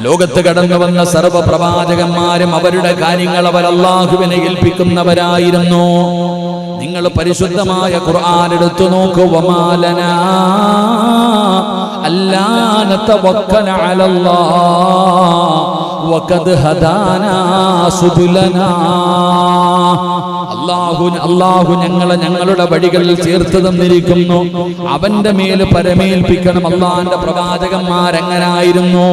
ലോകത്ത് കടന്നു വന്ന സർവ്വ പ്രവാചകന്മാരും അവരുടെ കാര്യങ്ങൾ അവർ അല്ലാഹുവിനെ ഏൽപ്പിക്കുന്നവരായിരുന്നു. നിങ്ങൾ പരിശുദ്ധമായ ഖുർആൻ എടുത്തു നോക്കൂ. വമാലനാ അല്ലാ നതവക്കല അലല്ലാഹ് വഖദ് ഹദാനാ സുബുലനാ. അല്ലാഹു ഞങ്ങളുടെ വഴികളിൽ ചേർത്ത് തന്നിരിക്കുന്നു. അവന്റെ മേൽ പരമേൽപ്പിക്കണം. അല്ലാഹുവിന്റെ പ്രവാചകന്മാരെങ്ങനായിരുന്നു?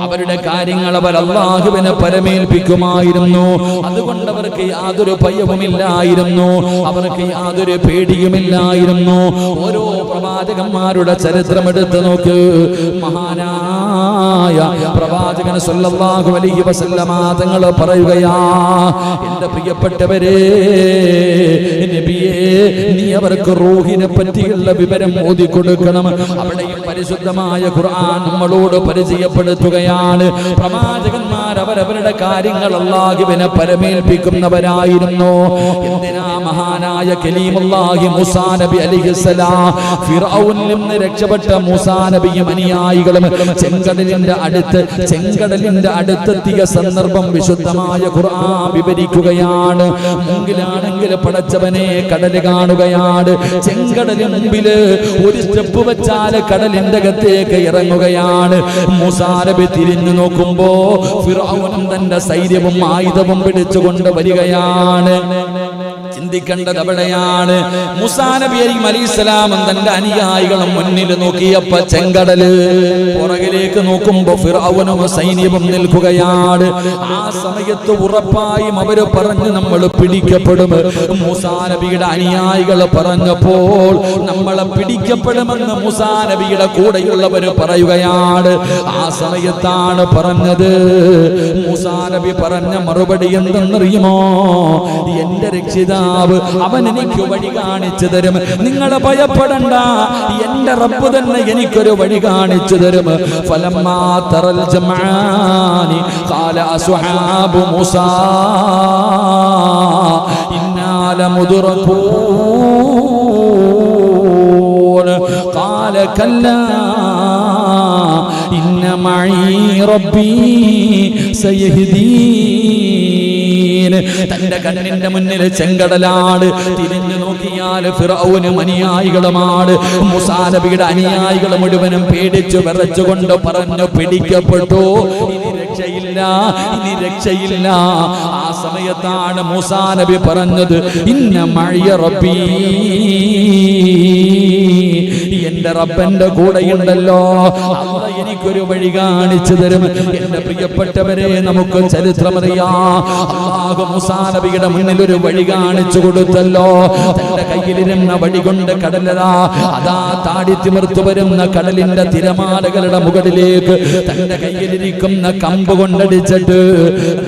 അവരുടെ കാര്യങ്ങൾ അവർ അല്ലാഹുവിനെ പരമേൽപ്പിക്കുമായിരുന്നു. അതുകൊണ്ട് അവർക്ക് യാതൊരു ഭയവുമില്ലായിരുന്നു, അവർക്ക് യാതൊരു പേടിയുമില്ലായിരുന്നു. ഓരോ പ്രവാചകന്മാരുടെ ചരിത്രം എടുത്തു നോക്ക്. മഹാനായ പ്രവാചകൻ സല്ലല്ലാഹു അലൈഹി വസല്ലമ തങ്ങൾ പറയുകയാ, എന്റെ പ്രിയപ്പെട്ടവരെ, നബിയേ, നീ അവർക്ക് റൂഹിനെ പറ്റിയുള്ള വിവരം ഓതി കൊടുക്കണം. അവിടെയും പരിശുദ്ധമായ ഖുർആൻ നമ്മളോട് പരിചയപ്പെടുത്തുകയാണ്. പ്രവാചകന്മാർ അവരവരുടെ കാര്യങ്ങൾ അല്ലാഹുവിനെ പരമേൽപ്പിക്കുന്നവരായിരുന്നു. എന്തിനാ മഹാനായ കലീമുല്ലാഹി മൂസാ നബി അലൈഹിസ്സലാം ഫിർഔനിൽ നിന്ന് രക്ഷപ്പെട്ട മൂസാ നബിയും അനുയായികളും ചെങ്കടലിന്റെ അടുത്തെത്തിയ സന്ദർഭം വിശുദ്ധമായ ഖുർആൻ വിവരിക്കുകയാണ്. മുമ്പിലാണെങ്കിൽ പടച്ചവനെ കടല് കാണുകയാണ്. ചെങ്കടലിന് മുമ്പില് ഒരു സ്റ്റെപ്പ് വെച്ചാൽ കടലിന്റെ അകത്തേക്ക് ഇറങ്ങുകയാണ്. മൂസാ നബി തിരിഞ്ഞു നോക്കുമ്പോ ഫിർഔനും തന്റെ സൈന്യവും ആയുധവും പിടിച്ചുകൊണ്ട് വരികയാണ്. ചിന്തിക്കേണ്ടത് അവിടെയാണ്. മൂസാ നബി അലൈഹിസ്സലാമും തന്റെ അനുയായികളും മുന്നിൽ നോക്കിയപ്പോ ചെങ്കടല്, പുറകിലേക്ക് നോക്കുമ്പോ ഫിർഔനും സൈന്യവും നിൽക്കുകയാണ്. ആ സമയത്ത് ഉറപ്പായും അവര് പറഞ്ഞു, നമ്മൾ പിടിക്കപ്പെടും. മൂസാ നബിയുടെ അനുയായികൾ പറഞ്ഞപ്പോൾ നമ്മളെ പിടിക്കപ്പെടുമെന്ന് മൂസാ നബിയുടെ കൂടെയുള്ളവര് പറയുകയാണ്. ആ സമയത്താണ് പറഞ്ഞത്, മൂസാ നബി പറഞ്ഞ മറുപടി എന്തെന്നറിയുമോ? എന്റെ രക്ഷിതാവ് അവൻ എനിക്ക് വഴി കാണിച്ചു തരും, നിങ്ങളെ ഭയപ്പെടണ്ട, എന്റെ റബ്ബ് തന്നെ എനിക്കൊരു വഴി കാണിച്ചു തരും. ഫലമ്മാ തറൽ ജംആനി ഖാല അസ്ഹാബു മൂസാ ഇന്നാ ലമുദ്റകൂൻ ഖാല കല്ലാ ഇന്ന മഈ റബ്ബീ സയഹ്ദീൻ. തന്റെ കണ്ണിന്റെ മുന്നിൽ ചെങ്കടലാണ്. തിരിഞ്ഞു നോക്കിയാൽ ഫിർഔനും അനുയായികളുമാണ്. മൂസാ നബിയുടെ അനുയായികൾ മുഴുവനും പേടിച്ചു വിറച്ചുകൊണ്ട് പറഞ്ഞു, പിടിക്കപ്പെട്ടു, ഇനി രക്ഷയില്ല, ഇനി രക്ഷയില്ല. ആ സമയത്താണ് മൂസാ നബി പറഞ്ഞത്, ഇന്ന മഅയ റബ്ബീ, എന്റെ റബ്ബന്റെ കൂടെയുണ്ടല്ലോ, അല്ലാഹ് എനിക്കൊരു വഴി കാണിച്ചു തരും. എന്റെ പ്രിയപ്പെട്ടവരെ, നമുക്ക് ചരിത്രമറിയാം. അല്ലാഹു മൂസാ നബിയുടെ മുന്നിൽ ഒരു വഴി കാണിച്ചു കൊടുത്തല്ലോ. തന്റെ കയ്യിലിരുന്ന വടി കൊണ്ട് കടലതാ അതാ താടിത്തിമിർത്തു വരുന്ന കടലിന്റെ തിരമാലകളുടെ മുകളിലേക്ക് തന്റെ കയ്യിലിരിക്കുന്ന കമ്പ് കൊണ്ടടിച്ചിട്ട്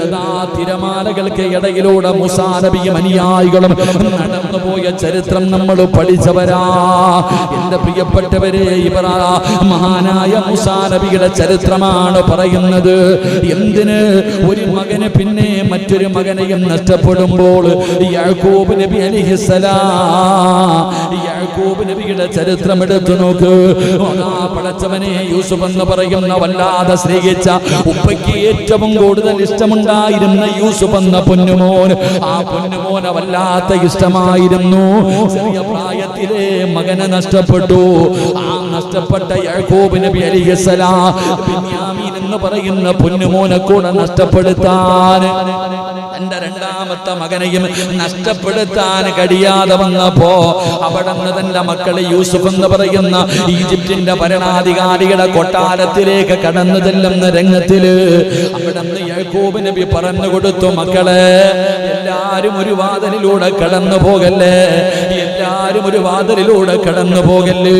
അതാ തിരമാലകൾക്ക് ഇടയിലൂടെ മൂസാ നബിയും അനുയായികളും നടന്നുപോയ ചരിത്രം നമ്മൾ പഠിച്ചവരാ. എന്റെ പ്രിയപ്പെട്ടവരെ, ഇവർ മഹാനായ മൂസാ നബിയുടെ ചരിത്രമാണ് പറയുന്നത്. എന്തിന്? ഒരു മകന് പിന്നെ മറ്റൊരു മകനെയും നഷ്ടപ്പെടുമ്പോൾ യാക്കൂബ് നബി അലൈഹിസ്സലാം, യാക്കൂബ് നബിയുടെ ചരിത്രം എടുത്തു നോക്ക്. പടച്ചവനെ യൂസുഫ് എന്ന് പറയുന്ന വല്ലാതെ സ്നേഹിച്ച, ഉപ്പയ്ക്ക് ഏറ്റവും കൂടുതൽ ഇഷ്ടമുണ്ടായിരുന്ന യൂസുഫ് എന്ന പൊന്നുമോൻ, ആ പൊന്നുമോനെ വല്ലാത്ത ഇഷ്ടമായിരുന്നു. ചെറിയ പ്രായത്തിലെ മകനെ നഷ്ടപ്പെട്ടു. ആ നഷ്ടപ്പെട്ട യാക്കൂബ് നബി അലൈഹിസ്സലാം ബിന്യാമീൻ എന്ന് പറയുന്ന പൊന്നുമോനെ കൂടെ നഷ്ടപ്പെടുത്താൻ, തന്റെ രണ്ടാമത്തെ മകനെയും നഷ്ടപ്പെടുത്താൻ കഴിയാതെ വന്നപ്പോ അവിടുന്ന് തന്റെ മക്കളെ യൂസുഫ് എന്ന് പറയുന്ന ഈജിപ്തിന്റെ ഭരണാധികാരിയുടെ കൊട്ടാരത്തിലേക്ക് കടന്നു ചെല്ലുന്ന രംഗത്തില് അവിടുന്ന് യാക്കൂബ് നബി പറഞ്ഞു കൊടുത്തു, മക്കളെ, എല്ലാരും ഒരു വാതിലിലൂടെ കടന്നു പോകല്ലേ, എല്ലാരും ഒരു വാതിലിലൂടെ കടന്നു പോകല്ലേ.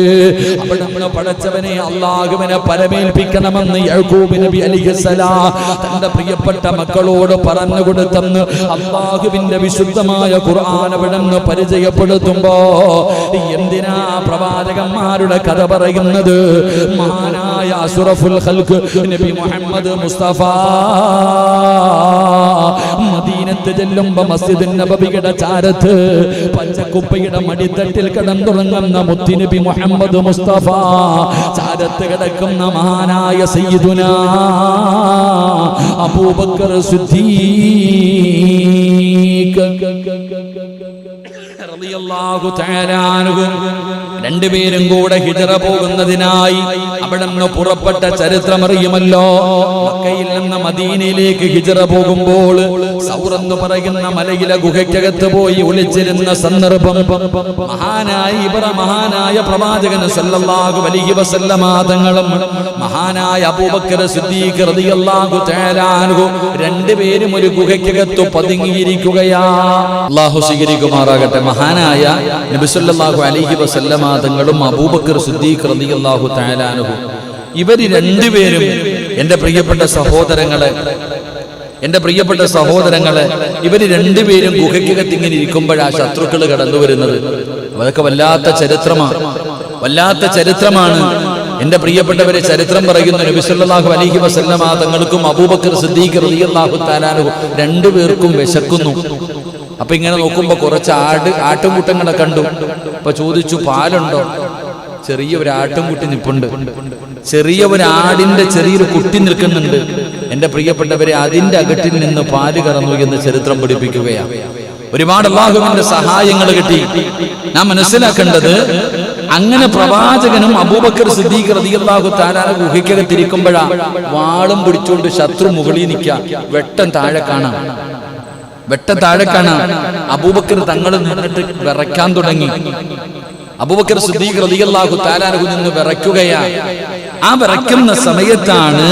അവിടുന്ന് പടച്ചവനെ അല്ലാഹുവിനെ പരമേൽപ്പിക്കണമെന്ന് യാക്കൂബ് നബി അലൈഹിസ്സലാം തന്റെ പ്രിയപ്പെട്ട മക്കളോട് പറഞ്ഞു കൊടുത്തെന്ന് അല്ലാഹുവിന്റെ വിശുദ്ധമായ ഖുർആൻ അവിടുന്ന് പരിചയപ്പെടുത്തുമ്പോ എന്തിനാ പ്രവാചകന്മാരുടെ കഥ പറയുന്നത്? മഹാനായ അഷ്റഫുൽ ഖൽഖ് നബി മുഹമ്മദ് മുസ്തഫ മദീനത്ത് ചെല്ലുമ്പോ മസ്ജിദുൻ നബവിയുടെ ചാരത്ത് പച്ചക്കുപ്പയുടെ മടിത്തട്ടിൽ കിടന്നുറങ്ങുന്ന മുത്തുനബി മുഹമ്മദ് മുസ്തഫ ചാരത്ത് കിടക്കുന്ന മഹാനായ സയ്യിദുനാ അബൂബക്കർ സിദ്ദീഖ് റളിയല്ലാഹു തആല അൻഹു രണ്ടുപേരും കൂടെ ഹിജ്റ പോകുന്നതിനായി അവിടെ നിന്ന് പുറപ്പെട്ട ചരിത്രം അറിയുമല്ലോ. മക്കയിൽ നിന്ന് മദീനയിലേക്ക് ഹിജ്റ പോകുമ്പോൾ സൗർ എന്ന് പറയുന്ന മലയിലെ ഗുഹയ്ക്കകത്ത് പോയി ഒളിച്ചിരുന്ന സന്ദർഭം മഹാനായ പ്രവാചകൻ സല്ലല്ലാഹു അലൈഹി വസല്ലമ തങ്ങളും മഹാനായ അബൂബക്കർ സിദ്ദീഖ് റളിയല്ലാഹു തആല അൻഹു രണ്ടുപേരും ഒരു ഗുഹയ്ക്കകത്ത് പതുങ്ങിയിരിക്കുകയാ. അല്ലാഹു സ്വീകരിക്കുമാറാകട്ടെ. മഹാനായ നബി സല്ലല്ലാഹു അലൈഹി വസല്ലമ തങ്ങളും അബൂബക്കർ സിദ്ദീഖ് റളിയല്ലാഹു തആല അൻഹു ഇവർ രണ്ടുപേരും എൻ്റെ പ്രിയപ്പെട്ട സഹോദരങ്ങളെ ഇവർ രണ്ടുപേരും ഗുഹയ്ക്കകത്ത് ഇങ്ങനെ ഇരിക്കുമ്പോഴാ ശത്രുക്കൾ കടന്നു വരുന്നത്. അതൊക്കെ വല്ലാത്ത ചരിത്രമാണ്. എന്റെ പ്രിയപ്പെട്ടവരെ, ചരിത്രം പറയുന്നു നബി സല്ലല്ലാഹു അലൈഹി വസല്ലമ തങ്ങൾക്കും അബൂബക്കർ സിദ്ദീഖ് റളിയല്ലാഹു തആല അൻഹു രണ്ടുപേർക്കും വിശക്കുന്നു. അപ്പൊ ഇങ്ങനെ നോക്കുമ്പോ കുറച്ച് ആട്ടുംകൂട്ടങ്ങളെ കണ്ടു. അപ്പൊ ചോദിച്ചു, പാലുണ്ടോ? ചെറിയ ഒരു ആട്ടുംകുട്ടി നിൽപ്പുണ്ട്. ചെറിയ ഒരു ആടിന്റെ ചെറിയൊരു കുട്ടി നിൽക്കുന്നുണ്ട്. എന്റെ പ്രിയപ്പെട്ടവരെ, അതിന്റെ അകട്ടിൽ നിന്ന് പാല് കറന്നു എന്ന് ചരിത്രം പഠിപ്പിക്കുകയാണ്. ഒരുപാട് അല്ലാഹുവിന്റെ സഹായങ്ങൾ കിട്ടി. നാം മനസ്സിലാക്കേണ്ടത്, അങ്ങനെ പ്രവാചകനും അബൂബക്കർ സിദ്ദീഖ് റളിയല്ലാഹു തആല ഗുഹയ്ക്കകത്തിരിക്കുമ്പോഴാ വാളും പിടിച്ചുകൊണ്ട് ശത്രു മുകളിൽ നിൽക്കുക. വെട്ടം താഴെ കാണാം. അബൂബക്കർ തങ്ങൾ നിന്നിട്ട് വിറയ്ക്കാൻ തുടങ്ങി. അബൂബക്കർ സിദ്ദീഖ് റളിയല്ലാഹു തആല നിന്ന് വിറയ്ക്കുകയാ. ആ വിറയ്ക്കുന്ന സമയത്താണ്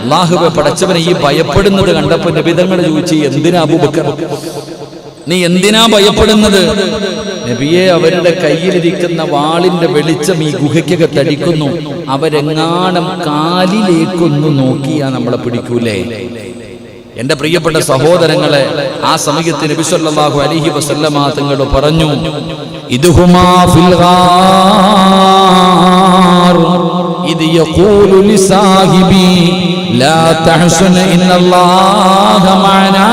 അല്ലാഹുവേ പടച്ചവനെ ഈ ഭയപ്പെടുന്നത് കണ്ടപ്പോൾ നബി തങ്ങൾ ചോദിച്ചു, എന്തിനാ അബൂബക്കർ, നീ എന്തിനാ ഭയപ്പെടുന്നത്? നബിയെ, അവരുടെ കയ്യിലിരിക്കുന്ന വാളിന്റെ വെളിച്ചം ഈ ഗുഹയ്ക്കകത്തടിക്കുന്നു. അവരെങ്ങാണം കാലിലേക്കൊന്നു നോക്കിയാ നമ്മളെ പിടിക്കൂലേ? എന്റെ പ്രിയപ്പെട്ട സഹോദരങ്ങളെ, ആ സമയത്ത് നബി സല്ലല്ലാഹു അലൈഹി വസല്ലമ തങ്ങൾ പറഞ്ഞു, ഇദ്ഹുമാ ഫിൽ ഗാർ ഇദ് യഖൂലു ലിസാഹിബി ലാ തഹ്സൻ ഇന്നല്ലാഹ മഅനാ.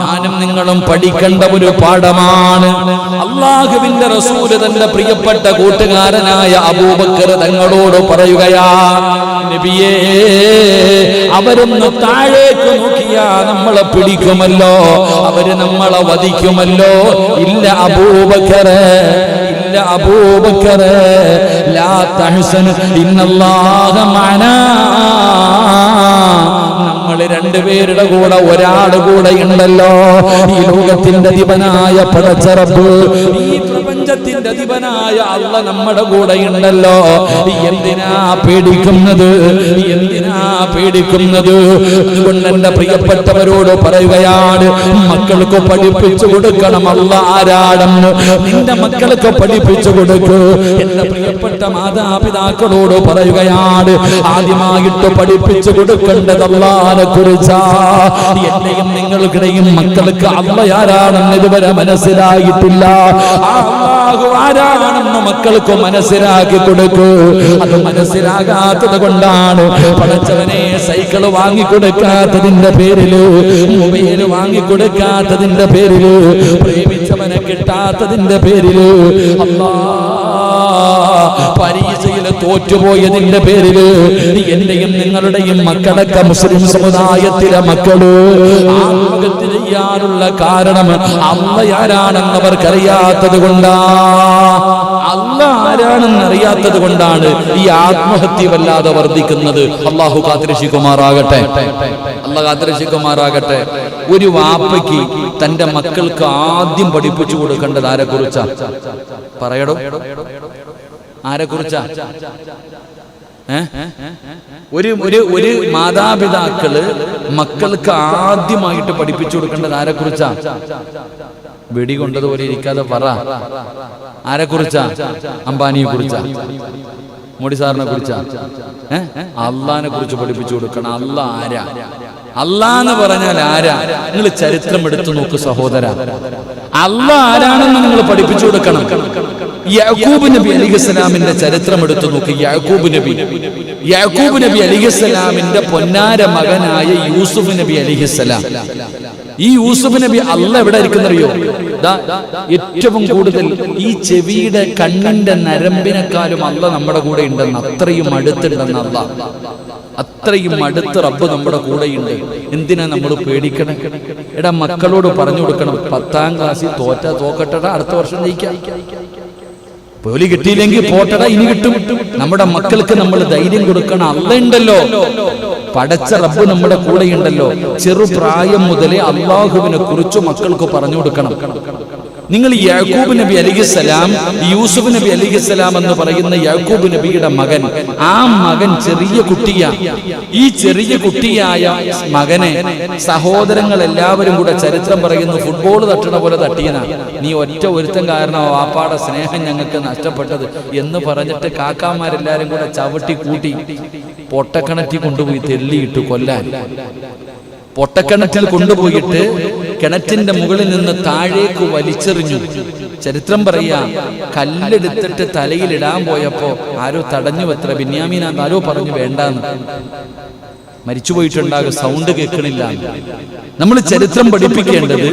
ഞാനും നിങ്ങളും പഠിക്കേണ്ട ഒരു പാഠമാണ്. അല്ലാഹുവിന്റെ റസൂല് തന്റെ പ്രിയപ്പെട്ട കൂട്ടുകാരനായ അബൂബക്കർ തങ്ങളോട് പറയുകയാ, നബിയേ, അവരൊന്ന് താഴേക്ക് നോക്കിയാ നമ്മളെ പിടിക്കുമല്ലോ, അവര് നമ്മളെ വധിക്കുമല്ലോ. ഇല്ല അബൂബക്കർ, ലാ തഹ്സൻ ഇന്നല്ലാഹ മഅനാ. നമ്മൾ രണ്ടുപേരുടെ കൂടെ ഒരാള് കൂടെ ഉണ്ടല്ലോ. ഈ ലോകത്തിന്റെ അധിപനായ പടച്ച റബ്ബ്, ഈ പ്രപഞ്ചത്തിന്റെ അധിപനായ അല്ലാഹ് നമ്മുടെ കൂടെ ഉണ്ടല്ലോ. എന്തിനാ പേടിക്കുന്നത്? അതുകൊണ്ട് എന്റെ പ്രിയപ്പെട്ടവരോട് പറയുകയാണ്, മക്കൾക്ക് പഠിപ്പിച്ചു കൊടുക്കണം അല്ലാഹ് ആരാണെന്ന്. നിന്റെ മക്കൾക്ക് പഠിപ്പിച്ചു കൊടുക്കൂ. എന്റെ പ്രിയപ്പെട്ട മാതാപിതാക്കളോട് പറയുകയാണ്, ആദ്യമായിട്ട് പഠിപ്പിച്ചു കൊടുക്കേണ്ടത് അല്ലാഹുവിനെ കുറിച്ചാ. എന്റെയും നിങ്ങളുടെയും മക്കൾക്ക് അല്ലാഹ് ആരാണെന്ന് ഇതുവരെ മനസ്സിലായിട്ടില്ല. അല്ലാഹു ആരാണെന്ന് മക്കൾക്ക് മനസ്സിലാക്കി കൊടുക്കൂ. അത് മനസ്സിലാകാത്തത് കൊണ്ടാണ് പടച്ചവനെ സൈക്കിള് വാങ്ങിക്കൊടുക്കാത്തതിന്റെ പേരില്, മൊബൈൽ വാങ്ങിക്കൊടുക്കാത്തതിന്റെ പേരില്, പ്രേമിച്ചവനെ കിട്ടാത്തതിന്റെ പേരില്, പരീക്ഷയിൽ തോറ്റുപോയതിന്റെ പേരില് എന്റെയും നിങ്ങളുടെയും മക്കളൊക്കെ മുസ്ലിം സമുദായത്തിലെ മക്കള് ആത്മഹത്യ ചെയ്യാനുള്ള കാരണം അല്ലാഹ് ആരാണെന്ന് അവർക്കറിയാത്തത് കൊണ്ടാ. അല്ലാഹ് ആരാണെന്ന് അറിയാത്തത് കൊണ്ടാണ് ഈ ആത്മഹത്യ വല്ലാതെ വർദ്ധിക്കുന്നത്. അല്ലാഹു കാത്തിരക്ഷിക്കുമാറാകട്ടെ. ഒരു വാപ്പയ്ക്ക് തന്റെ മക്കൾക്ക് ആദ്യം പഠിപ്പിച്ചു കൊടുക്കേണ്ടത് ആരെക്കുറിച്ചാ? പറയടോ, ആരെക്കുറിച്ചാ? ഒരു മാതാപിതാക്കള് മക്കൾക്ക് ആദ്യമായിട്ട് പഠിപ്പിച്ചു കൊടുക്കേണ്ടത് ആരെക്കുറിച്ചാ? വെടികൊണ്ടതുപോലെ ഇരിക്കാതെ പറ. ആരെക്കുറിച്ചാ? അംബാനിയെ കുറിച്ചാ? മോഡി സാറിനെ കുറിച്ചാ? അള്ളാഹിനെ കുറിച്ച് പഠിപ്പിച്ചു കൊടുക്കണം. അള്ളാഹ് ആരാ? അള്ളാഹ് എന്ന് പറഞ്ഞാൽ ആരാ? നിങ്ങൾ ചരിത്രം എടുത്തു നോക്ക് സഹോദര. അള്ളാഹ് ആരാണെന്ന് നിങ്ങൾ പഠിപ്പിച്ചു കൊടുക്കണം. യാക്കൂബ് നബി അലൈഹിസ്സലാമിന്റെ ചരിത്രം എടുത്തു നോക്ക്. യാക്കൂബ് നബി അലൈഹിസ്സലാമിന്റെ പൊന്നാര മകനായ യൂസുഫ് നബി അലൈഹിസ്സലാം. ഈ യൂസുഫ് നബി അള്ളാഹ് എവിടെ ഇരിക്കുന്നറിയോ? ഏറ്റവും കൂടുതൽ ഈ ചെവിയുടെ കണ്ണിന്റെ നരമ്പിനെക്കാളും അല്ല നമ്മുടെ കൂടെ ഉണ്ടെന്ന്, അത്രയും അടുത്തുണ്ടെന്ന് അല്ല, അത്രയും അടുത്ത് റബ്ബ് നമ്മുടെ കൂടെയുണ്ട്. എന്തിനാ നമ്മൾ പേടിക്കണം? എടാ മക്കളോട് പറഞ്ഞു കൊടുക്കണം, 10ാം ക്ലാസ്സിൽ തോക്കട്ടടാ, അടുത്ത വർഷം ജയിക്കാം. ജോലി കിട്ടിയില്ലെങ്കിൽ പോട്ടടാ, ഇനി കിട്ടും. നമ്മുടെ മക്കൾക്ക് നമ്മൾ ധൈര്യം കൊടുക്കണം. അല്ല ഉണ്ടല്ലോ, പടച്ച റബ്ബ് നമ്മുടെ കൂടെയുണ്ടല്ലോ. ചെറുപ്രായം മുതലേ അള്ളാഹുവിനെ കുറിച്ച് മക്കൾക്ക് പറഞ്ഞു കൊടുക്കണം. നിങ്ങൾ യാക്കൂബ് നബി അലൈഹിസ്സലാം, യൂസുഫ് നബി അലൈഹിസ്സലാം എന്ന് പറയുന്ന യാക്കൂബ് നബിയുടെ മകൻ, ആ മകൻ ചെറിയ കുട്ടിയാ. ഈ ചെറിയ കുട്ടിയായ മകനെ സഹോദരങ്ങൾ എല്ലാവരും കൂടെ ചരിത്രം പറയുന്നു ഫുട്ബോൾ തട്ടണ പോലെ തട്ടിയനാ. നീ ഒറ്റ ഒരുത്തൻ കാരണം വാപ്പാടെ സ്നേഹം ഞങ്ങൾക്ക് നഷ്ടപ്പെട്ടത് എന്ന് പറഞ്ഞിട്ട് കാക്കാമാരെല്ലാരും കൂടെ ചവിട്ടി കൂട്ടി പൊട്ടക്കിണറ്റി കൊണ്ടുപോയി തെള്ളിയിട്ട് കൊല്ലാൻ. പൊട്ടക്കിണറ്റിൽ കൊണ്ടുപോയിട്ട് കിണറ്റിന്റെ മുകളിൽ നിന്ന് താഴേക്ക് വലിച്ചെറിഞ്ഞു. ചരിത്രം പറയാ, കല്ലെടുത്തിട്ട് തലയിലിടാൻ പോയപ്പോ ആരോ തടഞ്ഞു. എത്ര ബിന്യാമീനാന്ന് ആരോ പറഞ്ഞു വേണ്ടാന്ന്. മരിച്ചുപോയിട്ടുണ്ടാകും, സൗണ്ട് കേൾക്കണില്ല. നമ്മൾ ചരിത്രം പഠിപ്പിക്കേണ്ടത്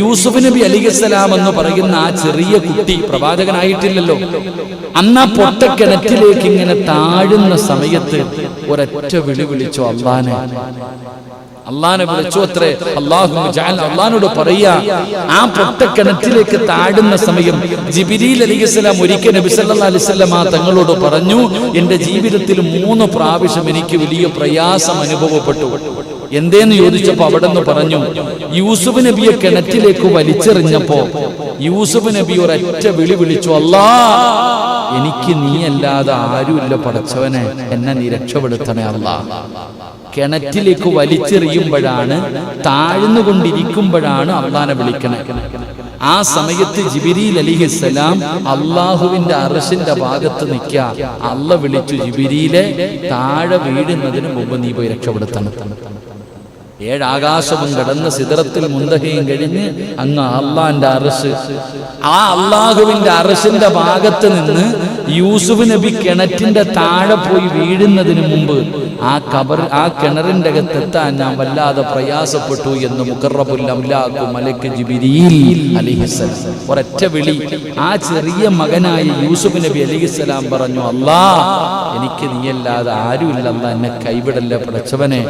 യൂസുഫ് നബി അലൈഹിസ്സലാം എന്ന് പറയുന്ന ആ ചെറിയ കുട്ടി പ്രവാചകനായിട്ടില്ലല്ലോ. അന്ന് ആ പൊട്ടക്കിണറ്റിലേക്ക് ഇങ്ങനെ താഴുന്ന സമയത്ത് ഒരൊറ്റ വിളി വിളിച്ചു അള്ളാനെ. അള്ളാനെ വിളിച്ചു അത്രേ. അള്ളാഹിനോട് പറയാ, ആ പൊട്ടക്കിണറ്റിലേക്ക് താഴുന്ന സമയം ജിബ്രീൽ അലൈഹിസ്സലാം ഒരിക്കൽ നബി സല്ലല്ലാഹു അലൈഹി വസല്ലം തങ്ങളോട് പറഞ്ഞു, എന്റെ ജീവിതത്തിൽ 3 പ്രാവശ്യം എനിക്ക് വലിയ പ്രയാസം അനുഭവപ്പെട്ടു. എന്തേന്ന് ചോദിച്ചപ്പോ അവിടെ നിന്ന് പറഞ്ഞു, യൂസുഫ് നബിയെ കിണറ്റിലേക്ക് വലിച്ചെറിഞ്ഞപ്പോ യൂസുഫ് നബി ഒരൊറ്റ വിളി വിളിച്ചു, അല്ലാ എനിക്ക് നീ അല്ലാതെ ആരുമില്ല പടച്ചവനെ, എന്നെ നീ രക്ഷപ്പെടുത്തണേ അല്ലാ. കിണറ്റിലേക്ക് വലിച്ചെറിയുമ്പോഴാണ്, താഴ്ന്നുകൊണ്ടിരിക്കുമ്പോഴാണ് അള്ളാനെ വിളിക്കണേ. ആ സമയത്ത് ജിബ്രീൽ അലൈഹിസ്സലാം അള്ളാഹുവിന്റെ അർശിന്റെ ഭാഗത്ത് നിൽക്കുക. അള്ള വിളിച്ചു, ജിബ്രീലെ താഴെ വീഴുന്നതിന് മുമ്പ് നീ പോയി രക്ഷപ്പെടുത്തണം. 7 ആകാശവും കടന്ന് സിദ്റത്തുൽ മുന്തഹയും കഴിഞ്ഞ് അങ്ങ് അള്ളാന്റെ അർശ്, ആ അള്ളാഹുവിന്റെ അർശിന്റെ ഭാഗത്ത് നിന്ന് യൂസുഫ് നബി കിണറ്റിന്റെ താഴെ പോയി വീഴുന്നതിന് മുമ്പ് ആ കിണറിന്റെ അകത്തെത്താൻ ഞാൻ വല്ലാതെ പ്രയാസപ്പെട്ടു എന്ന് മുഖറബുൽ അംലാഖ് മലക്ക് ജിബ്രീൽ അലൈഹിസ്സലാം ഒരൊറ്റ വിളി. ആ ചെറിയ മകനായ യൂസുഫ് നബി അലൈഹിസ്സലാം പറഞ്ഞു, അല്ലാ എനിക്ക് നീയല്ലാതെ ആരുമില്ല, അല്ലാ എന്നെ കൈവിടല്ലേ പടച്ചവനെ.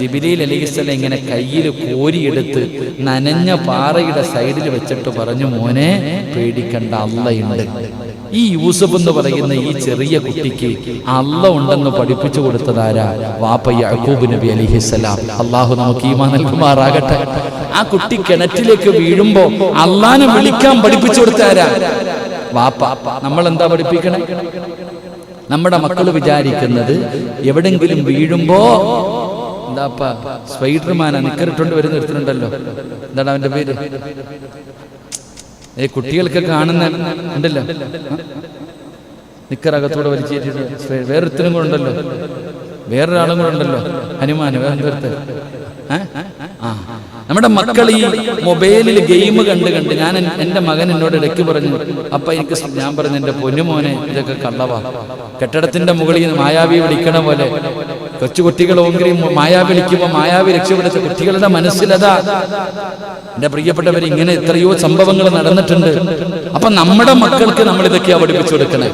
ജിബ്രീൽ അലൈഹിസ്സലാം ഇങ്ങനെ കയ്യിൽ കോരിയെടുത്ത് നനഞ്ഞ പാറയുടെ സൈഡിൽ വെച്ചിട്ട് പറഞ്ഞു, മോനെ പേടിക്കണ്ട, അള്ളയുണ്ട്. ഈ യൂസുഫ് എന്ന് പറയുന്ന ഈ ചെറിയ കുട്ടിക്ക് അള്ള ഉണ്ടെന്ന് പഠിപ്പിച്ചു കൊടുത്തതാരാ? വാപ്പ യാക്കൂബ് നബി അലൈഹിസ്സലാം. അള്ളാഹു നമുക്ക് ഈമാൻ നൽകുമാറാകട്ടെ. ആ കുട്ടി കിണറ്റിലേക്ക് വീഴുമ്പോ അള്ളാനെ വിളിക്കാൻ പഠിപ്പിച്ചു കൊടുത്താരാ? വാപ്പ. നമ്മൾ എന്താ പഠിപ്പിക്കണേ? നമ്മുടെ മക്കൾ വിചാരിക്കുന്നത് എവിടെങ്കിലും വീഴുമ്പോ എന്താപ്പ സ്പൈഡർമാനാ നിക്കറിട്ടുണ്ട് വരുന്ന ഒരുത്തനുണ്ടല്ലോ, എന്താണ് അവന്റെ പേര്? കുട്ടികൾക്ക് കാണുന്ന ഉണ്ടല്ലോ, നിക്കറകത്തോടെ വലിച്ചേറ്റിട്ട് വേറൊരുത്തനും കൂടെ ഉണ്ടല്ലോ, വേറൊരാളും കൂടെ ഉണ്ടല്ലോ, ഹനുമാന് വേറെ. നമ്മുടെ മക്കൾ ഈ മൊബൈലിൽ ഗെയിം കണ്ട് ഞാൻ എൻ്റെ മകൻ എന്നോട് ഇടയ്ക്ക് പറഞ്ഞു, അപ്പ എനിക്ക് ഞാൻ പറഞ്ഞു, എൻ്റെ പൊന്നുമോനെ ഇതൊക്കെ കള്ളവാ. കെട്ടിടത്തിന്റെ മുകളിൽ നിന്ന് മായാവി വിളിക്കണ പോലെ കൊച്ചുകുട്ടികൾ ഓങ്കരി മായാവി വിളിക്കുമ്പോൾ മായാവി രക്ഷപ്പെടുത്ത കുട്ടികളുടെ മനസ്സിലതാ. എന്റെ പ്രിയപ്പെട്ടവർ, ഇങ്ങനെ എത്രയോ സംഭവങ്ങൾ നടന്നിട്ടുണ്ട്. അപ്പൊ നമ്മുടെ മക്കൾക്ക് നമ്മൾ ഇതൊക്കെയാ പഠിപ്പിച്ചു കൊടുക്കണേ.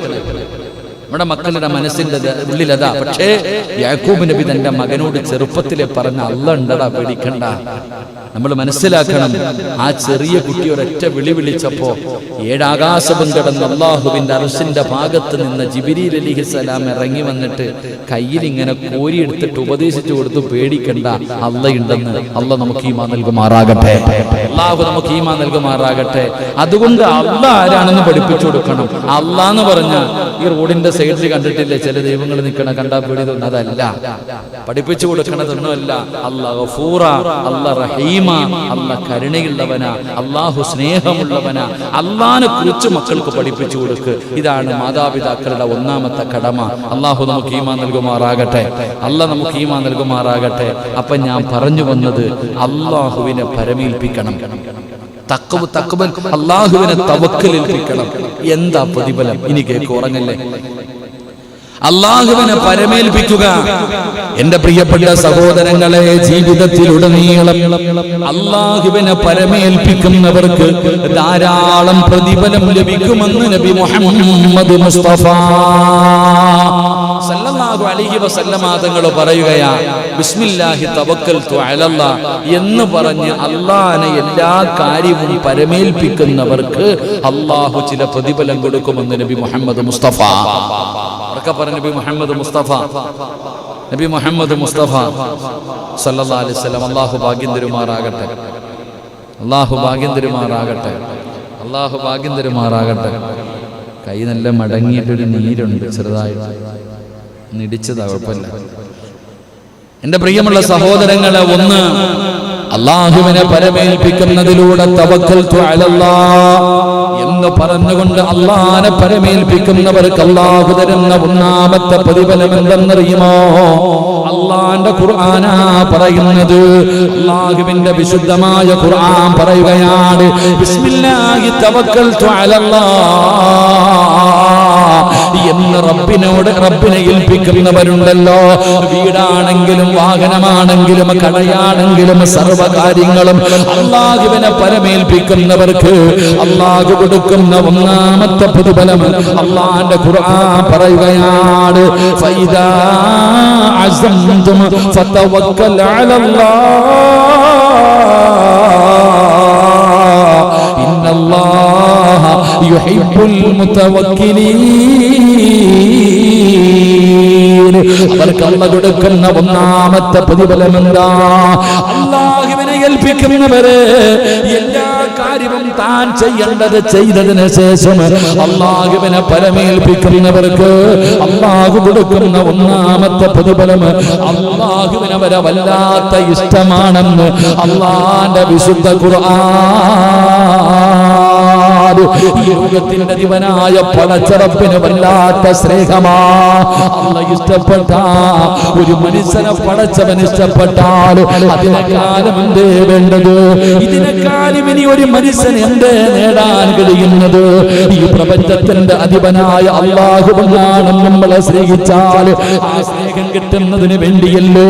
നമ്മുടെ മക്കളുടെ മനസ്സിന്റെ ഉള്ളിലതാ. പക്ഷേ യാക്കൂബ് നബി തന്റെ മകനോട് ചെറുപ്പത്തിലെ പറഞ്ഞ അള്ള ഉണ്ടടാ, പേടിക്കണ്ട. നമ്മൾ മനസ്സിലാക്കണം, ആ ചെറിയ കുട്ടി ഒരൊറ്റ വിളി വിളിച്ചപ്പോ 7 ആകാശവും കടന്ന് അള്ളാഹുവിന്റെ അർശിന്റെ ഭാഗത്ത് നിന്ന് ജിബ്രീൽ അലൈഹിസ്സലാം ഇറങ്ങി വന്നിട്ട് കയ്യിൽ ഇങ്ങനെ കോരിയെടുത്തിട്ട് ഉപദേശിച്ചു കൊടുത്തു, പേടിക്കണ്ട, അള്ളയുണ്ടെന്ന്. അള്ള നമുക്ക് ഈമാൻ നൽകുമാറാകട്ടെ. അള്ളാഹു നമുക്ക് ഈമാൻ നൽകുമാറാകട്ടെ. അതുകൊണ്ട് അള്ള ആരാണെന്ന് പഠിപ്പിച്ചു കൊടുക്കണം. അള്ളാന്ന് പറഞ്ഞ ഈ റോഡിന്റെ സൈഡിൽ കണ്ടിട്ടില്ലേ ചില ദൈവങ്ങൾ നിൽക്കണ, കണ്ടാ പേടി തോന്നുന്നു. അതല്ല പഠിപ്പിച്ചു കൊടുക്കണതൊന്നുമല്ല. അല്ലാഹ് ഗഫൂറ, അല്ലാഹ് റഹീമ, അല്ലാഹ് കരുണയുള്ളവനാ, അല്ലാഹു സ്നേഹമുള്ളവനാ. അള്ളാനെ കുറിച്ച് മക്കൾക്ക് പഠിപ്പിച്ചു കൊടുക്ക്. ഇതാണ് മാതാപിതാക്കളുടെ ഒന്നാമത്തെ കടമ. അല്ലാഹു നമുക്ക് ഈമാൻ നൽകുമാറാകട്ടെ. അല്ലാഹ് നമുക്ക് ഈമാൻ നൽകുമാറാകട്ടെ. അപ്പൊ ഞാൻ പറഞ്ഞു വന്നത്, അല്ലാഹുവിനെ പരമേൽപ്പിക്കണം. അള്ളാഹുവിനെ തവക്കലേൽപ്പിക്കണം. എന്താ പ്രതിഫലം? ഇനി കേക്ക്, ഉറങ്ങല്ലേ. അള്ളാഹുവിനെ പരമേൽപ്പിക്കുക. എന്റെ പ്രിയപ്പെട്ട സഹോദരങ്ങളെ, ജീവിതത്തിലുടനീളം അള്ളാഹുവിനെ പരമേൽപ്പിക്കുന്നവർക്ക് ധാരാളം പ്രതിഫലം ലഭിക്കുമെന്ന് നബി മുഹമ്മദ് മുസ്തഫ സല്ലല്ലാഹു അലൈഹി വസല്ലമ തങ്ങൾ പറയുകയാ, ബിസ്മില്ലാഹി തവക്കൽതു അലല്ലാഹ് എന്ന് പറഞ്ഞ് അള്ളാഹിനെ എല്ലാ കാര്യവും പരമേൽപ്പിക്കുന്നവർക്ക് അള്ളാഹു ചില പ്രതിഫലം കൊടുക്കുമെന്ന് നബി മുഹമ്മദ് മുസ്തഫ നബി മുഹമ്മദ് മുസ്തഫ നബി മുഹമ്മദ് മുസ്തഫ സല്ലല്ലാഹു അലൈഹി വസല്ലം. അല്ലാഹു ഭാഗ്യം തരുമാറാകട്ടെ, അല്ലാഹു ഭാഗ്യം തരുമാറാകട്ടെ, അല്ലാഹു ഭാഗ്യം തരുമാറാകട്ടെ. കൈ നല്ല മടങ്ങിയിട്ടൊരു നീരുണ്ട്, ചെറുതായിട്ട് നിടിച്ചതാ, കുഴപ്പമില്ല. എന്റെ പ്രിയമുള്ള സഹോദരങ്ങളെ, ഒന്ന് അള്ളാഹുവിനെ പരമേൽപ്പിക്കുന്നതിലൂടെ തവക്കൽതു അലല്ലാഹ് എന്ന് പറഞ്ഞുകൊണ്ട് അള്ളാഹിനെ പരമേൽപ്പിക്കുന്നവർക്ക് അള്ളാഹു തരുന്ന ഒന്നാമത്തെ പ്രതിഫലം എന്തെന്നറിയുമോ? അള്ളാന്റെ ഖുർആനാ പറയുന്നത്. അള്ളാഹുവിന്റെ വിശുദ്ധമായ ഖുർആൻ പറയുകയാണ്, ബിസ്മില്ലാഹി തവക്കൽതു അലല്ലാഹ് എന്ന് റബ്ബിനെ ഏൽപ്പിക്കുന്നവരുണ്ടല്ലോ. വീടാണെങ്കിലും വാഹനമാണെങ്കിലും കടയാണെങ്കിലും സർവകാര്യങ്ങളും അള്ളാഹുവിനെ പരമേൽപ്പിക്കുന്നവർക്ക് അള്ളാഹു കൊടുക്കുന്ന ഒന്നാമത്തെ പ്രതിഫലം അള്ളാന്റെ ഖുർആൻ പറയുകയാണ്, ഫൈദാ അസംതും ഫതവക്കൽ അലല്ലാഹ് ഇന്നല്ലാഹ യുഹിബ്ബുൽ മുതവക്കിലീൻ. അവർക്ക് അല്ലാഹു കൊടുക്കുന്ന ഒന്നാമത്തെ പ്രതിഫലം എന്താ? അല്ലാഹുവിനെ ഏൽപ്പിക്കുന്നവരെ എല്ലാ കാര്യവും താൻ ചെയ്യേണ്ടത് ചെയ്തതിന് ശേഷം അല്ലാഹുവിനെ പരമേൽപ്പിക്കുന്നവർക്ക് അല്ലാഹു കൊടുക്കുന്ന ഒന്നാമത്തെ പ്രതിഫലം അല്ലാഹുവിനെ അവരെ വല്ലാത്ത ഇഷ്ടമാണെന്ന് അല്ലാഹുവിന്റെ വിശുദ്ധ ഖുർആൻ. ഈ ലോകത്തിന്റെ ദിവനായ പടച്ചറപ്പിന് വല്ലാത്ത സ്നേഹമാ. അല്ലാഹു ഇഷ്ടപ്പെട്ട ഒരു മനുഷ്യനെ പടച്ചവൻ ഇഷ്ടപ്പെട്ടാൽ അതിനെക്കാലം എന്തേ വേണ്ടത്? ഇതിനെക്കാലം ഇനി ഒരു മനുഷ്യൻ എന്തേ നേടാൻ കഴിയുന്നത്? ഈ പ്രപഞ്ചത്തിന്റെ അധിപനായ അല്ലാഹുവിനാണ് നമ്മളെ സ്നേഹിച്ചാൽ ആ സ്നേഹം കിട്ടുന്നതിന് വേണ്ടിയല്ലേ,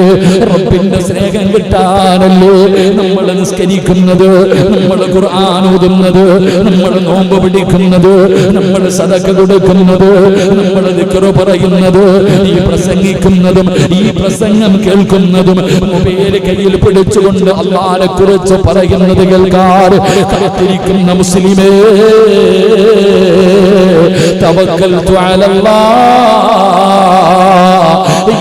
റബ്ബിന്റെ സ്നേഹം കിട്ടാനല്ലേ നമ്മൾ നിസ്കരിക്കുന്നത്, നമ്മൾ ഖുർആൻ ഓതുന്നത്, നമ്മൾ നോമ്പ് പിടിക്കുന്നത്, നമ്മൾ സദഖ കൊടുക്കുന്നത്, നമ്മൾ ദിക്ർ പറയുന്നത്, ഈ പ്രസംഗിക്കുന്നതും ഈ പ്രസംഗം കേൾക്കുന്നതും മൊബൈൽ കയ്യിൽ പിടിച്ചുകൊണ്ട് അല്ലാഹുവിനെ കുറിച്ച് പറയുന്നത് കേൾക്കാൻ കാത്തിരിക്കുന്ന മുസ്ലിമേ, തവക്കൽതു അലല്ലാഹ്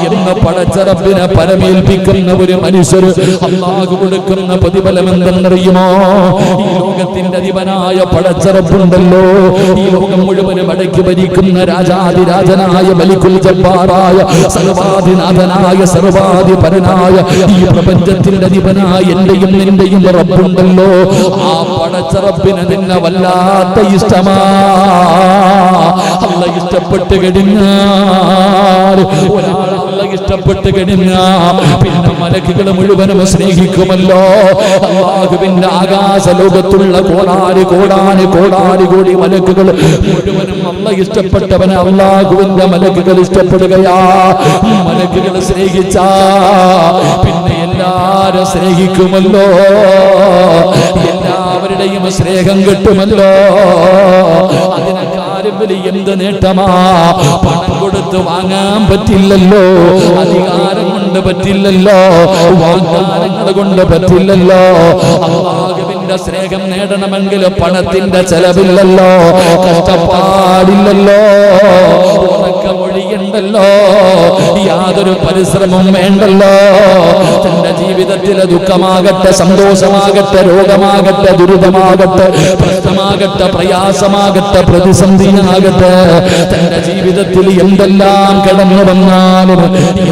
എന്ന പടച്ചറപ്പിനെ പരമേൽപ്പിക്കുന്ന ഒരു മനുഷ്യർ അല്ലാഹു കൊടുക്കുന്ന പ്രതിഫലം എന്തെന്നറിയുമോ? ഈ ലോകത്തിന്റെ അധിപനായ പടച്ചറപ്പുണ്ടല്ലോ, ഈ ലോകം മുഴുവനും അടക്കി ഭരിക്കുന്ന രാജാതിരാജനായ മലിക്കുൽ ജബ്ബാറായ സർവാധിനാഥനായ സർവാധിപരനായ ഈ പ്രപഞ്ചത്തിന്റെ അധിപനായ എന്റെയും നിന്റെയും റബ്ബുണ്ടല്ലോ, ആ പടച്ചറപ്പിനെ നിന്നെ വല്ലാത്ത ഇഷ്ടമാ. അല്ലാഹു ഇഷ്ടപ്പെട്ട് കഴിഞ്ഞാൽ ഒരാൾ അല്ലാഹു ഇഷ്ടപ്പെട്ട് കഴിഞ്ഞാൽ പിന്നെ മലക്കുകൾ മുഴുവനും സ്നേഹിക്കുമല്ലോ. അല്ലാഹുവിന്റെ ആകാശ ലോകത്തുള്ള കോടാനു കോടി മലക്കുകൾ മുഴുവനും അല്ലാഹു ഇഷ്ടപ്പെട്ടവനെ അല്ലാഹുവിന്റെ മലക്കുകൾ ഇഷ്ടപ്പെടുകയാ. മലക്കുകൾ സ്നേഹിച്ചാ പിന്നെ എല്ലാരും സ്നേഹിക്കുമല്ലോ, എല്ലാവരുടെയും സ്നേഹം കിട്ടുമല്ലോ. അതിനെക്കാരും വലിയ എന്ത് നേട്ടമാ? പണം കൊടുത്ത് വാങ്ങാൻ പറ്റില്ലല്ലോ, അധികാരം കൊണ്ട് പറ്റില്ലല്ലോ, വാഗ്ദാനങ്ങൾ കൊണ്ട് പറ്റില്ലല്ലോ. അല്ലാഹുവിന്റെ സ്നേഹം നേടണമെങ്കിൽ പണത്തിന്റെ ചെലവില്ലല്ലോ, കഷ്ടപ്പാടില്ലല്ലോ, ഉറക്കമൊഴിയുണ്ടല്ലോ, യാതൊരു പരിശ്രമം വേണ്ടല്ലോ. തന്റെ ജീവിതത്തിലെ ദുഃഖമാകട്ടെ, സന്തോഷമാകട്ടെ, രോഗമാകട്ടെ, ദുരിതമാകട്ടെ, പ്രശ്നമാകട്ടെ, പ്രയാസമാകട്ടെ, പ്രതിസന്ധിയാകട്ടെ, തന്റെ ജീവിതത്തിൽ എന്തെല്ലാം കടന്നു വന്നാലും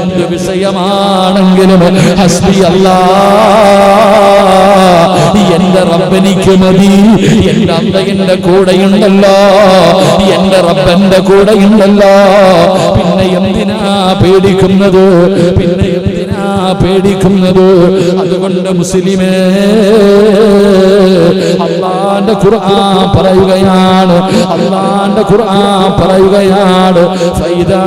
എന്ത് വിഷയമാണെങ്കിലും ഹസ്ബി അല്ലാഹ്, എന്റെ റബ്ബെനിക്ക് മതി, എന്റെ അല്ല എന്റെ കൂടെയുണ്ടല്ലോ, എന്റെ റബ്ബന്റെ കൂടെയുണ്ടല്ലോ, പിന്നെ എന്തിനാ പേടിക്കുന്നത്? പിന്നെ എന്തിനാ എന്തിനാ പേടിക്കുന്നത്? അതുകൊണ്ട് മുസ്ലിമേ, അല്ലാഹുവിന്റെ ഖുർആൻ പറയുകയാണ്, അല്ലാഹുവിന്റെ ഖുർആൻ പറയുകയാണ്, ഫൈദാ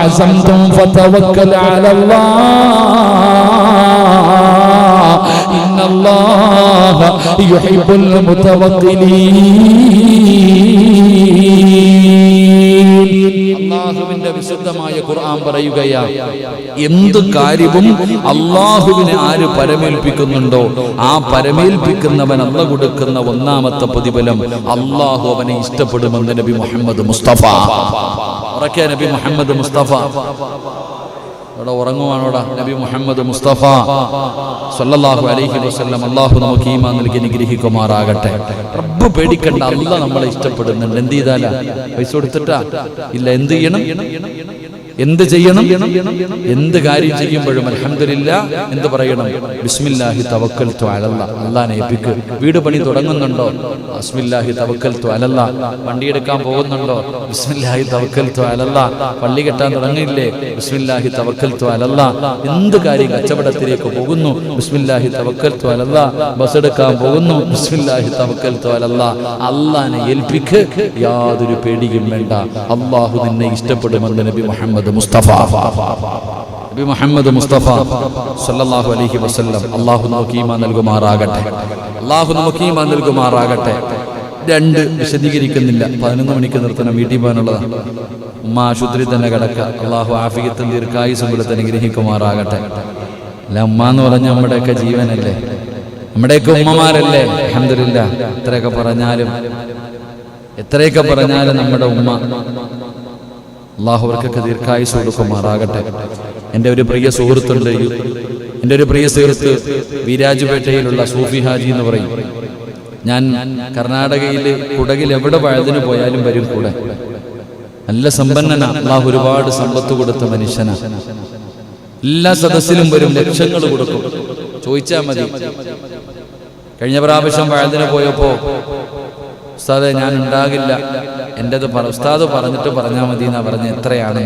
അസംതും ഫതവക്കൽ അലല്ലാഹ് ഇന്നല്ലാഹ യുഹിബ്ബുൽ മുതവക്കിലീൻ. അല്ലാഹുവിന്റെ വിശുദ്ധമായ ഖുർആൻ പറയുകയാണ്, എന്ത് കാര്യവും അല്ലാഹുവിനെ ആര് പരമേൽപ്പിക്കുന്നുണ്ടോ ആ പരമേൽപ്പിക്കുന്നവൻ അല്ലാഹു കൊടുക്കുന്ന ഒന്നാമത്തെ പ്രതിഫലം അല്ലാഹു അവനെ ഇഷ്ടപ്പെടുമെന്ന് നബി മുഹമ്മദ് മുസ്തഫ. ഉറക്കെ നബി മുഹമ്മദ് മുസ്തഫ. അവിടെ ഉറങ്ങുവാണോടാ? നബി മുഹമ്മദ് മുസ്തഫ സല്ലല്ലാഹു അലൈഹി വസല്ലം. അല്ലാഹു നമുക്ക് ഈമാൻ നൽകി അനുഗ്രഹിക്കുമാറാകട്ടെ. റബ്ബ് പേടിക്കണ്ട, അല്ലാഹ് നമ്മളെ ഇഷ്ടപ്പെടുന്നുണ്ട്. എന്ത് ചെയ്താലാ? പൈസ കൊടുത്തിട്ടാ? ഇല്ല. എന്ത് ചെയ്യണം? എന്ത് ചെയ്യണം? എന്ത് കാര്യം ചെയ്യുമ്പോഴും അൽഹംദുലില്ലാ എന്ത് പറയണം? ബിസ്മില്ലാഹി തവക്കൽതു അലല്ലാഹ്. അല്ലാഹനെ ഏൽപ്പിക്ക്. വീട് പണി തുടങ്ങുന്നുണ്ടോ? ബിസ്മില്ലാഹി തവക്കൽതു അലല്ലാഹ്. വണ്ടി എടുക്കാൻ പോകുന്നുണ്ടോ? ബിസ്മില്ലാഹി തവക്കൽതു അലല്ലാഹ്. പള്ളി കെട്ടാൻ തുടങ്ങിയില്ലേ? ബിസ്മില്ലാഹി തവക്കൽതു അലല്ലാഹ്. എന്ത് കാര്യം, കച്ചവടത്തിലേക്ക് പോകുന്നു, ബിസ്മില്ലാഹി തവക്കൽതു അലല്ലാഹ്. ബസ് എടുക്കാൻ പോകുന്നു, ബിസ്മില്ലാഹി തവക്കൽതു അലല്ലാഹ്. അല്ലാഹനെ ഏൽപ്പിക്ക്, യാതൊരു പേടിയും വേണ്ട. അല്ലാഹു നിന്നെ ഇഷ്ടപ്പെടുമെന്ന് നബി മുഹമ്മദ് മുസ്തഫ. നബി മുഹമ്മദ് മുസ്തഫ സല്ലല്ലാഹു അലൈഹി വസല്ലം. അല്ലാഹു നമുക്ക് ഈമാൻ നൽകുമാറാകട്ടെ. അല്ലാഹു നമുക്ക് ഈമാൻ നൽകുമാറാകട്ടെ. രണ്ട് വിശദീകരിക്കുന്നില്ല, 11 മണിക്ക് നിർത്തണം, വീട്ടിൽ പോകാനുള്ളതാണ്. ഉമ്മ ആശുപത്രി തന്നെ കിടക്കുക. അല്ലാഹു ആഫിയത്തും ദീർഘായുസ്സും കൊടുത്ത് അനുഗ്രഹിക്കുമാറാകട്ടെ. അല്ല, ഉമ്മ എന്ന് പറഞ്ഞ നമ്മുടെയൊക്കെ ജീവനല്ലേ, നമ്മുടെയൊക്കെ ഉമ്മമാരല്ലേ. അൽഹംദുലില്ലാഹ്. എത്രയൊക്കെ പറഞ്ഞാലും നമ്മുടെ ഉമ്മ, അല്ലാഹു അവർക്കൊക്കെ ദീർഘായുസ്സ് കൊടുക്കുമാറാകട്ടെ. എൻ്റെ ഒരു പ്രിയ സുഹൃത്തുണ്ട്, എൻ്റെ ഒരു പ്രിയ സുഹൃത്ത് വീരാജുപേട്ടയിലുള്ള സൂഫി ഹാജി എന്ന് പറയും. ഞാൻ കർണാടകയിൽ കുടകിൽ എവിടെ വഴുതിന് പോയാലും വരും കൂടെ. നല്ല സമ്പന്നനാ, അല്ലാഹു ഒരുപാട് സമ്പത്ത് കൊടുത്ത മനുഷ്യനാ. എല്ലാ സദസ്സിലും വരും, ലക്ഷങ്ങൾ കൊടുക്കും. ചോദിച്ചാൽ മതി. കഴിഞ്ഞ പ്രാവശ്യം വഴുതിന് പോയപ്പോ ഉസ്താദെ ഞാൻ ഉണ്ടാകില്ല, എൻ്റെത് ഉസ്താദ് പറഞ്ഞിട്ട് പറഞ്ഞാൽ മതി എന്നാ പറഞ്ഞ. എത്രയാണ്?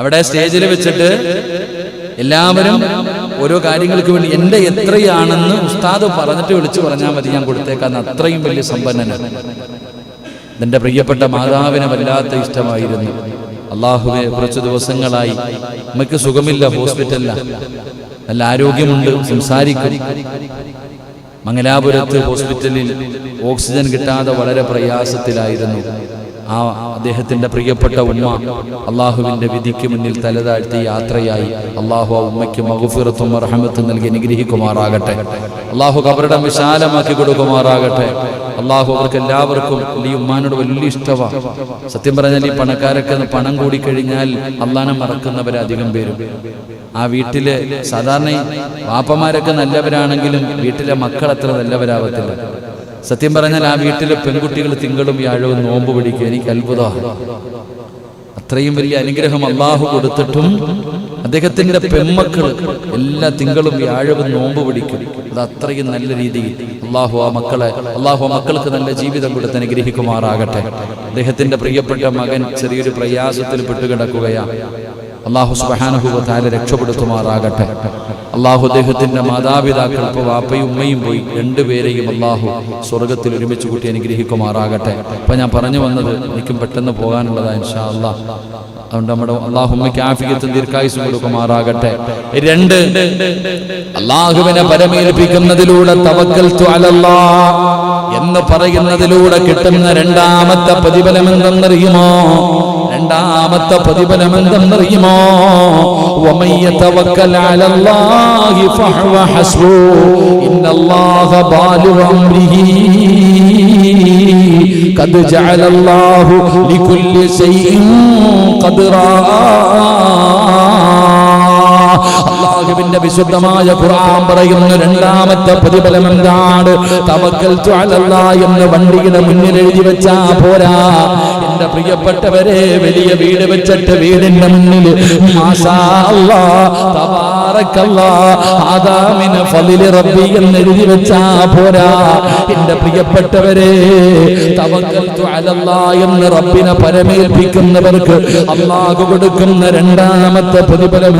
അവിടെ സ്റ്റേജിൽ വെച്ചിട്ട് എല്ലാവരും ഓരോ കാര്യങ്ങൾക്ക് വേണ്ടി എൻ്റെ എത്രയാണെന്ന് ഉസ്താദ് പറഞ്ഞിട്ട് വിളിച്ചു പറഞ്ഞാൽ മതി, ഞാൻ കൊടുത്തേക്കാന്ന്. അത്രയും വലിയ സമ്പന്നനാണ്. എൻ്റെ പ്രിയപ്പെട്ട മാതാവിനെ വല്ലാത്ത ഇഷ്ടമായിരുന്നു. അല്ലാഹുവേ, കുറച്ച് ദിവസങ്ങളായി നമുക്ക് സുഖമില്ല, ഹോസ്പിറ്റലില്ല, നല്ല ആരോഗ്യമുണ്ട്, സംസാരിക്കും. മംഗലാപുരത്ത് ഹോസ്പിറ്റലിൽ ഓക്സിജൻ കിട്ടാതെ വളരെ പ്രയാസത്തിലായിരുന്നു. ആ അദ്ദേഹത്തിന്റെ പ്രിയപ്പെട്ട ഉമ്മ അള്ളാഹുവിന്റെ വിധിക്ക് മുന്നിൽ തലതാഴ്ത്തി യാത്രയായി. അള്ളാഹു ആ ഉമ്മയ്ക്ക് മഗ്ഫിറത്തും റഹ്മത്തും നൽകി അനുഗ്രഹിക്കുമാറാകട്ടെ. അള്ളാഹു ഖബറിടം വിശാലമാക്കി കൊടുക്കുമാറാകട്ടെ. അള്ളാഹു അവർക്ക് എല്ലാവർക്കും ഈ ഉമ്മാനോട് വലിയ ഇഷ്ടമാണ്. സത്യം പറഞ്ഞാൽ ഈ പണക്കാരൊക്കെ പണം കൂടിക്കഴിഞ്ഞാൽ അള്ളാഹനെ മറക്കുന്നവരധികം പേരും. ആ വീട്ടിലെ സാധാരണ വാപ്പമാരൊക്കെ നല്ലവരാണെങ്കിലും വീട്ടിലെ മക്കൾ അത്ര നല്ലവരാവത്തില്ല. സത്യം പറഞ്ഞാൽ ആ വീട്ടിലെ പെൺകുട്ടികൾ തിങ്കളും വ്യാഴവും നോമ്പ് പിടിക്കും. എനിക്ക് അത്ഭുതമാണ്. അത്രയും വലിയ അനുഗ്രഹം അള്ളാഹു കൊടുത്തിട്ടും അദ്ദേഹത്തിന്റെ പെൺമക്കൾ എല്ലാ തിങ്കളും വ്യാഴവും നോമ്പ് പിടിക്കും. അത് അത്രയും നല്ല രീതിയിൽ അള്ളാഹു ആ മക്കൾക്ക് നല്ല ജീവിതം കൊടുത്ത് അനുഗ്രഹിക്കുമാറാകട്ടെ. അദ്ദേഹത്തിന്റെ പ്രിയപ്പെട്ട മകൻ ചെറിയൊരു പ്രയാസത്തിൽ പെട്ടുകിടക്കുകയാണ്. അല്ലാഹു സുബ്ഹാനഹു വ തആല രക്ഷപ്പെടുത്തുമാറാകട്ടെ. അല്ലാഹു അദ്ദേഹത്തിന്റെ മാതാപിതാക്കൾ, ഇപ്പോൾ വാപ്പയും ഉമ്മയും പോയി, രണ്ടുപേരെയും അല്ലാഹു സ്വർഗത്തിൽ ഒരുമിച്ച് കൂട്ടി അനുഗ്രഹിക്കുമാറാകട്ടെ. അപ്പൊ ഞാൻ പറഞ്ഞു വന്നത്, എനിക്കും പെട്ടെന്ന് പോകാനുള്ളതാ ഇൻഷാ അല്ലാഹ്. അതുകൊണ്ട് നമ്മുടെ അല്ലാഹു ഉമ്മയ്ക്ക് ആഫിയത്തും ദീർഘായുസ്സും കൊടുക്കുമാറാകട്ടെ. രണ്ട്, അല്ലാഹുവിനെ പരമേൽപ്പിക്കുന്നതിലൂടെ തവക്കൽതു അലല്ലാഹ് എന്ന് പറയുന്നതിലൂടെ കിട്ടുന്ന രണ്ടാമത്തെ പ്രതിഫലം എന്തെന്നറിയുമോ? രണ്ടാമത്തെ പ്രതിഫലം എന്തെന്നറിയുമോ? വമൻ യതവക്കൽ അലല്ലാഹി ഫഹുവ ഹസ്ബു ഇന്നല്ലാഹ ബാലിഗു അംരിഹി ഖദ് ജഅലല്ലാഹു ലികുല്ലി ശൈഇൻ ഖദ്റാ. അല്ലാഹുവിന്റെ വിശുദ്ധമായ ഖുർആൻ പറയുന്ന രണ്ടാമത്തെ പ്രതിഫലം എന്താണ്? തവക്കൽതു അലല്ലാഹ് എന്ന് വണ്ടിയുടെ മുന്നിൽ എഴുതി വെച്ചാ പോരാ. എന്റെ പ്രിയപ്പെട്ടവരെ, വലിയ വീട് വെച്ചിട്ട് വീടിന്റെ മുന്നിൽ മാഷാ അല്ലാഹ് തബാരക ബാറക്കല്ലാഹ് അദാ മിൻ ഫളിൽ റബ്ബി എന്ന് എഴുതി വെച്ചാ പോരാ. എന്റെ പ്രിയപ്പെട്ടവരെ, തവക്കൽതു അലല്ലാഹ് എന്ന് റബ്ബിനെ പരമേൽപ്പിക്കുന്നവർക്ക് അല്ലാഹു കൊടുക്കുന്ന രണ്ടാമത്തെ പ്രതിഫലം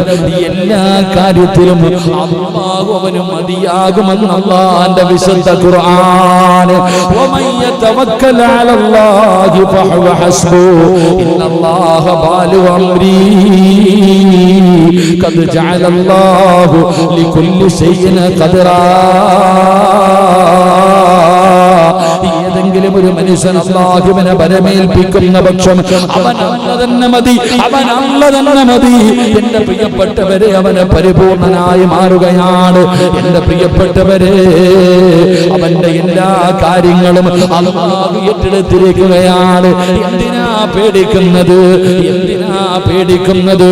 എല്ലാ കാര്യത്തിലും അല്ലാഹു അവന് മതിയാകുമെന്ന് അല്ലാഹുവിന്റെ വിശുദ്ധ ഖുർആൻ. വമൻ യതവക്കൽ അലല്ലാഹി ഫഹുവ ഹസ്ബു ഇന്നല്ലാഹ ബാലിഗു അംരി ഖദ് ജഅലല്ലാഹു ലികുല്ലി ശൈഇൻ ഖദറാ. ഏതെങ്കിലും ഒരു മനുഷ്യൻ അല്ലാഹുവിനെ പരമേൽപ്പിക്കുന്ന പക്ഷം അവൻ അല്ലാഹു തന്നെ മതി, അവൻ അല്ലാഹു തന്നെ മതി. എന്റെ പ്രിയപ്പെട്ടവരെ, അവന് പരിപൂർണനായി മാറുകയാണ്. എന്റെ പ്രിയപ്പെട്ടവരെ, അവന്റെ എല്ലാ കാര്യങ്ങളും അല്ലാഹു ഏറ്റെടുത്തിരിക്കുകയാണ്. എന്തിനാ പേടിക്കുന്നത്? എന്തിനാ പേടിക്കുന്നത്?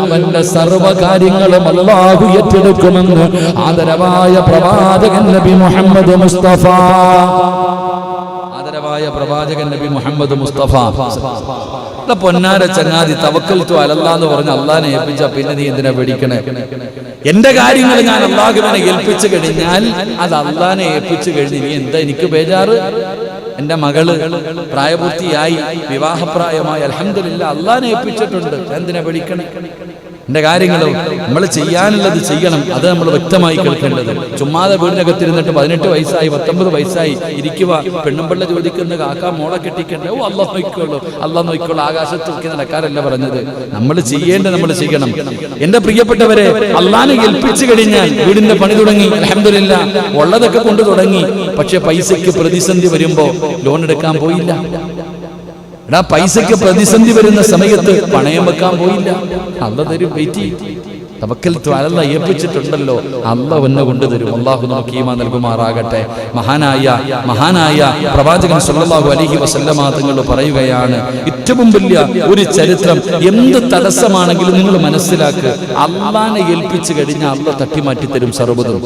അവന്റെ സർവ്വ കാര്യങ്ങളും അല്ലാഹു ഏറ്റെടുക്കുമെന്ന് ആദരവായ പ്രവാചകൻ നബി മുഹമ്മദ് മുസ്തഫ, ആദരവായ പ്രവാചകൻ നബി മുഹമ്മദ് മുസ്തഫ. പൊന്നാര ചങ്ങാതി, തവക്കൽതു അലല്ലാഹ് എന്ന് പറഞ്ഞ് അള്ളാഹിനെ ഏൽപ്പിച്ച പിന്നെ നീ എന്തിനാ പേടിക്കണേ? എന്റെ കാര്യങ്ങൾ ഞാൻ അള്ളാഹുവിനെ ഏൽപ്പിച്ചു കഴിഞ്ഞാൽ അത് അള്ളാഹിനെ ഏൽപ്പിച്ചു കഴിഞ്ഞ് നീ എന്താ എനിക്ക് ബേജാറ്? എന്റെ മകള് പ്രായപൂർത്തിയായി, വിവാഹപ്രായമായി, അൽഹംദുലില്ലാഹ് അള്ളാഹിനെ ഏൽപ്പിച്ചിട്ടുണ്ട്, എന്തിനാ പേടിക്കണേ? എന്റെ കാര്യങ്ങളും നമ്മൾ ചെയ്യാനുള്ളത് ചെയ്യണം. അത് നമ്മൾ വ്യക്തമായി കേൾക്കേണ്ടത്. ചുമ്മാതെ വീടിനകത്തിരുന്നിട്ട് 18 വയസ്സായി 19 വയസ്സായി ഇരിക്കുക, പെണ്ണുമ്പിള്ള ചോദിക്കുന്ന കാക്ക മോളെ കെട്ടിക്കണ്ടേ? ഓ അല്ലാഹ് നോക്കിക്കോളൂ, അല്ലാഹ് നോക്കിക്കോളൂ. ആകാശത്ത് നോക്കി നടക്കാരല്ല പറഞ്ഞത്. നമ്മൾ ചെയ്യേണ്ടത് നമ്മൾ ചെയ്യണം. എന്റെ പ്രിയപ്പെട്ടവരെ, അള്ളാഹിനെ ഏൽപ്പിച്ചു കഴിഞ്ഞാൽ വീടിന്റെ പണി തുടങ്ങി, അൽഹംദുലില്ലാഹ് ഉള്ളതൊക്കെ കൊണ്ട് തുടങ്ങി. പക്ഷെ പൈസയ്ക്ക് പ്രതിസന്ധി വരുമ്പോ ലോൺ എടുക്കാൻ പോയില്ല. പൈസയ്ക്ക് പ്രതിസന്ധി വരുന്ന സമയത്ത് പണയം വെക്കാൻ പോയില്ല. അല്ലാഹ് തരും, വെയിറ്റ് ചെയ്യും. തവക്കൽതു അലല്ലാഹ് ഏൽപ്പിച്ചിട്ടുണ്ടല്ലോ, അല്ലാഹ് എന്നെ കൊണ്ടുതരും. അല്ലാഹു നമുക്ക് ഈമാൻ നൽകുമാറാകട്ടെ. മഹാനായ പ്രവാചകൻ സല്ലല്ലാഹു അലൈഹി വസല്ലമ തങ്ങൾ പറയുകയാണ്, ഏറ്റവും വലിയ ഒരു ചരിത്രം, എന്ത് തടസ്സമാണെങ്കിലും നിങ്ങൾ മനസ്സിലാക്കുക, അല്ലാഹനെ ഏൽപ്പിച്ചു കഴിഞ്ഞാൽ അല്ലാഹ് തട്ടിമാറ്റി തരും സർവ്വതും.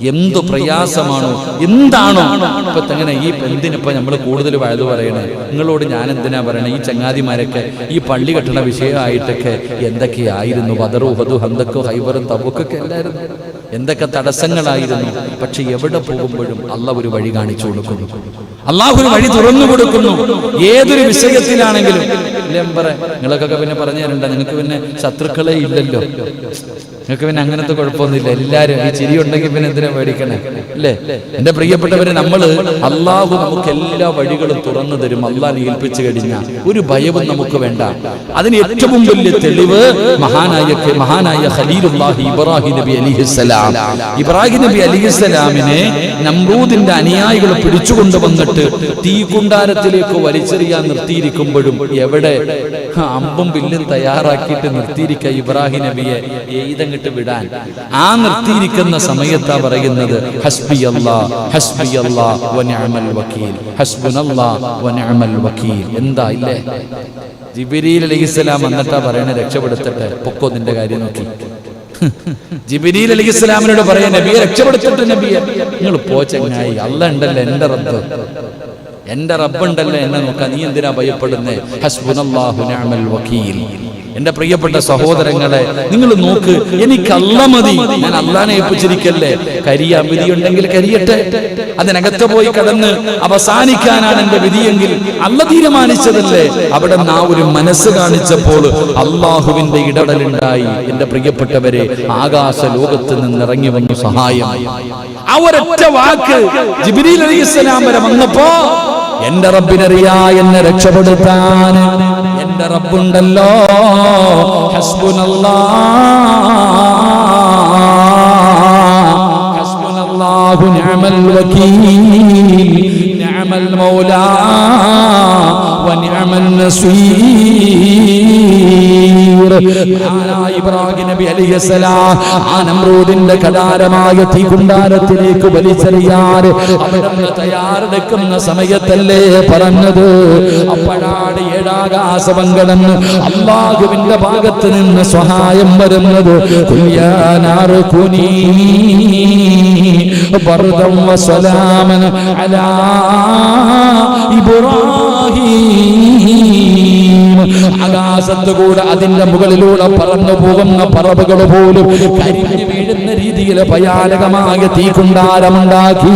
എന്തു പ്രയാസമാണോ, എന്താണോ ഇപ്പൊ തന്നെ ഈ എന്തിനിപ്പോ നമ്മൾ കൂടുതൽ വയത് പറയണേ? നിങ്ങളോട് ഞാൻ എന്തിനാ പറയണേ? ഈ ചങ്ങാതിമാരൊക്കെ ഈ പള്ളി കെട്ടണ വിഷയമായിട്ടൊക്കെ എന്തൊക്കെയായിരുന്നു? ബദർ, ഉഹദ്, ഹന്തക്ക്, ഹൈബറും തബൂക്കൊക്കെ എല്ലായിരുന്നു. എന്തൊക്കെ തടസ്സങ്ങളായിരുന്നു. പക്ഷെ എവിടെ പോകുമ്പോഴും അല്ലാഹു ഒരു വഴി കാണിച്ചു കൊടുക്കുന്നു, അല്ലാഹു ഒരു വഴി തുറന്നു കൊടുക്കുന്നു. ഏതൊരു വിഷയത്തിലാണെങ്കിലും നിങ്ങളൊക്കെ പിന്നെ പറഞ്ഞു തരണ്ട, നിങ്ങൾക്ക് പിന്നെ ശത്രുക്കളെ ഇല്ലല്ലോ, നിങ്ങൾക്ക് പിന്നെ അങ്ങനത്തെ കുഴപ്പമൊന്നുമില്ല. എല്ലാവരും ഈ ചിരി ഉണ്ടെങ്കിൽ പിന്നെ എന്തിനാ പേടിക്കണേ? അല്ലേ? എന്റെ പ്രിയപ്പെട്ടവരെ, അല്ലാഹു നമുക്ക് എല്ലാ വഴികളും തുറന്നു തരും. അല്ലാഹനെ ഏൽപ്പിച്ചു കഴിഞ്ഞാൽ ഒരു ഭയവും നമുക്ക് വേണ്ട. അതിന് ഏറ്റവും വലിയ തെളിവ് മഹാനായ ഖലീലുല്ലാഹി ഇബ്രാഹിം നബി അലൈഹിസ്സലാം. ഇബ്രാഹിം നബി അലൈഹിസ്സലാമിനെ നമ്രൂദിന്റെ അനുയായികൾ പിടിച്ചുകൊണ്ടുവന്നിട്ട് തീക്കുണ്ടാരത്തിലേക്ക് വലിച്ചെറിയാൻ നിർത്തിയിരിക്കുമ്പോഴും എവിടെ അമ്പും വില്ലും തയ്യാറാക്കിയിട്ട് നിർത്തിയിരിക്കുക ഇബ്രാഹിം നബിയെ എഴുതങ്ങിട്ട് വിടാൻ. ആ നിർത്തിയിരിക്കുന്ന സമയത്താ പറയുന്നത്, ഹസ്ബിയല്ലാഹ് വ നിഅമൽ വകീൽ, ഹസ്ബുനല്ലാഹ് വ നിഅമൽ വകീൽ. എന്താ ഇല്ലേ? ജിബ്രീൽ അലൈഹിസ്സലാം വന്നിട്ടാ പറയണേ, രക്ഷപ്പെടുത്തട്ടെ, പൊക്കോ നിന്റെ കാര്യം നോക്കി. ജിബ്രീൽ അലൈഹിസ്സലാമിനോട് പറയാ, നബിയെ രക്ഷപ്പെടുത്തട്ടെ, നബിയെ നിങ്ങൾ പോ ചങ്ങായി, അല്ലാഹ് ഉണ്ടല്ലോ, എന്റെ റബ്ബുണ്ടല്ലോ എന്നെ നോക്കാൻ, നീ എന്തിനാ ഭയപ്പെടുന്നേ? ഹസ്ബുനല്ലാഹു നിഅമൽ വകീൽ. എന്റെ പ്രിയപ്പെട്ട സഹോദരങ്ങളെ, നിങ്ങൾ നോക്ക്, എനിക്ക് അല്ലാഹ് മതി, ഞാൻ അല്ലാഹനെ ഏൽപ്പിച്ചിരിക്കല്ലേ. കരിയാൻ വിധിയുണ്ടെങ്കിൽ കരിയട്ടെ, അതിനകത്ത് പോയി കടന്ന് അവസാനിക്കാനാണ് എന്റെ വിധിയെങ്കിൽ അല്ലാഹ് തീരുമാനിച്ചതല്ലേ. അവിടെ ആ ഒരു മനസ്സ് കാണിച്ചപ്പോൾ അല്ലാഹുവിന്റെ ഇടപെടലുണ്ടായി. എന്റെ പ്രിയപ്പെട്ടവരെ, ആകാശ ലോകത്ത് നിന്ന് ഇറങ്ങി വന്നു സഹായം. ആ ഒരൊറ്റ വാക്ക് ജിബ്രീൽ അലൈഹിസ്സലാം വരെ വന്നപ്പോ, എന്റെ റബ്ബിനറിയാ എന്നെ രക്ഷപ്പെടുത്താൻ, എന്റെ റബ്ബുണ്ടല്ലോ, ഹസ്ബുനല്ലാഹു നിഅമൽ വകീൽ, നിഅമൽ മൗലാ വ നിഅമൻ നസീർ. ഇബ്രാഹിം നബി അലൈഹിസ്സലാം ആ നമ്രൂദിന്റെ കഠാരമായ തീകുണ്ടാരത്തിലേക്ക് വലിച്ചെറിയാൻ അവിടുന്ന് തയ്യാറെടുക്കുന്ന സമയത്തല്ലേ പറഞ്ഞത്. അപ്പോഴാണ് ഏഴാകാശം കടന്ന് അല്ലാഹുവിന്റെ ഭാഗത്ത് നിന്ന് സഹായം വരുന്നത്. ഖുൽയാ നാറു കുനീ ബർദൻ വസലാമൻ അലാ ഇബ്രാഹിം ആകാശത്തുകൂടെ അതിന്റെ മുകളിലൂടെ പറന്നു പോകുന്ന പറവകൾ പോലും കരിഞ്ഞു വീഴുന്ന രീതിയിൽ ഭയാനകമായ തീക്കുണ്ടാരമുണ്ടാക്കി.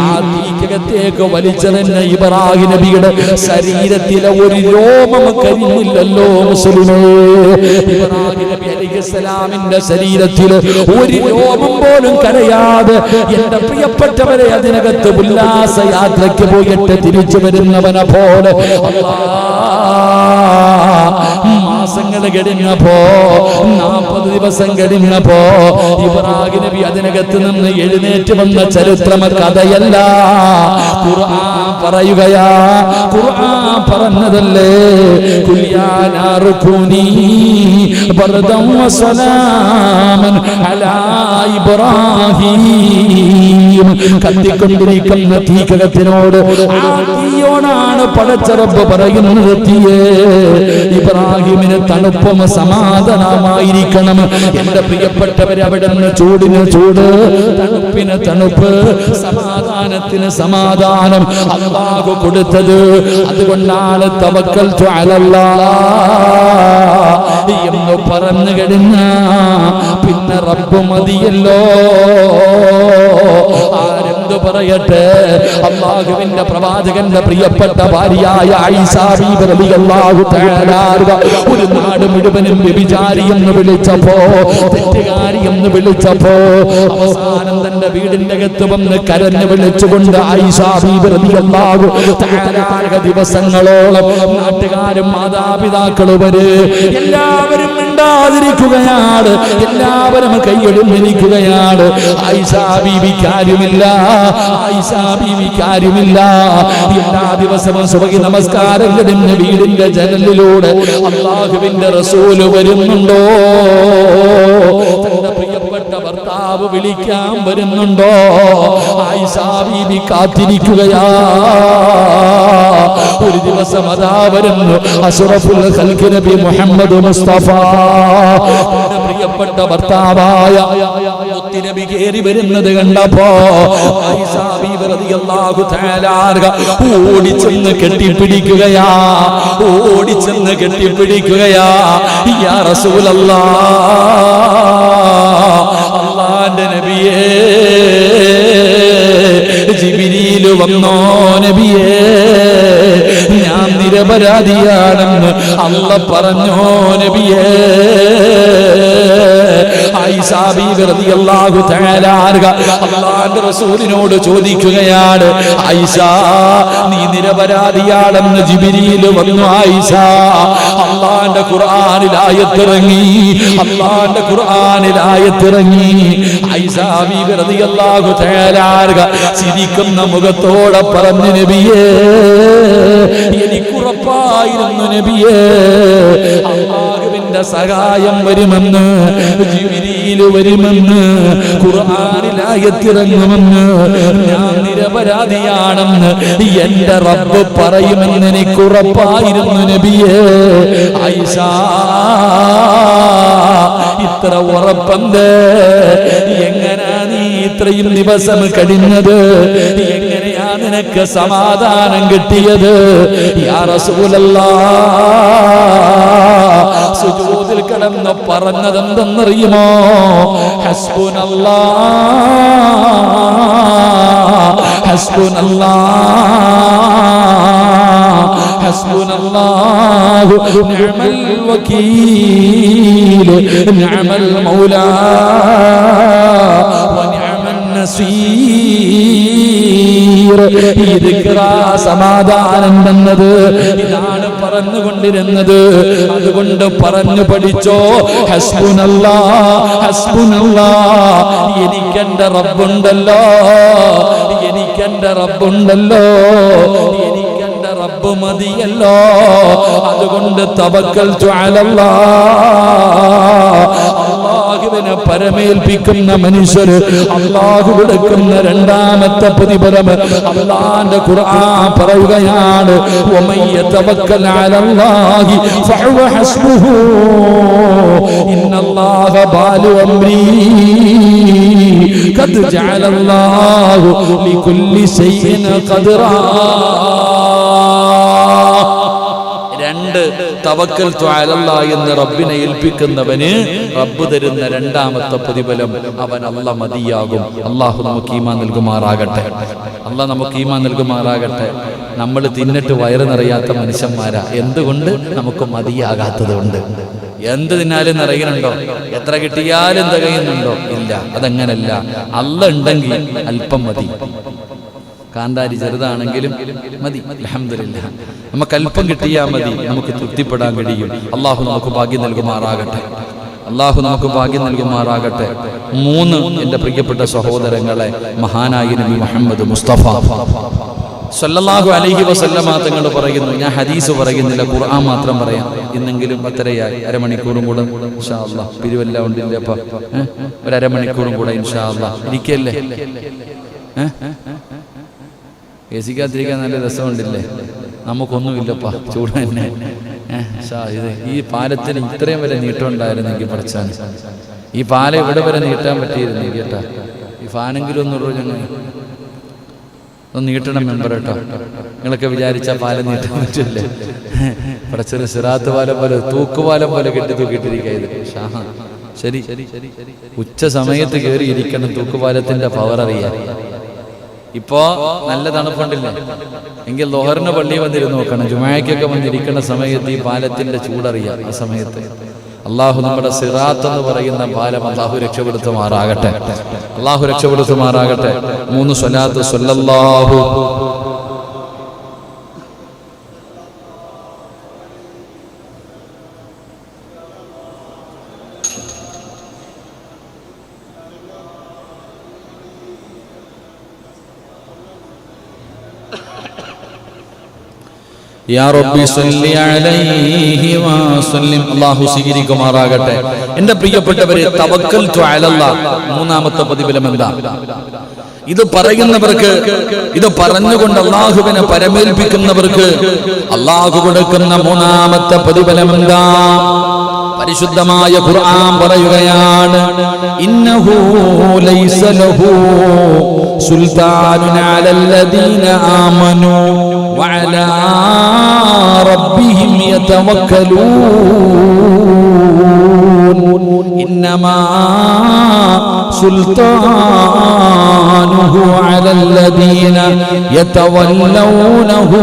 ആ തീക്കകത്തേക്ക് വലിച്ചതന്നെ ഇബ്രാഹിം നബിയുടെ ശരീരത്തിലെ ഒരു രോമം കരിഞ്ഞില്ലല്ലോ മുസ്ലിമേ. ഇബ്രാഹിം നബി അലൈഹിസ്സലാമിന്റെ ശരീരത്തിൽ ഒരു രോമം പോലും കരയാതെ എന്റെ പ്രിയപ്പെട്ടവരെ അതിനകത്ത് ഉല്ലാസ യാത്രയ്ക്ക് പോയിട്ട് തിരിച്ചു വരുന്നവനെ പോലെ മാസങ്ങൾ കഴിഞ്ഞപ്പോ 40 ദിവസം കഴിഞ്ഞപ്പോ ഇബ്രാഹിം നബി അതിനകത്ത് നിന്ന് എഴുന്നേറ്റ് വന്ന ചരിത്രം കഥയല്ല, ഖുർആൻ പറയുകയാ. ഖുർആൻ പറഞ്ഞതല്ലേ, കുല്യാനാറുകൂനി ബർദൻ വസലാമൻ അലാ ഇബ്രാഹിം. കത്തിക്കൊണ്ടിരിക്കുന്ന തീക്കകത്തിനോട് ആ തീയോടാണ് പടച്ച റബ്ബ് പറയുന്നത്, തീയേ ഇബ്രാഹിമിന് തണുപ്പും സമാധാനമായിരിക്കണം. എന്റെ പ്രിയപ്പെട്ടവരെ, അവിടെ നിന്ന് ചൂടിന് ചൂട്, തണുപ്പിന് തണുപ്പ്, സമാധാനത്തിന് സമാധാനം അല്ലാഹു കൊടുത്തത്. അതുകൊണ്ടാണ് തവക്കൽതു അലല്ലാഹ് എന്ന് പറഞ്ഞു കഴിഞ്ഞ പിന്നെ റബ്ബ് മതിയല്ലോ. ആരെന്തു പറയട്ടെ, അല്ലാഹുവിന്റെ പ്രവാചകന്റെ പ്രിയപ്പെട്ട ഭാര്യയായ ആയിഷ ബീബി റളിയല്ലാഹു തആല ഒരു നാട് മുഴുവനും വ്യഭിചാരി എന്ന് വിളിച്ചപ്പോ, തെറ്റുകാരി എന്ന് വിളിച്ചപ്പോ, അവസാനം തന്റെ വീടിന്റെ അകത്ത് വന്ന് കരഞ്ഞു വിളിച്ചുകൊണ്ട് ആയിഷ ബീബി റളിയല്ലാഹു തആല ദിവസങ്ങളോളം നാട്ടുകാരും മാതാപിതാക്കളും എല്ലാവരും മിണ്ടാതിരിക്കുകയാണ്, എല്ലാവരും കൈയൊഴിഞ്ഞിരിക്കുകയാണ്. ആയിഷ ബീവിക്ക് ആരുമില്ല, ആയിഷ ബീവിക്ക് ആരുമില്ല. എല്ലാ ദിവസവും സുബഹി നമസ്കാരം കഴിഞ്ഞ് വീടിന്റെ ജനലിലൂടെ അല്ലാഹുവിന്റെ റസൂല് വരുന്നുണ്ടോ, തന്റെ പ്രിയപ്പെട്ട ഭർത്താവ് വിളിക്കാൻ വരുന്നുണ്ടോ, ആയിഷ ബീവി കാത്തിരിക്കുകയാ. ഒരു ദിവസം അതാ വരുന്നു അഷ്റഫുൽ ഖൽഖ് നബി മുഹമ്മദ് മുസ്തഫ, തന്റെ പ്രിയപ്പെട്ട ഭർത്താവായ മുത്ത് നബി കേറി വരുന്നത് കണ്ടപ്പോ ആയിഷ ബീവി റളിയല്ലാഹു തആല ഓടിച്ചെന്ന് കെട്ടിപ്പിടിക്കുകയാ, ഓടിച്ചെന്ന് കെട്ടിപ്പിടിക്കുകയാ. യാ റസൂലല്ലാഹ്, അല്ലാഹുവിന്റെ നബിയേ, ജിബ്രീൽ വന്നോ നബിയേ, ഞാൻ നിരപരാധിയാണെന്ന് അല്ലാഹ് പറഞ്ഞോ നബിയേ. ആയിഷ ബീവി റളിയല്ലാഹു തആല അല്ലാഹുവിന്റെ റസൂലിനോട് ചോദിക്കുകയാണ്, ആയിഷ നീ നിരപരാധിയാണെന്ന് ജിബ്രീൽ വന്നു. ആയിഷ, അല്ലാഹുവിന്റെ ഖുർആനിൽ ആയത്തിറങ്ങി, അല്ലാഹുവിന്റെ ഖുർആനിൽ ആയത്തിറങ്ങി. ആയിഷ ബീവി റളിയല്ലാഹു തആല ചിരിക്കുന്ന മുഖത്തോടെ പറഞ്ഞു, നബിയേ എനിക്കുറപ്പായിരുന്നു നബിയേ അല്ലാഹുവിന്റെ സഹായം വരുമെന്ന്, ജിബ്രീൽ വരുമെന്ന്, ഖുർആനിൽ ആയത്തിറങ്ങുമെന്ന്, ഞാൻ നിരപരാധിയാണെന്ന് എന്റെ റബ്ബ് പറയുമെന്ന് എനിക്കുറപ്പായിരുന്നു നബിയേ. ആയിഷ, ഇത്ര ഉറപ്പന്ത്, എങ്ങനാ നീ ഇത്രയും ദിവസം കഴിഞ്ഞത്, എങ്ങനെയാ നിനക്ക് സമാധാനം കിട്ടിയത്? യാ റസൂലല്ലാഹ്, സുജൂദിൽ കിടന്ന് പറഞ്ഞതെന്തെന്നറിയുമോ? ഹസ്ബുനല്ലാഹ്, ഹസ്ബുനല്ലാഹ്, ഹസ്ബുനല്ലാഹു നിഅമൽ വകീൽ, നിഅമൽ മൗലാ വ നിഅമൻ നസീർ. ഇത് സമാധാനം തന്നത് ഇതാണ് പറഞ്ഞുകൊണ്ടിരുന്നത്. അതുകൊണ്ട് പറഞ്ഞു പഠിച്ചോ, ഹസ്ബുനല്ലാഹ്, ഹസ്ബുനല്ലാഹ്, എനിക്കെന്റെ റബ്ബുണ്ടല്ലോ, എനിക്കെന്റെ റബ്ബുണ്ടല്ലോ, എനിക്കെന്റെ റബ്ബ് മതിയല്ലോ. അതുകൊണ്ട് തവക്കൽതു അലല്ലാഹ്, അല്ലാഹുവിനെ പരമേൽപ്പിക്കുന്ന മനുഷ്യർ അല്ലാഹു കൊടുക്കുന്ന രണ്ടാമത്തെ പ്രതിഫലം അല്ലാഹുവിന്റെ ഖുർആൻ പറയുകയാണ്, വമൻ യതവക്കൽ അലല്ലാഹി ഫഹുവ ഹസ്ബുഹു ഇന്നല്ലാഹ ബാലിഗു അംരി ഖദ് ജഅലല്ലാഹു ലികുല്ലി ശൈഇൻ ഖദ്റാ. 2 തവക്കൽതു അലല്ലാഹ് എന്ന് റബ്ബിനെ ഏൽപ്പിക്കുന്നവന് റബ്ബ് തരുന്ന രണ്ടാമത്തെ പ്രതിഫലം അവൻ അല്ലാഹ് മതിയാകും. അല്ലാഹു നമുക്ക് ഈമാൻ നൽകുമാറാകട്ടെ. അല്ലാഹ് നമുക്ക് ഈമാൻ നൽകുമാറാകട്ടെ. നമ്മൾ തിന്നിട്ട് വയറ് നിറയാത്ത മനുഷ്യന്മാരാ. എന്തുകൊണ്ട്? നമുക്ക് മതിയാകാത്തത് കൊണ്ട്. എന്ത് തിന്നാലും നിറയുന്നുണ്ടോ? എത്ര കിട്ടിയാലും തികയുന്നുണ്ടോ? ഇല്ല. അതങ്ങനല്ല. അല്ലാഹ് ഉണ്ടെങ്കിൽ അല്പം മതി. കാന്താരി ചെറുതാണെങ്കിലും മതി. അൽഹംദുലില്ലാഹ്. നമുക്ക് അല്പം കിട്ടിയാൽ മതി, നമുക്ക് തൃപ്തിപ്പെടാൻ കഴിയും. അള്ളാഹു നമുക്ക് ഭാഗ്യം നൽകുമാറാകട്ടെ. അള്ളാഹു നമുക്ക് ഭാഗ്യം നൽകുമാറാകട്ടെ. 3 എൻ്റെ പ്രിയപ്പെട്ട സഹോദരങ്ങളെ, മഹാനായ നബി മുഹമ്മദ് മുസ്തഫ സല്ലല്ലാഹു അലൈഹി വസല്ലമ തങ്ങൾ പറയുന്നു, ഞാൻ ഹദീസ് പറയുന്നില്ല, ഖുർആൻ മാത്രം പറയാം. ഇന്നെങ്കിലും 10:30 അരമണിക്കൂറും കൂടെ ഇൻഷാ അല്ലാഹ്. പിരിവെല്ലാം ഉണ്ടില്ലേ അപ്പ? ഒരു അരമണിക്കൂറും കൂടെ ഇൻഷാ അല്ലാഹ്. ഇരിക്കല്ലേ? എസിക്കാത്തിരിക്കാൻ നല്ല രസമുണ്ടില്ലേ? നമുക്കൊന്നുമില്ലപ്പാ, ചൂട് തന്നെ. ഇത് ഈ പാലത്തിന് ഇത്രയും വരെ നീട്ടം ഉണ്ടായിരുന്നെങ്കിൽ പഠിച്ചാൽ, ഈ പാലം ഇവിടെ വരെ നീട്ടാൻ പറ്റിയിരുന്നു കേട്ടാ. ഈ ഫാനെങ്കിലും ഒന്നുള്ളൂ, ഞങ്ങൾ ഒന്ന് നീട്ടണം മെമ്പർ കേട്ടോ. നിങ്ങളൊക്കെ വിചാരിച്ച പാലം നീട്ടാൻ പറ്റില്ലേ? പഠിച്ചൊരു സിറാത്ത് പാലം പോലെ, തൂക്കുപാലം പോലെ തൂക്കിയിട്ടിരിക്കുക. ഇത് ശരി, ഉച്ച സമയത്ത് കയറി ഇരിക്കണം, തൂക്കുപാലത്തിന്റെ പവർ അറിയാൻ. ഇപ്പോ നല്ല തണുപ്പുണ്ടില്ലേ? എങ്കിൽ ലോഹറിന് പള്ളി വന്നിരുന്ന് നോക്കണം. ജുമായക്കൊക്കെ വന്നിരിക്കുന്ന സമയത്ത് ഈ പാലത്തിന്റെ ചൂടറിയാം. ആ സമയത്ത് അള്ളാഹു നമ്മുടെ സിറാത്ത് എന്ന് പറയുന്ന പാലം അള്ളാഹു രക്ഷപ്പെടുത്തുമാറാകട്ടെ. അള്ളാഹു രക്ഷപ്പെടുത്തുമാറാകട്ടെ. 3 സ്വലാത്ത് സ്വല്ലല്ലാഹു യാ റബ്ബി സ്വല്ലി അലൈഹി വസല്ലം. അല്ലാഹു സ്വീകരിക്കുമാറാകട്ടെ. എൻ്റെ പ്രിയപ്പെട്ടവരെ, തവക്കൽതു അലല്ലാഹ് 3ാമത്തെ പ്രതിഫലം എന്താ? ഇത് പറയുന്നവർക്ക്, ഇത് പറഞ്ഞുകൊണ്ട് അല്ലാഹുവിനെ പരമേൽപ്പിക്കുന്നവർക്ക് അല്ലാഹു കൊടുക്കുന്ന 3ാമത്തെ പ്രതിഫലം എന്താ? പരിശുദ്ധമായ ഖുർആൻ പറയുകയാണ്, ഇന്നഹു ലൈസ ലഹു സുൽത്താനുൻ അലല്ലദീന ആമനൂ വഅലാ റബ്ബിഹിം യതവക്കലൂൻ ഇന്നമാ സുൽത്താനുഹു അലല്ലദീന യതവല്ലൗനഹു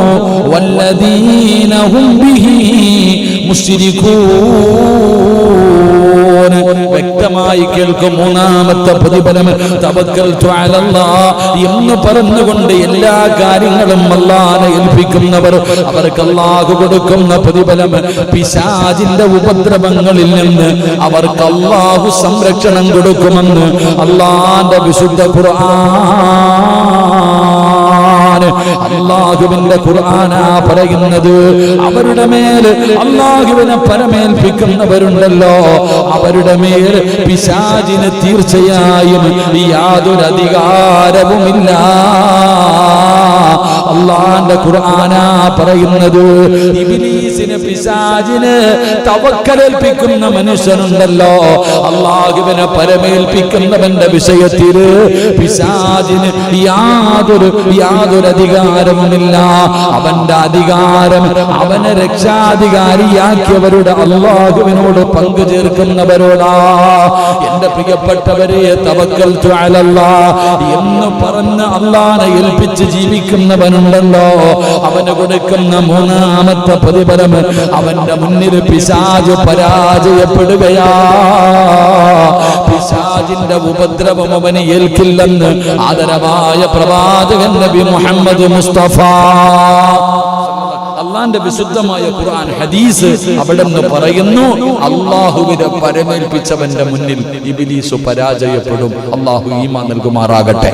വല്ലദീന ഹും ബിഹി മുശ്രികൂൻ. വ്യക്തമായി കേൾക്കും. 3ാമത്തെ പ്രതിഫലം തവക്കൽതു അലല്ലാഹ് എന്ന് പറഞ്ഞുകൊണ്ട് എല്ലാ കാര്യങ്ങളും അല്ലാഹനെ ഏൽപ്പിക്കുന്നവർ, അവർക്ക് അല്ലാഹു കൊടുക്കുന്ന പ്രതിഫലം, പിശാചിന്റെ ഉപദ്രവങ്ങളിൽ നിന്ന് അവർക്ക് അല്ലാഹു സംരക്ഷണം കൊടുക്കുമെന്ന് അല്ലാഹുവിന്റെ വിശുദ്ധ ഖുർആൻ. അല്ലാഹുവിന്റെ ഖുർആനാ പറയുന്നത്. അവരുടെ മേൽ അല്ലാഹുവിനെ പരമേൽപ്പിക്കുന്നവരുണ്ടല്ലോ, അവരുടെ മേൽ പിശാചിന് തീർച്ചയായും യാതൊരു അധികാരവുമില്ല. അല്ലാഹുവിന്റെ ഖുർആനാ പറയുന്നത്. ഇബ്ലീസിന്, പിശാചിന് തവക്കലേൽപ്പിക്കുന്ന മനുഷ്യനുണ്ടല്ലോ, അല്ലാഹുവിനെ പരമേൽപ്പിക്കുന്നവന്റെ വിഷയത്തിൽ പിശാചിന് യാതൊരു അധികാരവുമില്ല. അവന്റെ അധികാരം അവനെ രക്ഷാധികാരിയാക്കിയവരുടെ അല്ലാഹുവിനോട് പങ്കു ചേർക്കുന്നവരോടാ. എന്റെ പ്രിയപ്പെട്ടവരെ, തവക്കൽതു അലല്ലാഹ് എന്ന് പറഞ്ഞ് അല്ലാഹനെ ഏൽപ്പിച്ച് ജീവിക്കുന്നവനുണ്ടല്ലോ, അവന് കൊടുക്കുന്ന 3ാമത്തെ പ്രതിഫലം, അവന്റെ മുന്നിൽ പിശാച് പരാജയപ്പെടുകയാ. പിശാചിന്റെ ഉപദ്രവം അവന് ഏൽക്കില്ലെന്ന് ആദരവായ പ്രവാചകൻ നബി മുഹമ്മദ് മുസ്തഫ. അള്ളാന്റെ വിശുദ്ധമായ ഖുർആൻ ഹദീസ് അവിടെ നിന്ന് പറയുന്നു, അല്ലാഹുവിനെ പരമേൽപ്പിച്ചവന്റെ മുന്നിൽ ഇബ്ലീസ് പരാജയപ്പെടും. അല്ലാഹു ഈമാൻ നൽകുമാറാകട്ടെ.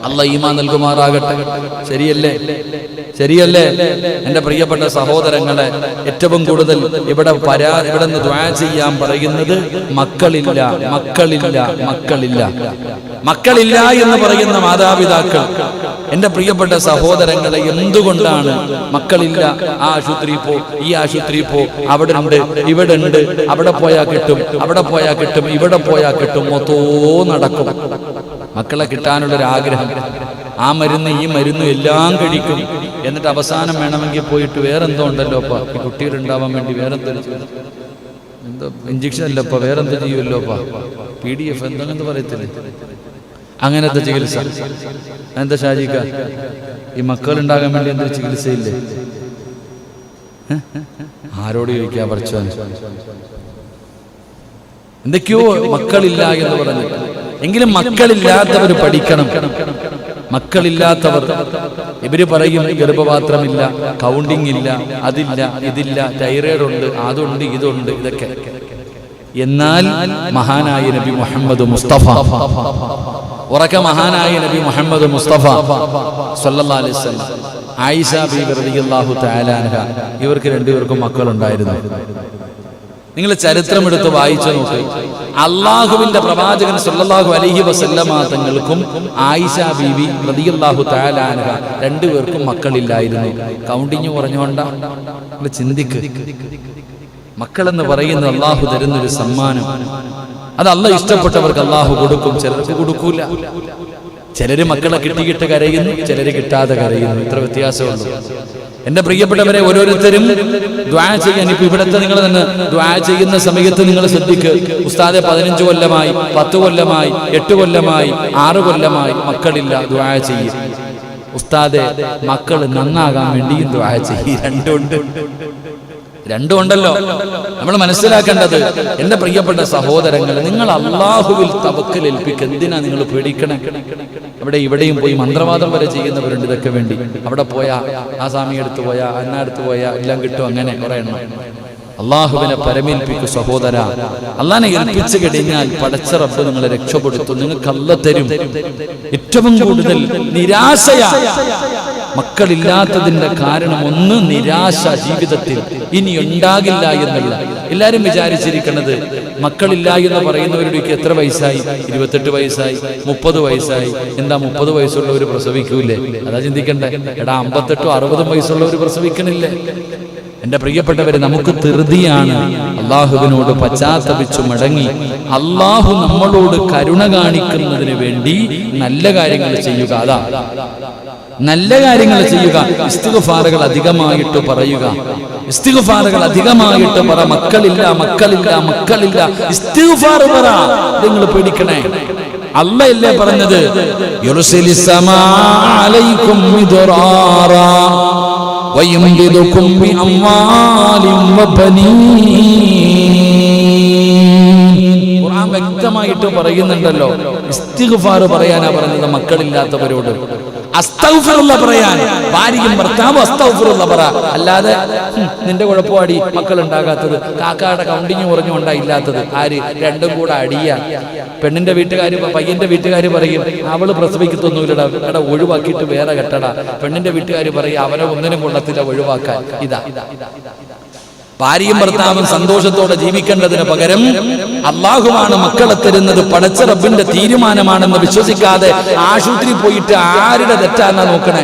അല്ലാഹ് ഈമാൻ നൽകുമാറാകട്ടെ. ശരിയല്ലേ? എന്റെ പ്രിയപ്പെട്ട സഹോദരങ്ങളെ, ഏറ്റവും കൂടുതൽ ഇവിടെ നിന്ന് ദുആ ചെയ്യാൻ പറയുന്നത് മക്കളില്ല എന്ന് പറയുന്ന മാതാപിതാക്കൾ. എന്റെ പ്രിയപ്പെട്ട സഹോദരങ്ങളെ, എന്തുകൊണ്ടാണ് മക്കളില്ല? ആ ആശുപത്രി പോ, ഈ ആശുപത്രി പോ, അവിടെ ഉണ്ട്, ഇവിടെ ഉണ്ട്, അവിടെ പോയാൽ കിട്ടും, അവിടെ പോയാൽ കിട്ടും, ഇവിടെ പോയാൽ കിട്ടും, മൊത്തവും നടക്കും. മക്കളെ കിട്ടാനുള്ളൊരാഗ്രഹം. ആ മരുന്ന് ഈ മരുന്ന് എല്ലാം കഴിക്കും. എന്നിട്ട് അവസാനം വേണമെങ്കിൽ പോയിട്ട് വേറെന്തോ ഉണ്ടല്ലോ അപ്പ ഈ കുട്ടികളുണ്ടാവാൻ വേണ്ടി വേറെന്തോ എന്തോ ഇഞ്ചക്ഷൻ അല്ലപ്പ വേറെന്തോ ചെയ്യുമല്ലോ അപ്പ PDF എന്തെന്ന് പറയത്തില്ലേ, അങ്ങനത്തെ ചികിത്സ. എന്താ ഷാജിക്ക ഈ മക്കളുണ്ടാകാൻ വേണ്ടി എന്തൊരു ചികിത്സയില്ലേ? ആരോട് ചോദിക്കാ പഠിച്ചോൻ? എന്തൊക്കെയോ മക്കളില്ല എന്ന് പറഞ്ഞു. എങ്കിലും മക്കളില്ലാത്തവർ പഠിക്കണം. മക്കളില്ലാത്തവർ ഇവര് പറയും ഗർഭപാത്രമില്ല, കൗണ്ടിങ് ഇല്ല, അതില്ല, ഇതില്ല, തൈറോയ്ഡ് ഉണ്ട്, അതുണ്ട്, ഇതുണ്ട്, ഇതൊക്കെ. എന്നാൽ മഹാനായ നബി മുഹമ്മദ് മുസ്തഫ, ഉറക്കെ മഹാനായ നബി മുഹമ്മദ് മുസ്തഫ സല്ലല്ലാഹു അലൈഹി വസല്ലം, ആയിഷ ബീവി റളിയല്ലാഹു തആല അൻഹ, ഇവർക്ക് രണ്ടുപേർക്കും മക്കളുണ്ടായിരുന്നു. നിങ്ങൾ ചരിത്രം എടുത്ത് വായിച്ചു നോക്ക്. അള്ളാഹുവിന്റെ പ്രവാചകൻ സല്ലല്ലാഹു അലൈഹി വസല്ലമ തങ്ങൾക്കും ആയിഷ ബീവി റളിയല്ലാഹു തആല അൻഹ രണ്ടുപേർക്കും മക്കളില്ലായിരുന്നു. കൗണ്ടിങ് പറഞ്ഞുകൊണ്ടാ? നിങ്ങൾ ചിന്തിക്ക്. മക്കളെന്ന് പറയുന്നത് അള്ളാഹു തരുന്നൊരു സമ്മാനം. അത് അള്ളാഹ് ഇഷ്ടപ്പെട്ടവർക്ക് അള്ളാഹു കൊടുക്കും, ചിലർക്ക് കൊടുക്കൂല. ചിലര് മക്കളെ കിട്ടിയിട്ട് കരയുന്നു, ചിലര് കിട്ടാതെ കരയുന്നു. ഇത്ര വ്യത്യാസമുള്ളൂ. എന്റെ പ്രിയപ്പെട്ടവരെ, ഓരോരുത്തരും ദുആ ചെയ്യാൻ, ഇപ്പൊ ഇവിടുത്തെ നിങ്ങൾ തന്നെ ദുആ ചെയ്യുന്ന സമയത്ത് നിങ്ങൾ ശ്രദ്ധിക്കുക. ഉസ്താദെ 15 കൊല്ലമായി, 10 കൊല്ലമായി, 8 കൊല്ലമായി, 6 കൊല്ലമായി മക്കളില്ല, ദുആ ചെയ്യും. ഉസ്താദെ മക്കൾ നന്നാകാൻ വേണ്ടിയും ദുആ ചെയ്യും. രണ്ടും ഉണ്ടല്ലോ. നമ്മൾ മനസ്സിലാക്കേണ്ടത്, എന്റെ പ്രിയപ്പെട്ട സഹോദരങ്ങൾ, നിങ്ങൾ അള്ളാഹുവിൽ തവക്കൽ ഏൽപ്പിക്കുക. എന്തിനാ നിങ്ങൾ പേടിക്കണേ? അവിടെ ഇവിടെയും പോയി മന്ത്രവാദം വരെ ചെയ്യുന്നവരുണ്ട് ഇതൊക്കെ വേണ്ടി. അവിടെ പോയാ ആ സ്വാമി എടുത്തു പോയാ അന്നടുത്ത് പോയാ എല്ലാം കിട്ടും, അങ്ങനെ കുറെ എണ്ണം. അള്ളാഹുവിനെ പരമേൽപ്പിക്കൂ സഹോദര. അള്ളാഹിനെ ഏൽപ്പിച്ചു കഴിഞ്ഞാൽ പടച്ച റബ്ബ് നിങ്ങളെ രക്ഷപ്പെടുത്തും. നിങ്ങൾക്ക് അല്ലാഹ് തരും. ഏറ്റവും കൂടുതൽ നിരാശയാ മക്കളില്ലാത്തതിന്റെ കാരണം ഒന്ന്, നിരാശ ജീവിതത്തിൽ ഇനി ഉണ്ടാകില്ല എന്നുള്ള. എല്ലാരും വിചാരിച്ചിരിക്കുന്നത് മക്കളില്ല എന്ന് പറയുന്നവരുടെ എത്ര വയസ്സായി? 28 വയസ്സായി, 30 വയസ്സായി. എന്താ 30 വയസ്സുള്ളവർ പ്രസവിക്കൂലേ? അതാ ചിന്തിക്കണ്ടേ. എടാ 58 60 വയസ്സുള്ളവർ പ്രസവിക്കണില്ലേ? എന്റെ പ്രിയപ്പെട്ടവരെ, നമുക്ക് ധൃതിയാണ്. അള്ളാഹുവിനോട് പശ്ചാത്തപിച്ചു മടങ്ങി അള്ളാഹു നമ്മളോട് കരുണ കാണിക്കുന്നതിന് വേണ്ടി നല്ല കാര്യങ്ങൾ ചെയ്യുക. അതാ നല്ല കാര്യങ്ങൾ ചെയ്യുക. ഇസ്തിഗ്ഫാറുകൾ അധികമായിട്ട് പറയുക. ഇസ്തിഗ്ഫാറുകൾ അധികമായിട്ട് പറ. മക്കളില്ല, മക്കളില്ല, മക്കളില്ല, ഇസ്തിഗ്ഫാർ പറ. നിങ്ങൾ പേടിക്കണേ. അല്ലാഹല്ലേ പറഞ്ഞത്, യുർസിലിസ് സമാ അലൈക്കും മിദ്റാറാ വയംദിദുകും ബിഅംവാലിൻ വബനീൻ. ഖുർആൻ വ്യക്തമായിട്ട് പറയുന്നുണ്ടല്ലോ, ഇസ്തിഗ്ഫാർ പറയാനാ പറഞ്ഞത് മക്കളില്ലാത്തവരോട്. അസ്തഗ്ഫിറുള്ള പറയാൻ ഭാര്യയും ഭർത്താവും അസ്തഗ്ഫിറുള്ള പറ. അല്ലാതെ നിന്റെ കുഴപ്പമാടി മക്കൾ ഉണ്ടാകാത്തത്, കാക്കയുടെ കൗണ്ടിങ് കുറഞ്ഞുകൊണ്ടാ ഇല്ലാത്തത്. ആര്? രണ്ടും കൂടെ അടിയ. പെണ്ണിന്റെ വീട്ടുകാർ, പയ്യന്റെ വീട്ടുകാർ പറയും അവള് പ്രസവിക്കത്തൊന്നുമില്ലടാ, എടാ ഒഴിവാക്കിയിട്ട് വേറെ കെട്ടടാ. പെണ്ണിന്റെ വീട്ടുകാർ പറയും അവനെ ഒന്നിനും കൊള്ളത്തില്ല, ഒഴിവാക്കാൻ. ഇതാ ഭാര്യയും ഭർത്താവും സന്തോഷത്തോടെ ജീവിക്കേണ്ടതിന് പകരം അള്ളാഹുവാണ് മക്കളെ തരുന്നത്, പടച്ച റബ്ബിന്റെ തീരുമാനമാണെന്ന് വിശ്വസിക്കാതെ ആശുപത്രി പോയിട്ട് ആരുടെ തെറ്റാന്നാ നോക്കണേ.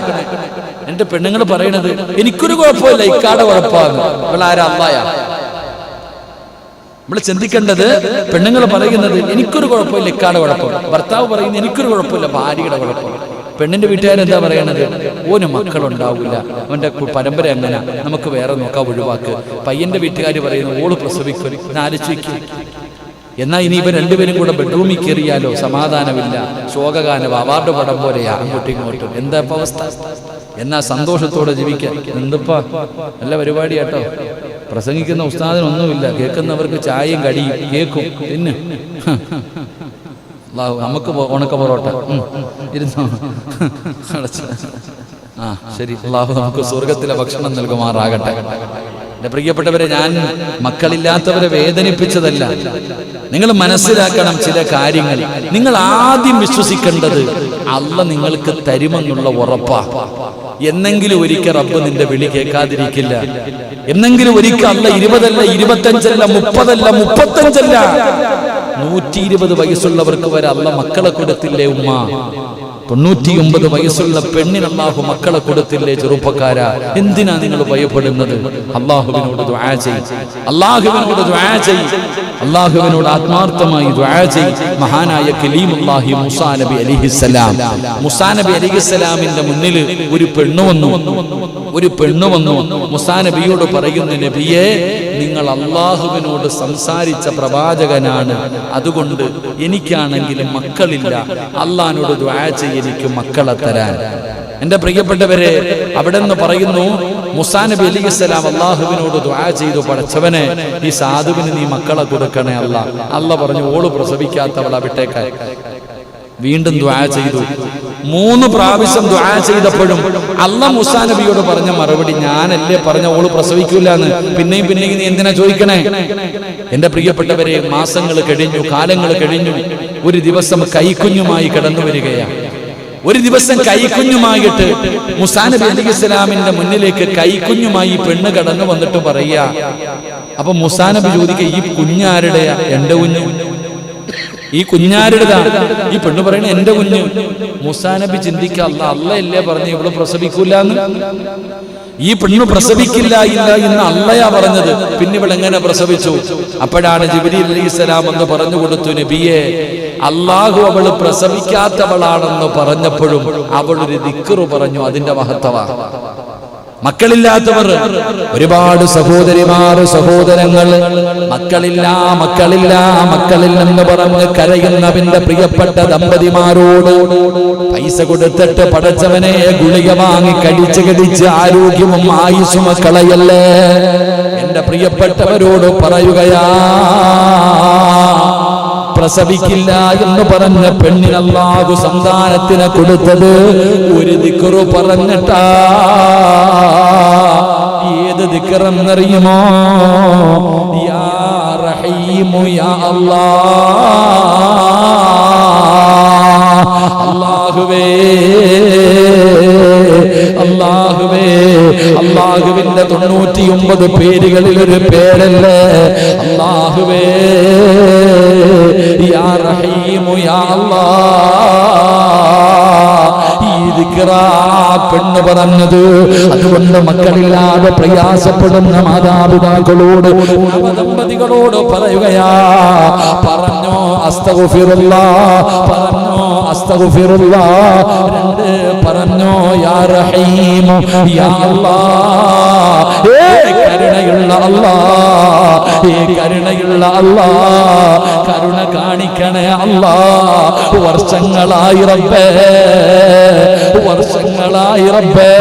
എന്റെ പെണ്ണുങ്ങൾ പറയണത് എനിക്കൊരു കുഴപ്പമില്ല, ഇക്കാടെ കുഴപ്പമാണ്. ഇവളാരാ? അള്ളായാ? നമ്മൾ ചിന്തിക്കേണ്ടത്, പെണ്ണുങ്ങൾ പറയുന്നത് എനിക്കൊരു കുഴപ്പമില്ല, ഇക്കാടെ കുഴപ്പം. ഭർത്താവ് പറയുന്നത് എനിക്കൊരു കുഴപ്പമില്ല, ഭാര്യയുടെ കുഴപ്പം. പെണ്ണിന്റെ വീട്ടുകാരെന്താ പറയണത്? ഓന് മക്കളുണ്ടാവില്ല, അവന്റെ പരമ്പര എങ്ങനെ, നമുക്ക് വേറെ നോക്കാം, ഒഴിവാക്ക്. പയ്യന്റെ വീട്ടുകാർ പറയുന്നു ഓള് പ്രസവിക്കും. ആലോചിക്കും. എന്നാ ഇനി ഇവർ രണ്ടുപേരും കൂടെ ബെഡ്റൂമിൽ കയറിയാലോ സമാധാനമില്ല. ശോകഗാനം, അവാർഡ് പടം പോലെയാ അങ്ങോട്ടും ഇങ്ങോട്ടും. എന്താ ഇപ്പൊ അവസ്ഥ? എന്നാ സന്തോഷത്തോടെ ജീവിക്കാൻ. എന്തിപ്പാ നല്ല പരിപാടിയാട്ടോ. പ്രസംഗിക്കുന്ന ഉസ്താദിനൊന്നുമില്ല, കേൾക്കുന്നവർക്ക് ചായയും കടിയും കേൾക്കും. പിന്നെ നമുക്ക് ഉണക്ക പൊറോട്ട ഇരുന്നോ. ആ ശരി, അള്ളാഹു നമുക്ക് സ്വർഗത്തിലെ ഭക്ഷണം നൽകുമാറാകട്ടെ. എന്റെ പ്രിയപ്പെട്ടവരെ, ഞാൻ മക്കളില്ലാത്തവരെ വേദനിപ്പിച്ചതല്ല. നിങ്ങൾ മനസ്സിലാക്കണം ചില കാര്യങ്ങൾ. നിങ്ങൾ ആദ്യം വിശ്വസിക്കേണ്ടത് അള്ളാഹ് നിങ്ങൾക്ക് തരുമെന്നുള്ള ഉറപ്പാ. എന്നെങ്കിലും ഒരിക്കൽ റബ്ബ് നിന്റെ വിളി കേൾക്കാതിരിക്കില്ല. എന്നെങ്കിലും ഒരിക്കൽ അള്ളാഹ് 20 അല്ല 25 അല്ല 30 അല്ല 35 അല്ല 120 വയസ്സുള്ളവർക്ക് വരെ അള്ളാഹ് മക്കളെ കൊടുത്തില്ലേ ഉമ്മ? 99 വയസ്സുള്ള പെണ്ണിന് അല്ലാഹു മക്കളെ കൊടുത്തില്ലേ? ചെറുപ്പക്കാരാ, എന്തിനാ നിങ്ങൾ ഭയപ്പെടുന്നത്? അല്ലാഹുവിനോട് ദുആ ചെയ്യ്, അല്ലാഹുവിനോട് ദുആ ചെയ്യ്, അല്ലാഹുവിനോട് ആത്മാർത്ഥമായി ദുആ ചെയ്യ്. മഹാനായ കലീമുല്ലാഹി മൂസാ നബി അലൈഹിസ്സലാം, മൂസാ നബി അലൈഹിസ്സലാമിന്റെ മുന്നിൽ ഒരു പെണ്ണ് വന്നു. മൂസാ നബിയോട് പറയുന്നു, നബിയേ, നിങ്ങൾ അല്ലാഹുവിനോട് സംസാരിച്ച പ്രവാചകനാണ്, അതുകൊണ്ട് എനിക്കാണെങ്കിൽ മക്കളില്ല, അല്ലാഹുവിനോട് ദുആ ചെയ്യ്, എനിക്ക് മക്കളെ തരാൻ. എന്റെ പ്രിയപ്പെട്ടവരെ, അവിടെ നിന്ന് പറയുന്നു, മൂസാ നബി അലൈഹിസ്സലാം അല്ലാഹുവിനോട് ദുആ ചെയ്തു, പടച്ചവനെ, ഈ സാധുവിന് നീ മക്കളെ കൊടുക്കണേ അല്ലാ. അല്ലാഹ് പറഞ്ഞു, ഓള് പ്രസവിക്കാത്തവളെ വിട്ടേക്കാൻ. വീണ്ടും ദുആ ചെയ്തു. 3 പ്രാവശ്യം ദുആ ചെയ്തപ്പോഴും അല്ലാഹ് മൂസാ നബിയോട് പറഞ്ഞ മറുപടി, ഞാനല്ലേ പറഞ്ഞ ഓള് പ്രസവിക്കൂല എന്ന്, പിന്നെയും നീ എന്തിനാ ചോദിക്കണേ? എന്റെ പ്രിയപ്പെട്ടവരെ, മാസങ്ങൾ കഴിഞ്ഞു, കാലങ്ങൾ കഴിഞ്ഞു. ഒരു ദിവസം കൈക്കുഞ്ഞുമായി കടന്നു വരികയാണ്. ഒരു ദിവസം കൈക്കുഞ്ഞുമായിട്ട് മൂസാ നബി അലൈഹിസ്സലാമിന്റെ മുന്നിലേക്ക് കൈക്കുഞ്ഞുമായി പെണ്ണ് കടന്നു വന്നിട്ട് പറയാ. അപ്പൊ മൂസാ നബി ചോദിക്കുക, ഈ കുഞ്ഞാരുടെയാ? എന്റെ കുഞ്ഞു. ഈ കുഞ്ഞാരുടേതാ? ഈ പെണ്ണ് പറയണ എന്റെ കുഞ്ഞ്. മൂസാ നബി ചിന്തിക്ക, അല്ലേ പറഞ്ഞു ഇവള് പ്രസവിക്കൂലെന്ന്? ഈ പെണ്ണ് പ്രസവിക്കില്ല എന്ന് അള്ളയാ പറഞ്ഞത്, പിന്നെ ഇവൾ എങ്ങനെ പ്രസവിച്ചു? അപ്പോഴാണ് ജിബ്രീൽ അലൈഹിസ്സലാം എന്ന് പറഞ്ഞു കൊടുത്തു, നബിയെ, അല്ലാഹു അവള് പ്രസവിക്കാത്തവളാണെന്ന് പറഞ്ഞപ്പോഴും അവളൊരു ദിക്റ് പറഞ്ഞു, അതിന്റെ മഹത്വമാണ്. മക്കളില്ലാത്തവർ ഒരുപാട് സഹോദരിമാർ, സഹോദരങ്ങൾ, മക്കളില്ലെന്ന് പറഞ്ഞ് കരയുന്നവന്റെ പ്രിയപ്പെട്ട ദമ്പതിമാരോട് പൈസ കൊടുത്തിട്ട് പടച്ചവനെ ഗുളിക വാങ്ങി കടിച്ച് ആരോഗ്യവും ആയുസ്സും കളയല്ലേ. എന്റെ പ്രിയപ്പെട്ടവരോട് പറയുകയാ, പ്രസവിക്കില്ല എന്ന് പറഞ്ഞ പെണ്ണിന് അല്ലാഹു സന്താനത്തിനെ കൊടുത്തത് ഒരു ദിക്റ് പറഞ്ഞിട്ടാ. ഏത് ദിക്റെന്നറിയുമോ? യാ റഹീമു യാ അല്ലാഹുവേ, അല്ലാഹുവിന്റെ 99 പേരുകളിൽ ഒരു പേരല്ലേ അല്ലാഹുവേ, യാ റഹീമു യാ അല്ലാഹ്. ഈ ദിക്റാ പെണ്ണ് പറഞ്ഞത്. അതുകൊണ്ട് മക്കളില്ലാതെ പ്രയാസപ്പെടുന്ന മാതാപിതാക്കളോട്, ദമ്പതികളോട് പറയുകയാ, പറഞ്ഞോ അസ്തഗ്ഫിറുല്ലാഹ്, പറഞ്ഞോ അസ്തഗ്ഫിറുല്ലാഹ്. 2 പറഞ്ഞോ യാ റഹീമു യാ അല്ലാഹ്. കരുണയുള്ള അല്ലാഹ്, കരുണയുള്ള അല്ലാഹ്, കരുണ കാണിക്കണേ അല്ലാഹ്. വർഷങ്ങളായി റബ്ബേ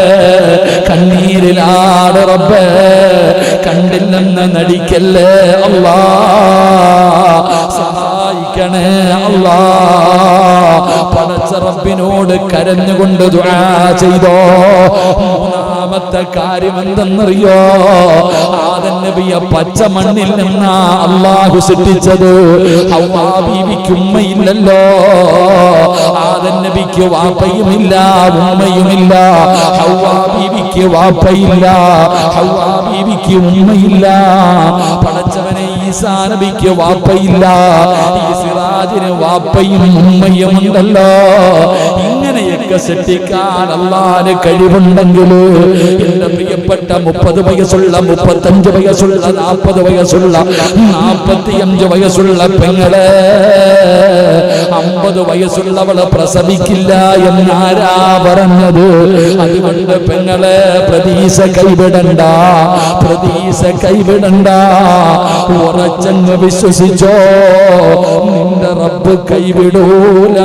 കണ്ണീരിലാണ് റബ്ബേ, കണ്ടില്ലെന്ന് നടിക്കല്ലേ അല്ലാഹ്. സഹായിക്കണേ അല്ലാഹ്. പടച്ച റബ്ബിനോട് കരഞ്ഞുകൊണ്ട് ദുആ ചെയ്തോ. 3ാമത്തെ കാര്യം എന്തെന്നറിയോ? ആദം നബിയെ പച്ച മണ്ണിൽ നിന്നാ അല്ലാഹു സൃഷ്ടിച്ചത്. ഹവ്വാ ബീവിക്ക് ഉമ്മയില്ലല്ലോ. ആദം നബിക്ക് വാപ്പയുമില്ല, ഉമ്മയുമില്ല. ഹവ്വാ ബീവിക്ക് വാപ്പയില്ല, ഹവ്വാ ബീവിക്ക് ഉമ്മയില്ല. പടച്ചവനെ, ഈസാ നബിക്ക് വാപ്പയില്ല, ഈ സിറാജിന് വാപ്പയും ഉമ്മയും ഉണ്ടല്ലോ. ഇങ്ങനെയൊക്കെ സൃഷ്ടിക്കാൻ അല്ലാഹുവിന് കഴിവുണ്ടെങ്കിൽ എന്റെ പ്രിയപ്പെട്ട 30 വയസ്സുള്ള, 35 വയസ്സുള്ള, 40 വയസ്സുള്ള, 45 വയസ്സുള്ള പെങ്ങളെ, 50 വയസ്സുള്ളവളെ പ്രസവിക്കില്ല എന്നാരാ പറഞ്ഞത്? അതുകൊണ്ട് പെങ്ങളെ, പ്രതീക്ഷ കൈവിടണ്ട, ഉറച്ചങ്ങ് വിശ്വസിച്ചോ, നിന്റെ റബ്ബ് കൈവിടൂല.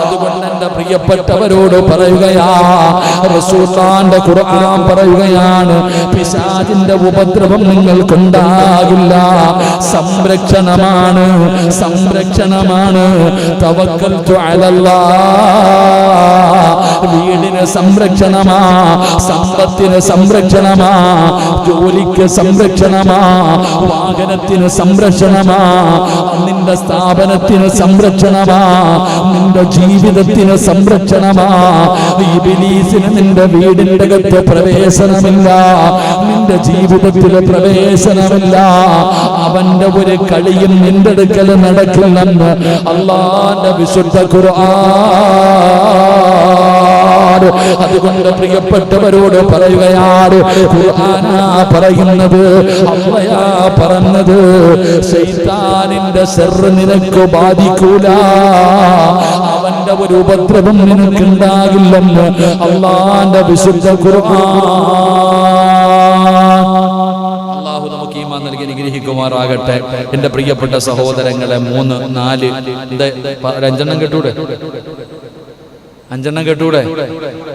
അതുകൊണ്ട് എന്റെ പ്രിയപ്പെട്ടവരോട് പറയുകയാ, റസൂലുള്ളാഹിന്റെ ഖുർആൻ പറയുകയാണ്, പിശാചിന്റെ ഉപദ്രവം നിങ്ങൾക്കുണ്ടാകില്ല. സംരക്ഷണമാണ്. തവക്കൽതു അലല്ലാഹ്. വീടിന് സംരക്ഷണമാ, സമ്പത്തിന് സംരക്ഷണമാ, ജോലിക്ക് സംരക്ഷണമാ, വാഹനത്തിന് സംരക്ഷണമാ, നിന്റെ സ്ഥാപനത്തിന് സംരക്ഷണമാ, നിന്റെ ജീവിതത്തിന് സംരക്ഷണമാ. ഇബ്ലീസിന് നിന്റെ വീടിന്റെ അകത്ത് പ്രവേശനമില്ല, നിന്റെ ജീവിതത്തിൽ പ്രവേശനമില്ല. അവന്റെ ഒരു കളിയും നിന്റെ അടുക്കൽ നടക്കില്ലെന്ന് അല്ലാഹുവിന്റെ വിശുദ്ധ ഖുർആൻ. അതുകൊണ്ട് പ്രിയപ്പെട്ടവരോട് പറയുകയാണ്, ഖുർആനാ പറയുന്നത്, അല്ലാഹുവാ പറഞ്ഞത്, ശൈത്താനിന്റെ ശർറ് നിനക്ക് ബാധിക്കൂല, അവന്റെ ഒരു ഉപദ്രവം നിനക്കുണ്ടാകില്ലെന്ന് അല്ലാഹുവിന്റെ വിശുദ്ധ ഖുർആൻ. അല്ലാഹു നമുക്ക് ഈമാൻ നൽകി അനുഗ്രഹിക്കുമാറാകട്ടെ. എന്റെ പ്രിയപ്പെട്ട സഹോദരങ്ങളെ, 3, 4 5 കേട്ടൂടെ? 5 കേട്ടൂടെ?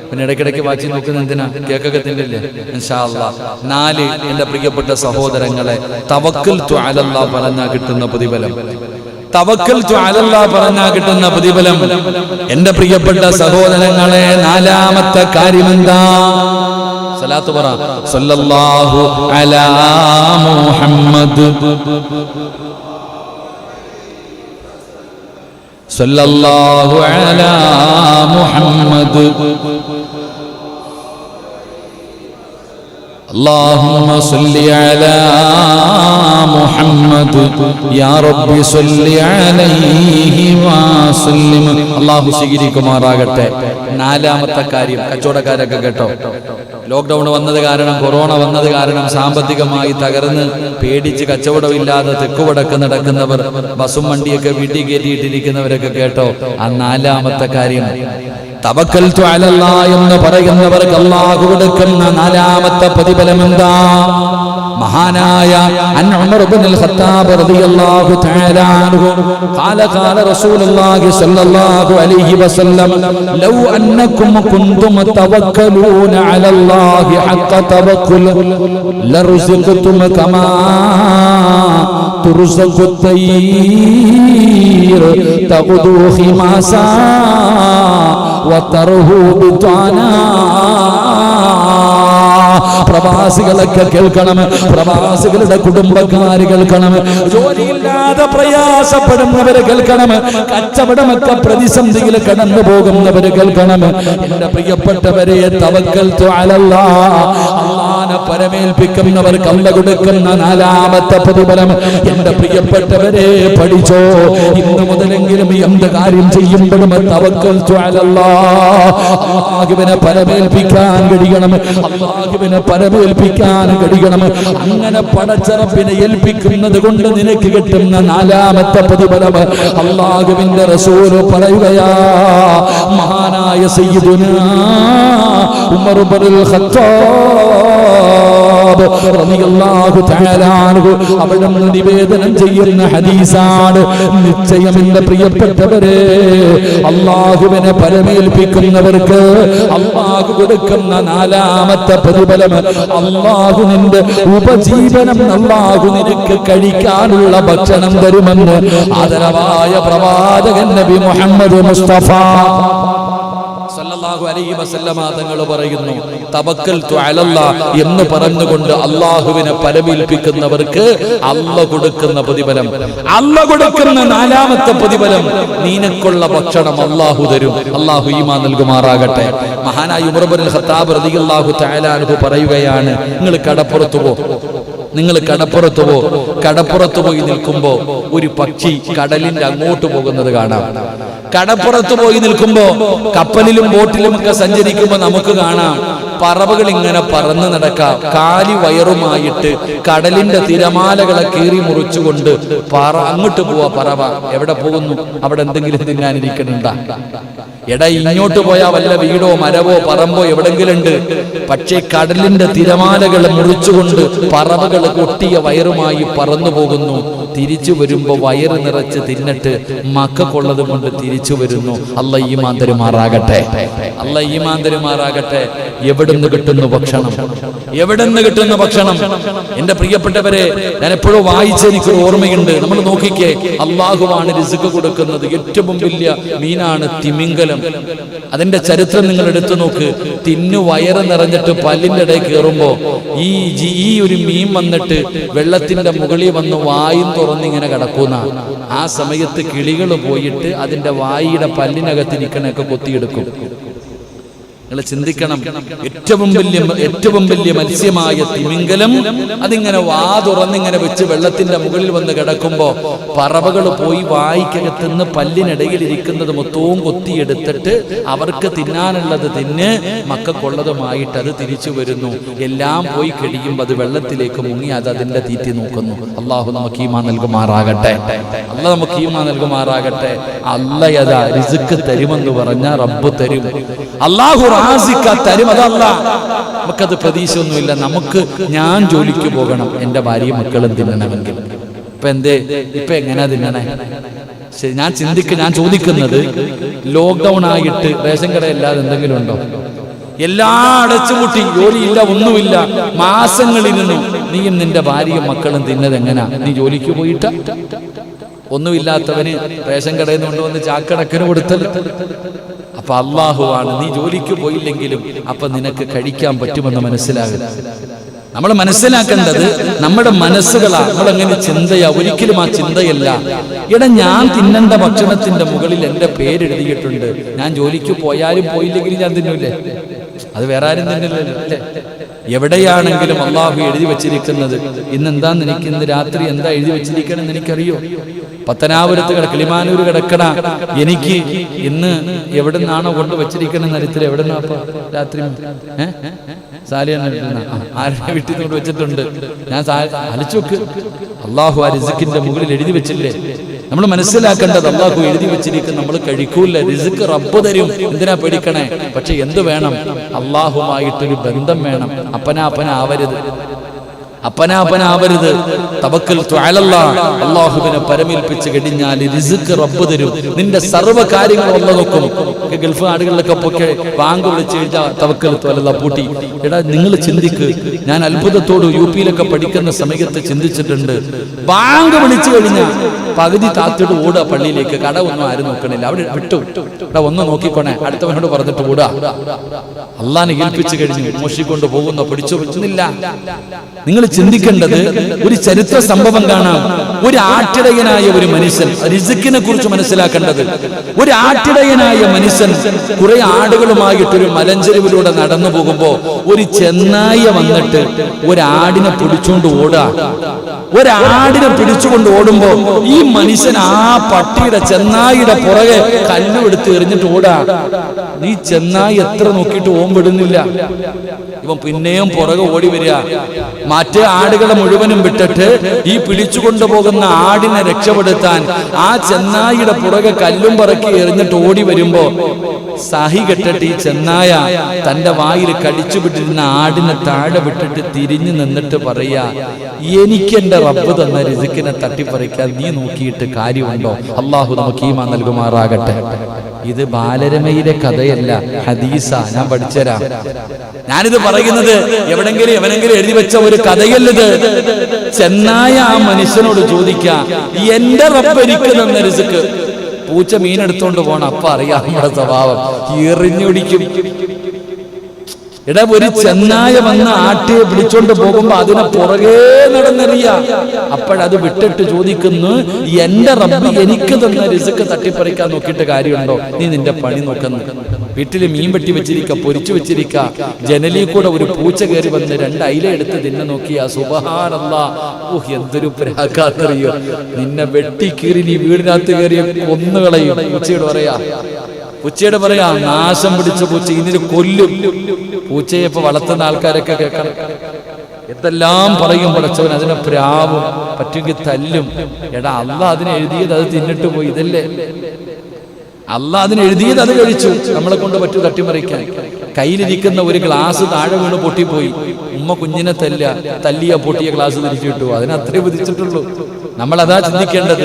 പിന്നെ ഇടയ്ക്കിടയ്ക്ക് വാച്ചി നോക്കുന്ന എന്തിനാ? കേക്കൊക്കെ തിന്നില്ലേ? ഇൻഷാ അല്ലാഹ്. 4 എന്റെ പ്രിയപ്പെട്ട സഹോദരങ്ങളെ, തവക്കൽതു അലല്ലാഹ് പറഞ്ഞാൽ കിട്ടുന്ന പ്രതിഫലം. തവക്കൽതു അലല്ലാഹ് പറഞ്ഞാൽ കിട്ടുന്ന പ്രതിഫലം. എന്റെ പ്രിയപ്പെട്ട സഹോദരങ്ങളെ, 4ാമത്തെ കാര്യമെന്താ? സലാത്ത് പറ. സല്ലല്ലാഹു അലാ മുഹമ്മദ്, സല്ലല്ലാഹു അലാ മുഹമ്മദ്, اللهم صل على محمد يا رب صل عليه وسلم. അല്ലാഹു സ്വീകരിക്കുമാറാകട്ടെ. 4ാമത്തെ കാര്യം, കച്ചവടക്കാരൊക്കെ കേട്ടോ, ലോക്ക്ഡൌൺ വന്നത് കാരണം, കൊറോണ വന്നത് കാരണം സാമ്പത്തികമായി തകർന്ന് പേടിച്ച് കച്ചവടമില്ലാതെ തെക്കുവടക്ക് നടക്കുന്നവർ, ബസും വണ്ടിയൊക്കെ വീട്ടിൽ കയറ്റിയിട്ടിരിക്കുന്നവരൊക്കെ കേട്ടോ, ആ 4ാമത്തെ കാര്യം. തവക്കൽതു അലല്ലാഹ് എന്ന് പറയുന്നവർക്ക് അല്ലാഹു കൊടുക്കുന്ന 4ാമത്തെ പ്രതിഫലം എന്താ? മഹാനായ ഉമർ ഇബ്നുൽ ഖത്താബ് റളിയല്ലാഹു തആല അൻഹു ഖാല റസൂലുള്ളാഹി സ്വല്ലല്ലാഹു അലൈഹി വസല്ലം ലൗ അന്നകും കുൻതും തവക്കലൂന അലല്ലാഹി ഹഖ തവക്കുൽ ലറുസിഖതും കമാ തുർസഖു തയ്യിർ തഖുദു ഖിമാസാ വതർഹു ബിതാനാ. പ്രവാസികളൊക്കെ കേൾക്കണം, പ്രവാസികളുടെ കുടുംബക്കാർ കേൾക്കണം, ജോലിയില്ലാതെ പ്രയാസപ്പെടുന്നവര് കേൾക്കണം, കച്ചവടമൊക്കെ പ്രതിസന്ധിയിൽ കടന്നു പോകുന്നവര് കേൾക്കണം. എന്റെ പ്രിയപ്പെട്ടവരെ, തവക്കൽതു അലല്ലാഹ്, അല്ലാഹനെ പരമേൽപ്പിക്കുന്നവർക്ക് അല്ലാഹു കൊടുക്കുന്ന 4ാമത്തെ പ്രതിഫലം. എന്റെ പ്രിയപ്പെട്ടവരെ, പഠിച്ചോ, ഇന്ന് മുതലെങ്കിലും എന്ത് കാര്യം ചെയ്യുമ്പോഴും തവക്കൽതു അലല്ലാഹ്, അല്ലാഹുവിനെ പരമേൽപ്പിക്കാൻ കഴിയണം, അല്ലാഹുവിനെ പരമേൽപ്പിക്കാൻ കഴിയണം. അങ്ങനെ പടച്ചറപ്പിനെ ഏൽപ്പിക്കുന്നത് കൊണ്ട് നിനക്ക് കിട്ടുന്ന 4ാമത്തെ പ്രതിഫലം അല്ലാഹുവിന്റെ റസൂൽ പറയുകയാ. മഹാനായ സയ്യിദുനാ ഉമർ ഇബ്നുൽ ഖത്താബ് റളിയല്ലാഹു തആല അൻഹു അവിടുന്ന് നിവേദനം ചെയ്യുന്ന ഹദീസാണ്. നിശ്ചയം എന്റെ പ്രിയപ്പെട്ടവരെ, അല്ലാഹുവിനെ പരമേൽപ്പിക്കുന്നവർക്ക് അല്ലാഹു കൊടുക്കുന്ന 4ാമത്തെ പ്രതിഫലം, അല്ലാഹു നിന്റെ ഉപജീവനം, അല്ലാഹു നിനക്ക് കഴിക്കാനുള്ള ഭക്ഷണം തരുമെന്ന് ആദരവായ പ്രവാചകൻ നബി മുഹമ്മദ് മുസ്തഫ സല്ലല്ലാഹു അലൈഹി വസല്ലമ തങ്ങൾ പറയുന്നു, തവക്കൽതു അലല്ലാഹ് എന്ന് പറഞ്ഞുകൊണ്ട് അല്ലാഹുവിനെ പരമേൽപ്പിക്കുന്നവർക്ക് അല്ലാഹു കൊടുക്കുന്ന പ്രതിഫലം, അല്ലാഹു കൊടുക്കുന്ന 4ാമത്തെ പ്രതിഫലം, നിനക്കുള്ള ഭക്ഷണം അല്ലാഹു തരും. അല്ലാഹു ഈമാൻ നൽകുമാറാകട്ടെ. മഹാനായ ഉമർ ഇബ്നുൽ ഖത്താബ് റളിയല്ലാഹു തആല അൻഹു പറയുകയാണ്, നിങ്ങൾ കടപ്പുറത്ത് പോയി നിൽക്കുമ്പോ ഒരു പക്ഷി കടലിന്റെ അങ്ങോട്ട് പോകുന്നത് കാണാം. കടപ്പുറത്ത് പോയി നിൽക്കുമ്പോ, കപ്പലിലും ബോട്ടിലും ഒക്കെ സഞ്ചരിക്കുമ്പോ നമുക്ക് കാണാം പറവകൾ ഇങ്ങനെ പറന്ന് നടക്കാം. കാലി വയറുമായിട്ട് കടലിന്റെ തിരമാലകളെ കീറി മുറിച്ചുകൊണ്ട് അങ്ങോട്ട് പോവാ പറവ. എവിടെ പോകുന്നു? അവിടെ എന്തെങ്കിലും തിന്നാനിരിക്കണുണ്ടാ? എടാ, ഇങ്ങോട്ട് പോയാ വല്ല വീടോ മരവോ പറമ്പോ എവിടെങ്കിലും ഉണ്ട്. പക്ഷേ കടലിന്റെ തിരമാലകൾ മുറിച്ചുകൊണ്ട് പറവകൾ കൊട്ടിയ വയറുമായി പറന്നു പോകുന്നു. തിരിച്ചു വരുമ്പോ വയറ് നിറച്ച് തിന്നിട്ട് മക്കൾക്കുള്ളത് കൊണ്ട് തിരിച്ചു വരുന്നു. അല്ലാഹു ഈമാൻ തരുമാറാകട്ടെ. അല്ലാഹു ഈമാൻ തരുമാറാകട്ടെ. എവിടുന്ന് കിട്ടുന്നു ഭക്ഷണം? എവിടുന്ന് കിട്ടുന്ന ഭക്ഷണം? എന്റെ പ്രിയപ്പെട്ടവരെ, ഞാൻ എപ്പോഴും വായിച്ചെനിക്ക് ഓർമ്മയുണ്ട്. നമ്മൾ നോക്കിക്കേ, അല്ലാഹുവാണ് റിസ്ക് കൊടുക്കുന്നത്. ഏറ്റവും വലിയ മീനാണ് തിമിംഗലം. അതിന്റെ ചരിത്രം നിങ്ങൾ എടുത്തു നോക്ക്. തിന്നു വയറ് നിറഞ്ഞിട്ട് പല്ലിന്റെ ഇടയിൽ കയറുമ്പോ ഈ ഒരു മീൻ വന്നിട്ട് വെള്ളത്തിന്റെ മുകളിൽ വന്ന് വായും തുറന്നിങ്ങനെ കിടക്കുന്ന ആ സമയത്ത് കിളികൾ പോയിട്ട് അതിന്റെ വായിയുടെ പല്ലിനകത്തിരിക്കണൊക്കെ കൊത്തിയെടുക്കും. നിങ്ങൾ ചിന്തിക്കണം, ഏറ്റവും വലിയ മത്സ്യമായ തിമിംഗലം അതിങ്ങനെ വാ തുറന്നിങ്ങനെ വെച്ച് വെള്ളത്തിന്റെ മുകളിൽ വന്ന് കിടക്കുമ്പോ പറവകൾ പോയി വായിക്കകത്തുനിന്ന് പല്ലിനിടയിൽ ഇരിക്കുന്നത് മൊത്തവും കൊത്തിയെടുത്തിട്ട് അവർക്ക് തിന്നാനുള്ളത് തിന്ന് മക്കൾക്കുള്ളതുമായിട്ട് അത് തിരിച്ചു വരുന്നു. എല്ലാം പോയി കഴിയുമ്പോൾ അത് വെള്ളത്തിലേക്ക് മുങ്ങി അത് അതിന്റെ തീറ്റി നോക്കുന്നു. അള്ളാഹു നമുക്ക് ഈമാൻ നൽകുമാറാകട്ടെ. അള്ളാഹ് നമുക്ക് ഈമാൻ നൽകുമാറാകട്ടെ. അള്ളയതാ റിസ്ക് തരുമെന്ന് പറഞ്ഞ റബ്ബ് തരും. അള്ളാഹു തരും. അതല്ല, നമുക്കത് പ്രതീക്ഷയൊന്നുമില്ല. നമുക്ക് ഞാൻ ജോലിക്ക് പോകണം, എന്റെ ഭാര്യയും മക്കളും തിന്നണമെങ്കിൽ. ഇപ്പൊ എങ്ങനെയാ തിന്നണേ? ശരി, ഞാൻ ചോദിക്കുന്നത്, ലോക്ക്ഡൌൺ ആയിട്ട് റേഷൻ കടയല്ലാതെ എന്തെങ്കിലും ഉണ്ടോ? എല്ലാം അടച്ചുപൂട്ടി, ജോലിയില്ല, ഒന്നുമില്ല, മാസങ്ങളിരുന്നു. നീയും നിന്റെ ഭാര്യയും മക്കളും തിന്നത് എങ്ങനാ? നീ ജോലിക്ക് പോയിട്ട? ഒന്നുമില്ലാത്തവന് റേഷൻ കടയിൽ നിന്ന് കൊണ്ടുവന്ന് ചാക്കണക്കിന് കൊടുത്തത്. അപ്പൊ അള്ളാഹുവാണ്. നീ ജോലിക്ക് പോയില്ലെങ്കിലും അപ്പൊ നിനക്ക് കഴിക്കാൻ പറ്റുമെന്ന് മനസ്സിലാകും. നമ്മൾ മനസ്സിലാക്കേണ്ടത് നമ്മുടെ മനസ്സുകളാണ്. നമ്മളെങ്ങനെ ചിന്തയാ? ഒരിക്കലും ആ ചിന്തയല്ല. ഞാൻ തിന്നേണ്ട ഭക്ഷണത്തിന്റെ മുകളിൽ എന്റെ പേരെഴുതിയിട്ടുണ്ട്. ഞാൻ ജോലിക്ക് പോയാലും പോയില്ലെങ്കിലും ഞാൻ തിന്നൂല്ലേ? അത് വേറെ ആരും തിന്നില്ലല്ലോ അല്ലേ? എവിടെയാണെങ്കിലും അള്ളാഹു എഴുതി വെച്ചിരിക്കുന്നത്. ഇന്നെന്താന്ന് എനിക്ക്, ഇന്ന് രാത്രി എന്താ എഴുതി വെച്ചിരിക്കണമെന്ന് എനിക്കറിയോ? പത്തനാപുരത്ത് കിളിമാനൂർ കിടക്കണ എനിക്ക് ഇന്ന് എവിടെ നിന്നാണോ കൊണ്ട് വെച്ചിരിക്കണം നരത്തിൽ? എവിടെ നിന്നാ രാത്രി? ആരുടെ വീട്ടിൽ കൊണ്ട് വെച്ചിട്ടുണ്ട്? ഞാൻ അലച്ചു നോക്ക്. അള്ളാഹു ആ റിസ്കിന്റെ മുകളിൽ എഴുതി വെച്ചില്ലേ? നമ്മൾ മനസ്സിലാക്കേണ്ടത്, അള്ളാഹു എഴുതി വെച്ചിരിക്കും. നമ്മൾ കഴിക്കൂല, റിസ്ക് റബ്ബ് തരും. എന്തിനാ പേടിക്കണേ? പക്ഷെ എന്ത് വേണം? അള്ളാഹുമായിട്ടൊരു ബന്ധം വേണം. അപ്പനാവരുത്. തവക്കൽ അല്ലാഹുവിനെ പരമേൽപ്പിച്ച് കഴിഞ്ഞാൽ റിസ്ക് റബ്ബ് തരും. നിന്റെ സർവ്വ കാര്യങ്ങളും അല്ലാഹു നോക്കും. ഗൾഫ് നാടുകളിലൊക്കെ പൊക്കെ ബാങ്ക് വിളിച്ച് കഴിഞ്ഞാൽ തവക്കൽ പൂട്ടി. എടാ, നിങ്ങൾ ചിന്തിക്ക്. ഞാൻ അത്ഭുതത്തോട് യുപിയിലൊക്കെ പഠിക്കുന്ന സമയത്ത് ചിന്തിച്ചിട്ടുണ്ട്. ബാങ്ക് വിളിച്ചു കഴിഞ്ഞാൽ പകുതി താത്തിട്ട് ഓടുക പള്ളിയിലേക്ക്. കട ഒന്നും ആരും നോക്കണില്ല, അവിടെ വിട്ടു. എടാ, ഒന്ന് നോക്കിക്കോണേ, അടുത്തവനോട് പറഞ്ഞിട്ട് ഓടുക. അള്ളാനെ ഏൽപ്പിച്ചു കഴിഞ്ഞു, മോഷിക്കൊണ്ട് പോകുന്ന പിടിച്ചു പറ്റുന്നില്ല. നിങ്ങൾ ചിന്തിക്കേണ്ടത്, ഒരു ചരിത്ര സംഭവം കാണാം. ഒരു ആട്ടിടയനായ ഒരു മനുഷ്യൻ, റിസ്കിനെ കുറിച്ച് മനസ്സിലാക്കേണ്ടത്, ഒരു ആട്ടിടയനായ മനുഷ്യൻ കുറെ ആടുകളുമായിട്ടൊരു മലഞ്ചെരുവിലൂടെ നടന്നു പോകുമ്പോ ഒരു ചെന്നായ വന്നിട്ട് ഒരാടിനെ പിടിച്ചുകൊണ്ട് ഓടുക. ഒരാടിനെ പിടിച്ചുകൊണ്ട് ഓടുമ്പോ ഈ മനുഷ്യൻ ആ പട്ടിയുടെ ചെന്നായിയുടെ പുറകെ കല്ലുമെടുത്ത് എറിഞ്ഞിട്ട് ഓടാ. നീ ചെന്നായി എത്ര നോക്കിയിട്ട് ഓമ്പിടുന്നില്ല. ഇവൻ പിന്നെയും പുറകെ ഓടി വരിക. മറ്റേ ആടുകളെ മുഴുവനും വിട്ടിട്ട് ഈ പിടിച്ചുകൊണ്ടുപോകുന്ന ആടിനെ രക്ഷപ്പെടുത്താൻ ആ ചെന്നായിയുടെ പുറകെ കല്ലും പറക്കി എറിഞ്ഞിട്ട് ഓടി വരുമ്പോ സഹി കെട്ടിട്ട് ഈ ചെന്നായ തന്റെ വായിൽ കടിച്ചു വിട്ടിരുന്ന ആടിനെ താഴെ വിട്ടിട്ട് തിരിഞ്ഞു നിന്നിട്ട് പറയാ, എനിക്ക് എന്റെ റബ്ബ് തന്ന റിസ്കിനെ തട്ടിപ്പറിക്കാൻ നീ നോക്കിയിട്ട് കാര്യമുണ്ടോ? അള്ളാഹു നമുക്ക് ഈമാൻ നൽകുമാറാകട്ടെ. ഇത് ബാലരമയിലെ കഥയല്ല, ഹദീസ. ഞാൻ പഠിച്ചുതരാം. ഞാനിത് പറയുന്നത് എവനെങ്കിലും എഴുതി വെച്ച ഒരു കഥയല്ലത്. ചെന്നായ ആ മനുഷ്യനോട് ചോദിക്കാം, എന്റെ റബ്ബ് എനിക്ക് തന്ന റിസ്ക്. പൂച്ച മീനെടുത്തോണ്ട് പോണം. അപ്പൊ അറിയാം നമ്മുടെ സ്വഭാവം, എറിഞ്ഞൊടിക്കും. എടാ, ഒരു ചെന്നായ വന്ന് ആട്ടിയെ പിടിച്ചോണ്ട് പോകുമ്പോ അതിനെ പുറകെ നടന്നറിയ. അപ്പോഴത് വിട്ടിട്ട് ചോദിക്കുന്നു, എന്റെ റബ്ബ് എനിക്ക് തന്ന റിസ്ക് തട്ടിപ്പറിക്കാൻ നോക്കിയിട്ട് കാര്യമുണ്ടോ? നീ നിന്റെ പണി നോക്കുന്നു. വീട്ടില് മീൻ വെട്ടി വെച്ചിരിക്ക, പൊരിച്ചു വെച്ചിരിക്ക. ജനലിൽ കൂടെ ഒരു പൂച്ച കയറി വന്ന് 2 അയില എടുത്ത് നിന്നെ നോക്കിയാ, സുബ്ഹാനല്ലാഹ്, ഓഹ് എന്തൊരു പ്രാകാത്തറിയോ. നിന്നെ വെട്ടി കീറി നീ വീടിനകത്ത് കയറിയ കൊന്നുകളയും. പൂച്ചയോട് പറയാ നാശം പിടിച്ച പൂച്ച, ഇതിന് കൊല്ലും. പൂച്ചയെ ഇപ്പൊ വളർത്തുന്ന ആൾക്കാരൊക്കെ കേൾക്കണം. എന്തെല്ലാം പറയും പടച്ചവൻ. അതിനെ പ്രാവും, പറ്റുമെങ്കിൽ തല്ലും. എടാ, അള്ളാഹ് അതിനെ എഴുതിയത് അത് തിന്നിട്ട് പോയി. ഇതല്ലേ അള്ളാഹ് അതിന് എഴുതിയത്? അത് കഴിച്ചു. നമ്മളെ കൊണ്ട് പറ്റൂ തട്ടിമറിക്കാൻ? കയ്യിലിരിക്കുന്ന ഒരു ഗ്ലാസ് താഴെ വീണ് പൊട്ടിപ്പോയി. ഉമ്മ കുഞ്ഞിനെ തല്ലിയ പൊട്ടിയ ഗ്ലാസ് തിരിച്ചു കിട്ടു. അതിനത്രേ വിധിച്ചിട്ടുള്ളൂ. നമ്മളതാ ചിന്തിക്കേണ്ടത്.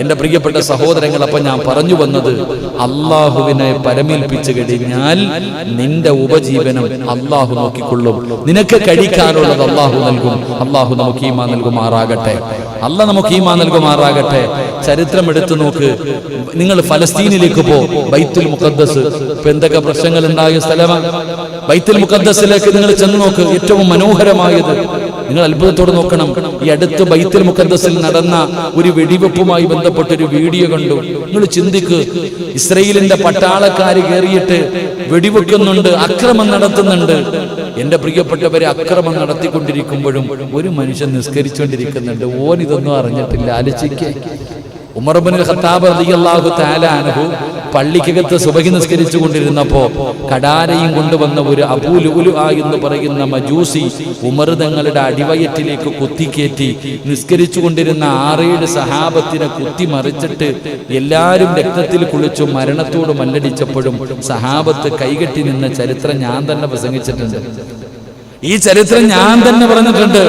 എന്റെ പ്രിയപ്പെട്ട സഹോദരങ്ങൾ, അപ്പൊ ഞാൻ പറഞ്ഞു വന്നത്, അള്ളാഹുവിനെ പരമേൽപ്പിച്ചു കഴിഞ്ഞാൽ നിന്റെ ഉപജീവനം അള്ളാഹു നോക്കിക്കൊള്ളും. നിനക്ക് കഴിക്കാനുള്ളത് അള്ളാഹു നൽകും. അള്ളാഹു നമുക്ക് ഈമാൻ നൽകുമാറാകട്ടെ. അള്ളാഹ് നമുക്ക് ഈമാൻ നൽകുമാറാകട്ടെ. ചരിത്രം എടുത്തു നോക്ക്. നിങ്ങൾ ഫലസ്തീനിലേക്ക് പോ, ബൈത്തുൽ മുഖദ്ദസ്. ഇപ്പൊ എന്തൊക്കെ പ്രശ്നങ്ങൾ ഉണ്ടായ സ്ഥലമാണ്. ബൈത്തുൽ മുഖദ്ദസിലേക്ക് നിങ്ങൾ ചെന്ന് നോക്ക്. ഏറ്റവും മനോഹരമായത് നിങ്ങൾ അത്ഭുതത്തോടെ നോക്കണം. ഈ അടുത്ത് ബൈത്തുൽ മുഖദ്ദസിൽ നടന്ന ഒരു വെടിവെപ്പുമായി ബന്ധപ്പെട്ട ഒരു വീഡിയോ കണ്ടു. നിങ്ങൾ ചിന്തിക്ക്, ഇസ്രായേലിന്റെ പട്ടാളക്കാര് കയറിയിട്ട് വെടിവെക്കുന്നുണ്ട്, അക്രമം നടത്തുന്നുണ്ട്. എന്റെ പ്രിയപ്പെട്ടവരെ, അക്രമം നടത്തിക്കൊണ്ടിരിക്കുമ്പോഴും ഒരു മനുഷ്യൻ നിസ്കരിച്ചുകൊണ്ടിരിക്കുന്നുണ്ട്. ഓൻ ഇതൊന്നും അറിഞ്ഞിട്ടില്ല. ആലോചിക്കുക. ഉമർ ഇബ്നുൽ ഖത്താബ് റളിയല്ലാഹു തആല അൻഹു പള്ളിക്കകത്ത് സുബഹി നിസ്കരിച്ചു കൊണ്ടിരുന്നപ്പോ കടാരയും കൊണ്ടുവന്ന ഒരു അബൂ ലുഅ്ലുഅ എന്ന് പറയുന്ന മജൂസി ഉമർ തങ്ങളുടെ അടിവയറ്റിലേക്ക് കുത്തിക്കേറ്റി നിസ്കരിച്ചു കൊണ്ടിരുന്ന 6-7 സഹാബത്തിനെ കുത്തി മറിച്ചിട്ട് എല്ലാവരും രക്തത്തിൽ കുളിച്ചു മരണത്തോട് മല്ലടിച്ചപ്പോഴും സഹാബത്ത് കൈകെട്ടി നിന്ന ചരിത്രം ഞാൻ തന്നെ പ്രസംഗിച്ചിട്ടുണ്ട്. ഈ ചരിത്രം ഞാൻ തന്നെ പറഞ്ഞിട്ടുണ്ട്.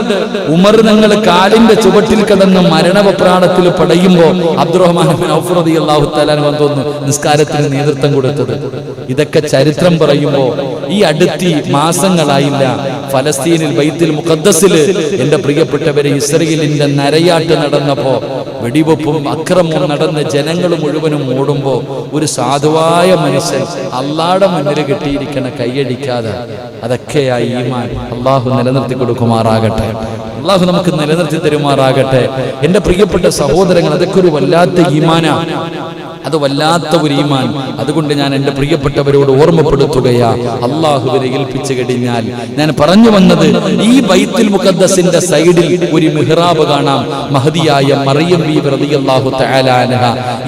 ഉമർ തങ്ങൾ കാലിന്റെ ചുവട്ടിൽ കിടന്ന് മരണവപ്രാണത്തിൽ പടയുമ്പോ അബ്ദുറഹ്മാൻ ബിൻ ഔഫ് റളിയല്ലാഹു തആല വന്നു നിസ്കാരത്തിന് നേതൃത്വം കൊടുത്തത്. ഇതൊക്കെ ചരിത്രം പറയുമ്പോ ഈ അടുത്തി മാസങ്ങളായില്ല ഫലസ്തീനിൽ ബൈത്തുൽ മുഖദ്ദസില് എന്റെ പ്രിയപ്പെട്ടവരെ ഇസ്രായേലിന്റെ നരയാട്ട് നടന്നപ്പോ വെടിവെപ്പും അക്രമവും നടന്ന് ജനങ്ങൾ മുഴുവനും ഓടുമ്പോ ഒരു സാധുവായ മനുഷ്യൻ അള്ളാഹുടെ മുന്നിൽ കെട്ടിയിരിക്കണ കൈയടിക്കാതെ, അതൊക്കെയായി ഈമാൻ. അള്ളാഹു നിലനിർത്തി കൊടുക്കുമാറാകട്ടെ. അള്ളാഹു നമുക്ക് നിലനിർത്തി തരുമാറാകട്ടെ. എന്റെ പ്രിയപ്പെട്ട സഹോദരങ്ങൾ, അതൊക്കെ ഒരു വല്ലാത്ത ഈമാനാ, അത് വല്ലാത്ത ഒരു ഈമാൻ. അതുകൊണ്ട് ഞാൻ എന്റെ പ്രിയപ്പെട്ടവരോട് ഓർമ്മപ്പെടുത്തുകയാ, അള്ളാഹുവിനെ ഏൽപ്പിച്ചു കഴിഞ്ഞാൽ ഞാൻ പറഞ്ഞു വന്നത്, ഈ ബൈത്തുൽ മുഖദ്ദസിന്റെ സൈഡിൽ ഒരു മിഹ്റാബ് കാണാം. മഹദിയായ മറിയം ബീവി റളിയല്ലാഹു തആല അൻഹ,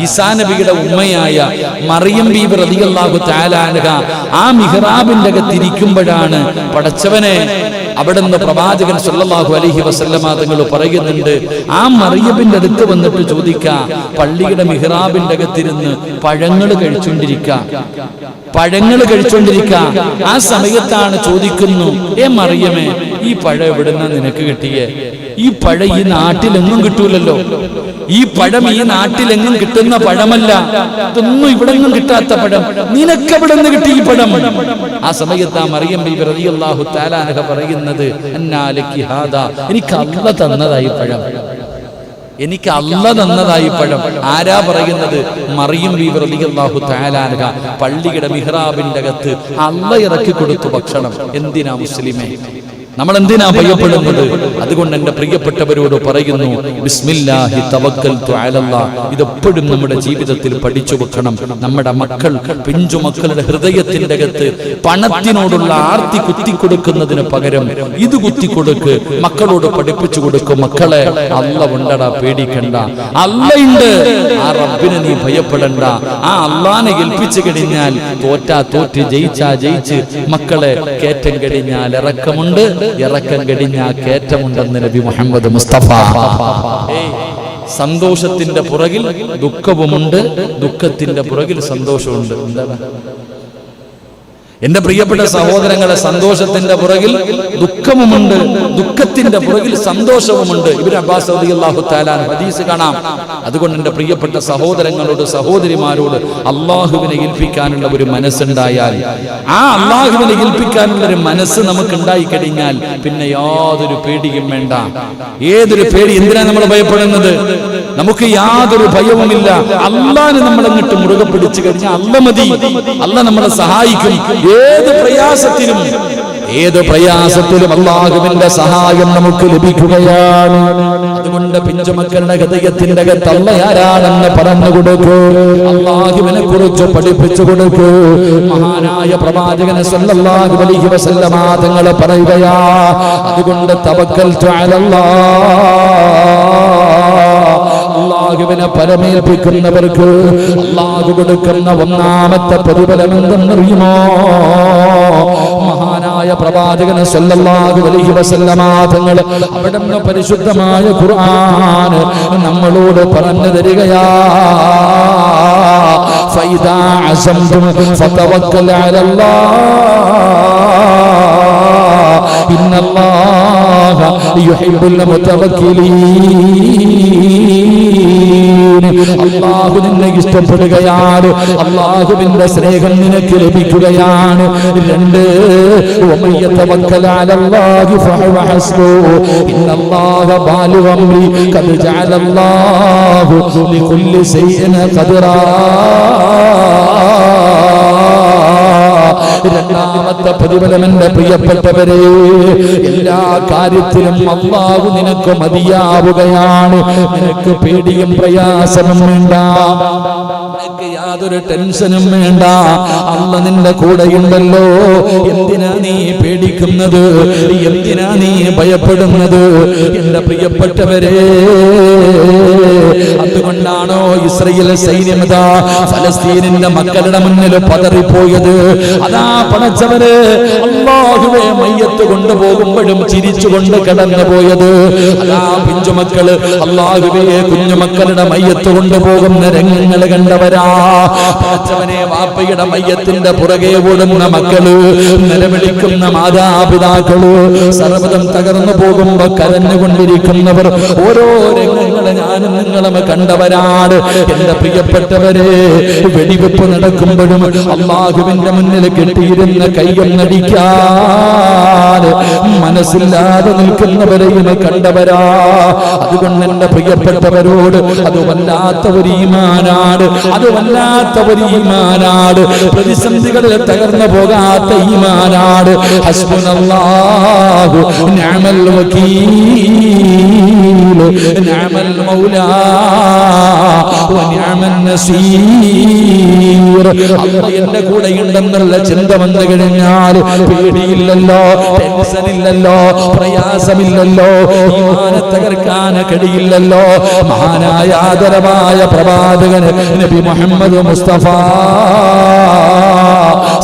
ഈസാ നബിയുടെ ഉമ്മയായ മറിയം ബീവി റളിയല്ലാഹു തആല അൻഹ ആ മിഹ്റാബിന്റെ അകത്തിരിക്കുമ്പോഴാണ് പടച്ചവനെ അവിടുന്ന് പ്രവാചകൻ സല്ലല്ലാഹു അലൈഹി വസല്ലമ തങ്ങൾ പറയുന്നുണ്ട്, ആ മറിയമിന്റെ അടുത്ത് വന്നിട്ട് ചോദിക്കാ, പള്ളിയുടെ മിഹ്റാബിന്റെ അകത്തിരുന്ന് പഴങ്ങൾ കഴിച്ചുകൊണ്ടിരിക്ക. ആ സമയത്താണ് ചോദിക്കുന്നു, മറിയമേ, ഈ പഴം എവിടുന്ന നിനക്ക് കിട്ടിയേ? ഈ പഴം ഈ നാട്ടിലെങ്ങും കിട്ടൂലല്ലോ. ഈ പഴം ഈ നാട്ടിലെങ്ങും കിട്ടുന്ന പഴമല്ല, ഇതൊന്നും ഇവിടെങ്ങും കിട്ടാത്ത പഴം, നിനക്കെവിടെ നിന്ന് കിട്ടി ഈ പഴം? ആ സമയത്ത് ആ മറിയം ബീവി റളിയല്ലാഹു തആല അൻഹ പറയുന്നത്, അന്നാലക്കി ഹാദാ, എനിക്ക് അല്ലാഹു തന്നതായി പഴം, എനിക്ക് അല്ലാഹു തന്നതായി പഴം. ആരാ പറയുന്നത്? മറിയം ബീവി റളിയല്ലാഹു തആല അൻഹ പള്ളിയുടെ മിഹ്റാബിന്റെ അകത്ത് അല്ലാഹു ഇറക്കി കൊടുത്തു ഭക്ഷണം. എന്തിനാ മുസ്ലിമേ, നമ്മൾ എന്തിനാ ഭയപ്പെടുന്നത്? അതുകൊണ്ട് എന്റെ പ്രിയപ്പെട്ടവരോട് പറയുന്നു, ബിസ്മില്ലാഹി തവക്കൽതു അലല്ലാഹ്. ഇതെപ്പോഴും നമ്മുടെ ജീവിതത്തിൽ പഠിച്ചു വെക്കണം. നമ്മുടെ മക്കൾ, പിഞ്ചു മക്കളുടെ ഹൃദയത്തിന്റെ അകത്ത് പണത്തിനോടുള്ള ആർത്തി കുത്തിക്കൊടുക്കുന്നതിന് പകരം ഇത് കുത്തിക്കൊടുക്ക്. മക്കളോട് പഠിപ്പിച്ചു കൊടുക്കും, മക്കളെ, അല്ലാഹ് ഉണ്ടടാ, പേടിക്കണ്ട, അല്ലാഹുണ്ട്, ആ റബ്ബിനെ നീ ഭയപ്പെടണ്ട. ആ അല്ലാഹനെ ഏൽപ്പിച്ചു കഴിഞ്ഞാൽ തോറ്റാ തോറ്റ്, ജയിച്ചാ ജയിച്ച്. മക്കളെ, കേറ്റം കഴിഞ്ഞാൽ ഇറക്കമുണ്ട്, ഇറക്കം കഴിഞ്ഞാ കേറ്റമുണ്ടെന്ന് നബി മുഹമ്മദ് മുസ്തഫ. സന്തോഷത്തിന്റെ പുറകിൽ ദുഃഖവുമുണ്ട്, ദുഃഖത്തിന്റെ പുറകിൽ സന്തോഷമുണ്ട്. എന്താണ് എന്റെ പ്രിയപ്പെട്ട സഹോദരങ്ങളെ? സന്തോഷത്തിന്റെ പുറകിൽ ദുഃഖവുമുണ്ട്, ദുഃഖത്തിന്റെ പുറകിൽ സന്തോഷവുമുണ്ട്. ഇബ്നു അബ്ബാസ് റളിയല്ലാഹു തആല ഹദീസ് കാണാം. അതുകൊണ്ട് എന്റെ പ്രിയപ്പെട്ട സഹോദരങ്ങളോട്, സഹോദരിമാരോട് അള്ളാഹുവിനെ ഏൽപ്പിക്കാനുള്ള ഒരു മനസ്സുണ്ടായാൽ, ആ അള്ളാഹുവിനെ ഏൽപ്പിക്കാനുള്ള ഒരു മനസ്സ് നമുക്ക് ഉണ്ടായി കഴിഞ്ഞാൽ പിന്നെ യാതൊരു പേടിയും വേണ്ട. ഏതൊരു പേടി, എന്തിനാ നമ്മൾ ഭയപ്പെടുന്നത്? നമുക്ക് യാതൊരു ഭയവുമില്ല. അള്ളാഹിനെ നമ്മൾ അങ്ങോട്ട് മുറുകെ പിടിച്ചു കഴിഞ്ഞാൽ അല്ലാഹ് മതി, അല്ലാഹ് നമ്മളെ സഹായിക്കും. ഏത് പ്രയാസത്തിലും അല്ലാഹുവിന്റെ സഹായം നമുക്ക് ലഭിക്കുകയാണ്. അതുകൊണ്ട് പിഞ്ചുമക്കളുടെ ഹൃദയത്തിന്റെ അകത്ത് അല്ലാഹ് ആരാണെന്ന് പറഞ്ഞു കൊടുക്കൂ, അല്ലാഹുവിനെ കുറിച്ച് പഠിപ്പിച്ചു കൊടുക്കൂ. മഹാനായ പ്രവാചകൻ സല്ലല്ലാഹു അലൈഹി വസല്ലമ തങ്ങൾ പറയുകയാ, അതുകൊണ്ട് തവക്കൽതു അലല്ലാഹ്, അല്ലാഹുവിനെ പരമേൽപ്പിക്കുന്നവർക്ക് അല്ലാഹു കൊടുക്കുന്ന ഒന്നാമത്തെ പ്രതിഫലം എന്തെന്നറിയുമോ? മഹാനായ പ്രവാചകൻ സല്ലല്ലാഹു അലൈഹി വസല്ലമ തങ്ങൾ അവിടുന്ന് പരിശുദ്ധമായ ഖുർആൻ നമ്മളോട് പറഞ്ഞു തരികയാ, ഫൈദാ അസംതും ഫതവക്കൽ അലല്ലാഹ് ഇന്നല്ലാഹ യുഹിബ്ബുൽ മുതവക്കിലീൻ. അല്ലാഹു നിന്നെ ഇഷ്ടപ്പെടുകയാണ്, അല്ലാഹുവിന്റെ സ്നേഹം നിനക്ക് ലഭിക്കുകയാണ്. 2, വമൻ യതവക്കൽ അലല്ലാഹി ഫഹുവ ഹസ്ബുഹു ഇന്നല്ലാഹ ബാലിഗു അംരി ഖദ് ജഅലല്ലാഹു ലികുല്ലി ശൈഇൻ ഖദറാ. അതിനകത്ത പ്രതിഫലം എന്റെ പ്രിയപ്പെട്ടവരെ എല്ലാ കാര്യത്തിലും അല്ലാഹു നിനക്ക് മതിയാവുകയാണ്. നിനക്ക് പേടിയും പ്രയാസവും വേണ്ട, നിനക്ക് യാതൊരു ടെൻഷനും വേണ്ട. അല്ലാഹു നിന്റെ കൂടെയുണ്ടല്ലോ. എന്തിനാ നീ പേടിക്കുന്നത്? എന്തിനാ നീ ഭയപ്പെടുന്നത്? എന്റെ പ്രിയപ്പെട്ടവരെ, അതുകൊണ്ടാണോ ഇസ്രായേൽ സൈന്യമതാ ഫലസ്തീനിന്റെ മക്കളുടെ മുന്നിൽ പതറിപ്പോയത്? അതാ പടച്ചവര് അല്ലാഹുവേ മയ്യത്ത് കൊണ്ടുപോകുമ്പോഴും ചിരിച്ചുകൊണ്ട് കടന്നു പോയത്. അതാ പിഞ്ചുമക്കള് അല്ലാഹുവേ കുഞ്ഞുമക്കളുടെ മയ്യത്ത് കൊണ്ടുപോകുന്ന രംഗങ്ങൾ കണ്ടവരാ. പടച്ചവനെ, വാപ്പയുടെ മയ്യത്തിന്റെ പുറകെ ഓടുന്ന മക്കള്, നിലവിളിക്കുന്ന മാതാപിതാക്കള്, സർവ്വതം തകർന്നു പോകുമ്പോ കരഞ്ഞുകൊണ്ടിരിക്കുന്നവർ, ഓരോ രംഗങ്ങള് ഞാനും നിങ്ങളും കണ്ടവരാണ്. എന്റെ പ്രിയപ്പെട്ടവരെ, വെടിവെപ്പ് നടക്കുമ്പോഴും അല്ലാഹുവിന്റെ മുന്നിൽ കെട്ടിയിരുന്ന കയ്യൊന്നടിക്കാൻ മനസ്സില്ലാതെ നിൽക്കുന്നവരെയും കണ്ടവരാ. അതുകൊണ്ട് എന്റെ പ്രിയപ്പെട്ടവരോട്, അത് വല്ലാത്ത ഒരു ഈമാനാണ്, അത് വല്ലാത്ത ഒരു ഈമാനാണ്. പ്രതിസന്ധികളിൽ തകർന്നു പോകാത്ത ഈമാനാണ്. ഹസ്ബുനല്ലാഹു നിഅമൽ വകീൽ നിഅമൽ മൗലാ വനിഅമൻ നസീർ. അല്ലാഹു എന്റെ കൂടെയുണ്ടെന്നുള്ള ചിന്ത വന്നു കഴിഞ്ഞാൽ പേടിയില്ലല്ലോ, ടെൻഷനില്ലല്ലോ, പ്രയാസമില്ലല്ലോ, ഈമാനെ തകർക്കാൻ കഴിയില്ലല്ലോ. മഹാനായ ആദരവായ പ്രവാചകൻ നബി മുഹമ്മദ് മുസ്തഫ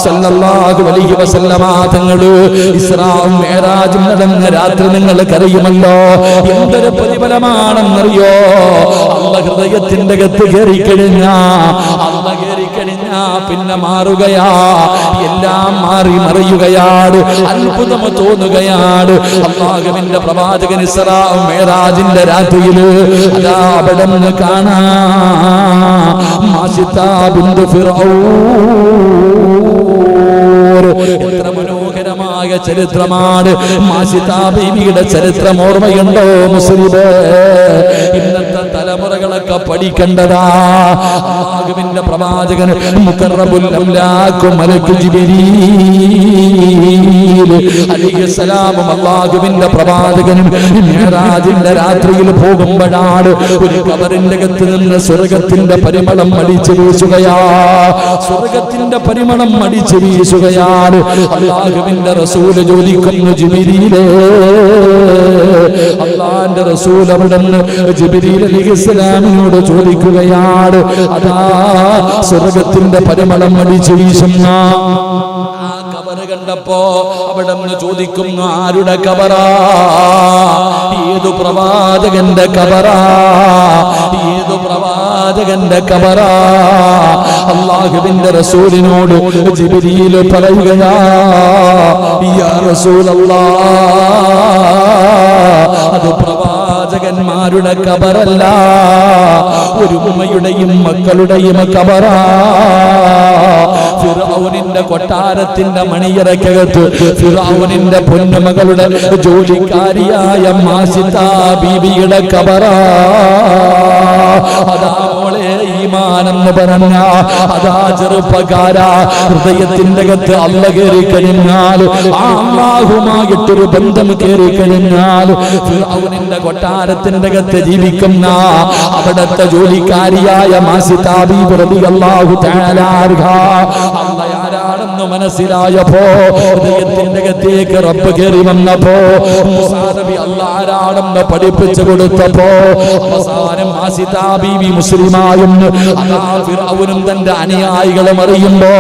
സല്ലല്ലാഹു അലൈഹി വസല്ലമ തങ്ങള് ഇസ്രാഉം മിഅ്റാജും നടന്ന രാത്രി നിങ്ങൾക്കറിയുമല്ലോ. എന്തൊരു പ്രതിഫലമാണെന്നറിയോ? അല്ലാഹു ഹൃദയത്തിന്റെ അകത്ത് കയറിക്കഴിഞ്ഞാ, അല്ലാഹു കയറിക്കഴിഞ്ഞാ പിന്നെ മാറുകയാ, എല്ലാം മാറി മറിയുകയാണ്, അത്ഭുതം തോന്നുകയാണ്. അല്ലാഹുവിന്റെ പ്രവാചകൻ ഇസ്രാഉം മിഅ്റാജിന്റെ രാത്രിയില് അതാ അവിടെ നിന്ന് കാണാ മാസിതാ ബിന്തു ഫിർഔൻ. എത്ര മനോഹരമായ ചരിത്രമാണ് മാസിതാ ബീവിയുടെ ചരിത്രം. ഓർമ്മയുണ്ടോ മുസ്ലിമേ? ഇന്നത്തെ തലമുറകളൊക്കെ പഠിക്കേണ്ടതാ. അല്ലാഹുവിന്റെ പ്രവാചകൻ മുഖറബുൽ അംലാഖു മലക്കു ജിബ്രീൽ അലൈഹിസ്സലാമും അല്ലാഹുവിന്റെ പ്രവാചകനും മിഅ്റാജിന്റെ രാത്രിയിൽ പോകുമ്പോഴാണ് ഒരു ഖബറിന്റെ അകത്ത് നിന്ന് സ്വർഗ്ഗത്തിന്റെ പരിമളം അടിച്ചു വീശുകയാ. സ്വർഗ്ഗത്തിന്റെ പരിമളം അടിച്ചു വീശുകയാണ്. അല്ലാഹുവിന്റെ റസൂൽ ചോദിക്കുന്നു, ജിബ്രീലേ, അല്ലാഹുവിന്റെ റസൂൽ അവിടുന്ന് ജിബ്രീൽ അലൈഹിസ്സലാമിനോട് ചോദിക്കുകയാണ്, അതാ സ്വർഗ്ഗത്തിന്റെ പരിമളം അടിച്ചു വീശുന്ന ആ ഖബർ കണ്ടപ്പോ അവിടെ നിന്ന് ചോദിക്കുന്നു, ആരുടെ ഖബറാ? ഏതു പ്രവാചകന്റെ ഖബറാ? ഏതു പ്രവാചകന്റെ ഖബറാ? അല്ലാഹുവിന്റെ റസൂലിനോട് ജിബ്രീൽ പറയുകയാ, യാ റസൂലല്ലാഹ്, അത് പ്രവാചകന്മാരുടെ ഖബറല്ല, ഒരു ഉമ്മയുടെയും മക്കളുടെയും ഖബറാ. ഫിർഔനിന്റെ കൊട്ടാരത്തിന്റെ മണിയറക്കകത്ത് ഫിർഔനിന്റെ പൊന്നുമകളുടെ ജോലിക്കാരിയായ മാസിതാ ബീവിയുടെ ഖബറാ. അതാ മോളെ ഈമാനെന്ന് പറഞ്ഞ, അതാ ചെറുപ്പക്കാരാ, ഹൃദയത്തിന്റെ അകത്ത് അല്ലാഹു കയറി കഴിഞ്ഞാൽ, ആ അല്ലാഹുമായിട്ടൊരു ബന്ധം കയറി കഴിഞ്ഞാൽ, ഫിർഔനിന്റെ കൊട്ടാരത്തിന്റെ അകത്ത് ജീവിക്കുന്ന അവിടത്തെ ജോലിക്കാരിയായ മാസിതാ ബീവി റളിയല്ലാഹു തആല അൻഹ അല്ലാഹു ആരാണെന്ന് മനസ്സിലായപ്പോ, ഹൃദയത്തിന്റെ അകത്തേക്ക് റബ്ബ് കയറി വന്നപ്പോ, മൂസാ നബി അല്ലാഹു ആരാണെന്ന് പഠിപ്പിച്ചു കൊടുത്തപ്പോ, അവസാനം മാസിതാ ബീവി മുസ്ലിമായെന്ന് അതാ ഫിർഔനും തന്റെ അനുയായികളും അറിയുമ്പോ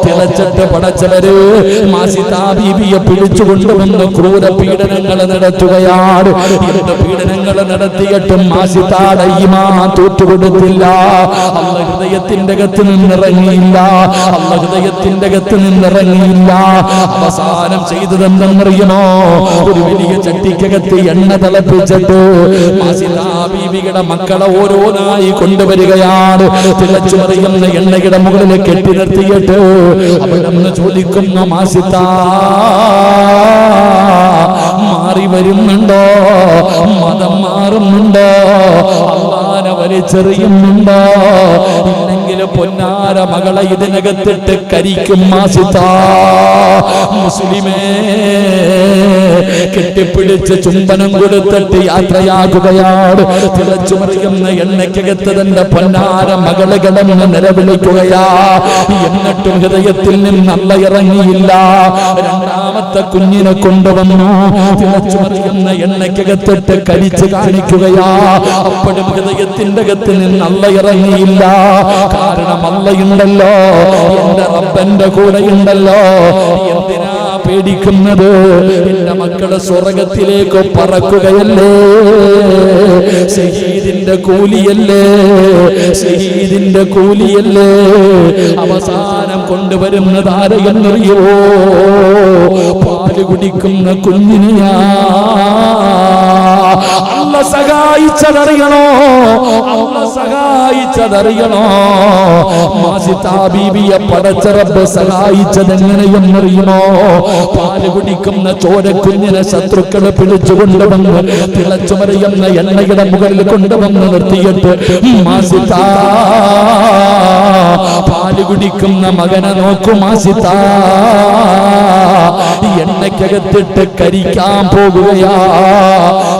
തിളച്ചിട്ട് പടച്ചവര് മാസിതാ ബീവിയെ പിടിച്ചുകൊണ്ടുവന്ന് ക്രൂര പീഡനങ്ങൾ നടത്തുകയാണ്. എന്ത് പീഡനങ്ങൾ നടത്തിയിട്ടും മാസിതാടെ ഈമാൻ തോറ്റുകൊടുത്തില്ല. അല്ലാഹു ഹൃദയത്തിന്റെ അകത്ത് നിന്നിറങ്ങിയില്ല, അല്ലാഹു ഹൃദയത്തിന്റെ അകത്ത് നിന്നിറങ്ങിയില്ല. അവസാനം ചെയ്തതെന്തെന്നറിയുമോ? ഒരു വലിയ ചട്ടിക്കകത്ത് എണ്ണ തിളപ്പിച്ചിട്ട് മാസിതാ ബീവിയുടെ മക്കളെ ഓരോന്നായി കൊണ്ടുവരികയാണ്. തിളച്ചു മറിയുന്ന എണ്ണയുടെ മുകളിൽ കെട്ടി നിർത്തിയിട്ട് അവിടെ നിന്ന് ചോദിക്കുന്ന, മാസിതാ മാറി വരുന്നുണ്ടോ? മതം മാറുന്നുണ്ടോ? അല്ലാഹുവിനെ വലിച്ചെറിയുന്നുണ്ടോ? ഇല്ലെങ്കിലോ പൊന്നാര മകളെ ഇതിനകത്തിട്ട് കരിക്കും മാസിത. മുസ്ലിമേ, കെട്ടിപ്പിടിച്ച് ചുംബനം കൊടുത്തിട്ട് യാത്രയാകുകയാണ്. തിളച്ചു മറിയുന്ന എണ്ണയ്ക്കകത്ത് തന്റെ പൊന്നാര മകളെ കിടന്ന് നിലവിളിക്കുകയാ. എന്നിട്ടും ഹൃദയത്തിൽ നിന്നല്ല ഇറങ്ങിയില്ല. രണ്ടാമത്തെ കുഞ്ഞിനെ കൊണ്ടുവന്നു. തിളച്ചു മറിയുന്ന എണ്ണയ്ക്കകത്തിട്ട് കരിച്ച് കാണിക്കുകയാ. അപ്പോഴും ഹൃദയത്തിന്റെ അകത്ത് നിന്നല്ല ഇറങ്ങിയില്ല. കാരണം അല്ലയുണ്ടല്ലോ, എന്റെ റബ്ബന്റെ കൂടെയുണ്ടല്ലോ. എന്തിനാ പേടിക്കുന്നത്? എന്റെ മക്കള് സ്വർഗത്തിലേക്ക് പറക്കുകയല്ലേ. ഷഹീദിന്റെ കൂലിയല്ലേ, ഷഹീദിന്റെ കൂലിയല്ലേ. അവസാനം കൊണ്ടുവരുന്നത് ആരെയെന്നറിയോ? പാല് കുടിക്കുന്ന കുഞ്ഞിനെയാ. അല്ല സഹായിച്ചതറിയണോ? അല്ല സഹായിച്ചതറിയണോ? മാസിത ബീവിയെ പടച്ച റബ്ബ് സഹായിച്ചതെങ്ങനെയെന്നറിയണോ? പാല് കുടിക്കുന്ന ചോരക്കുഞ്ഞിനെ ശത്രുക്കളെ പിടിച്ചുകൊണ്ടുവന്ന് തിളച്ചു മറിയുന്ന എണ്ണയുടെ മുകളിൽ കൊണ്ടുവന്ന് നിർത്തിയിട്ട് മാസിത പാല് കുടിക്കുന്ന മകനെ നോക്കും. മാസിത എണ്ണയ്ക്കകത്തിട്ട് കരിക്കാൻ പോകുകയാ.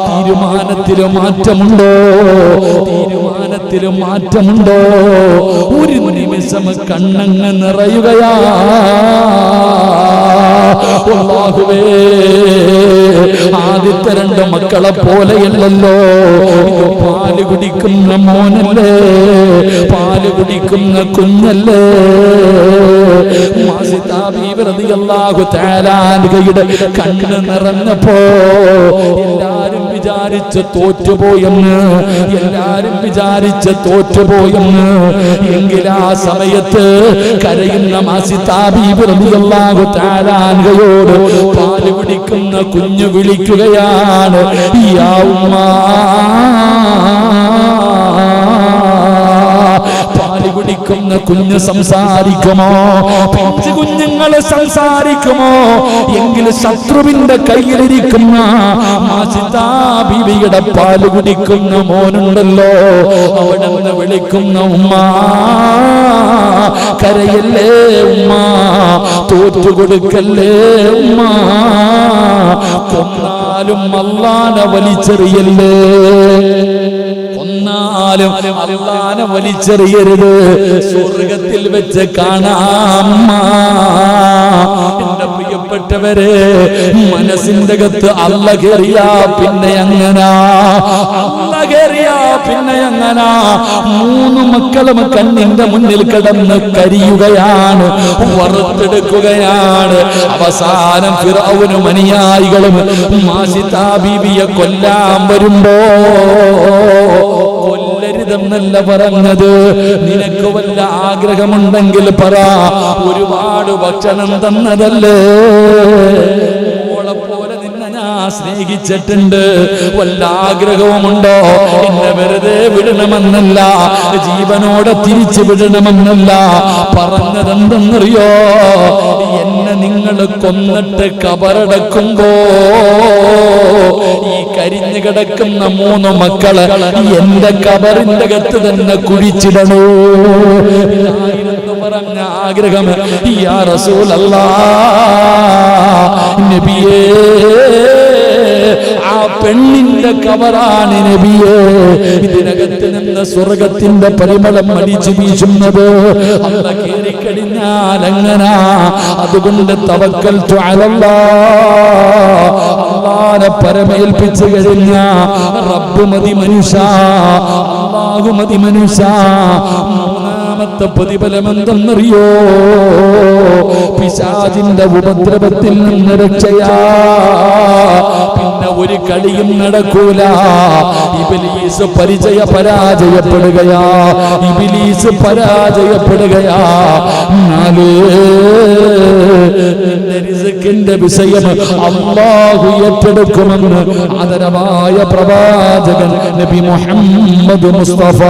തീരുമാനത്തിലും മാറ്റമുണ്ടോ? തീരുമാനത്തിലും മാറ്റമുണ്ടോ? ഒരു നിമിഷം കണ്ണങ്ങ് നിറയുകയാ. അല്ലാഹുവേ, ആദ്യത്തെ രണ്ട് മക്കളെ പോലെയല്ലല്ലോ. ഇത് പാല് കുടിക്കുന്ന മോനല്ലേ, പാല് കുടിക്കുന്ന കുഞ്ഞല്ലേ. മാസിത ബീവി റളിയല്ലാഹു തആല അൻഹയുടെ കണ്ണ് നിറഞ്ഞപ്പോ എല്ലാരും വിചാരിച്ച് തോറ്റുപോയെന്ന്, എല്ലാരും വിചാരിച്ച് തോറ്റുപോയെന്ന്. എങ്കിൽ ആ സമയത്ത് കരയുന്ന മാസിത ബീവി റളിയല്ലാഹു തആല അൻഹയോട് പാല് കുടിക്കുന്ന കുഞ്ഞു വിളിക്കുകയാണ്, യാ ഉമ്മാ. പാല് കുടിക്കുന്ന കുഞ്ഞ് സംസാരിക്കുമോ? പിഞ്ചു കുഞ്ഞുങ്ങള് സംസാരിക്കുമോ? എങ്കിൽ ശത്രുവിന്റെ കയ്യിലിരിക്കുന്ന മാസിത ബീവിയുടെ പാല് കുടിക്കുന്ന മോനുണ്ടല്ലോ, അവിടെ നിന്ന് വിളിക്കുന്ന ഉമ്മ, കരയല്ലേ ഉമ്മ, തോറ്റുകൊടുക്കല്ലേ ഉമ്മ, കൊന്നാലും അല്ലാഹനെ വലിച്ചെറിയല്ലേ, കൊന്നാലും അല്ലാഹനെ വലിച്ചെറിയരുത്, സ്വർഗത്തിൽ വെച്ച് കാണാം. എന്റെ പ്രിയപ്പെട്ടവരെ, മനസ്സിന്റെ അകത്ത് അല്ല കേറിയാ പിന്നെ എങ്ങനാ? അല്ല കേറിയാ പിന്നെ എങ്ങനാ? മൂന്ന് മക്കളും കണ്ണിന്റെ മുന്നിൽ കിടന്ന് കരിയുകയാണ്, വറുത്തെടുക്കുകയാണ്. അവസാനം ഫിറഔനും അനുയായികളും മാസിത ബീവിയെ കൊല്ലാൻ വരുമ്പോ കൊല്ലരുതെന്നല്ല പറഞ്ഞത്. നിനക്ക് വല്ല ആഗ്രഹമുണ്ടെങ്കിൽ പറ, ഒരുപാട് ഭക്ഷണം തന്നതല്ലേ, ഓളെപ്പോലെ നിന്നെ ഞാൻ സ്നേഹിച്ചിട്ടുണ്ട്, വല്ല ആഗ്രഹവുമുണ്ടോ? എന്നെ വെറുതെ വിടണമെന്നല്ല, ജീവനോടെ തിരിച്ചു വിടണമെന്നല്ല, പറഞ്ഞതെന്തെന്നറിയോ? എന്നെ നിങ്ങൾ കൊന്നിട്ട് കബറടക്കുമ്പോ ഈ കരിഞ്ഞു കിടക്കുന്ന മൂന്ന് മക്കള് എന്റെ കബറിന്റെ അകത്ത് തന്നെ കുഴിച്ചിടണോ എന്ന് പറഞ്ഞ ആഗ്രഹം. യാ റസൂലല്ലാഹ്, നബിയേ, ആ പെണ്ണിന്റെ കബറാണ് നബിയേ. ഇതിനകത്ത് നിന്ന് സ്വർഗത്തിന്റെ പരിമളം അടിച്ചു വീശുന്നത്. അല്ല കേറിക്കഴിഞ്ഞാൽ എങ്ങനാ? അതുകൊണ്ട് തവക്കൽതു അലല്ലാഹ്, അല്ലാഹനെ പരമേൽപ്പിച്ചു കഴിഞ്ഞ റബ്ബ് മതി മനുഷ്യ, അല്ലാഹു മതി മനുഷ്യ. മൂന്നാമത്തെ പ്രതിഫലം എന്തെന്നറിയോ? പിശാചിന്റെ ഉപദ്രവത്തിൽ നിന്ന് രക്ഷയാ. പിന്നെ ഒരു കളിയും നടക്കൂല. ഇബ്ലീസ് പരാജയപ്പെടുകയാ, ഇബ്ലീസ് പരാജയപ്പെടുകയാ. നിന്റെ റിസ്കിന്റെ വിഷയം അല്ലാഹു ഏറ്റെടുക്കുമെന്ന് ആദരവായ പ്രവാചകൻ നബി മുഹമ്മദ് മുസ്തഫ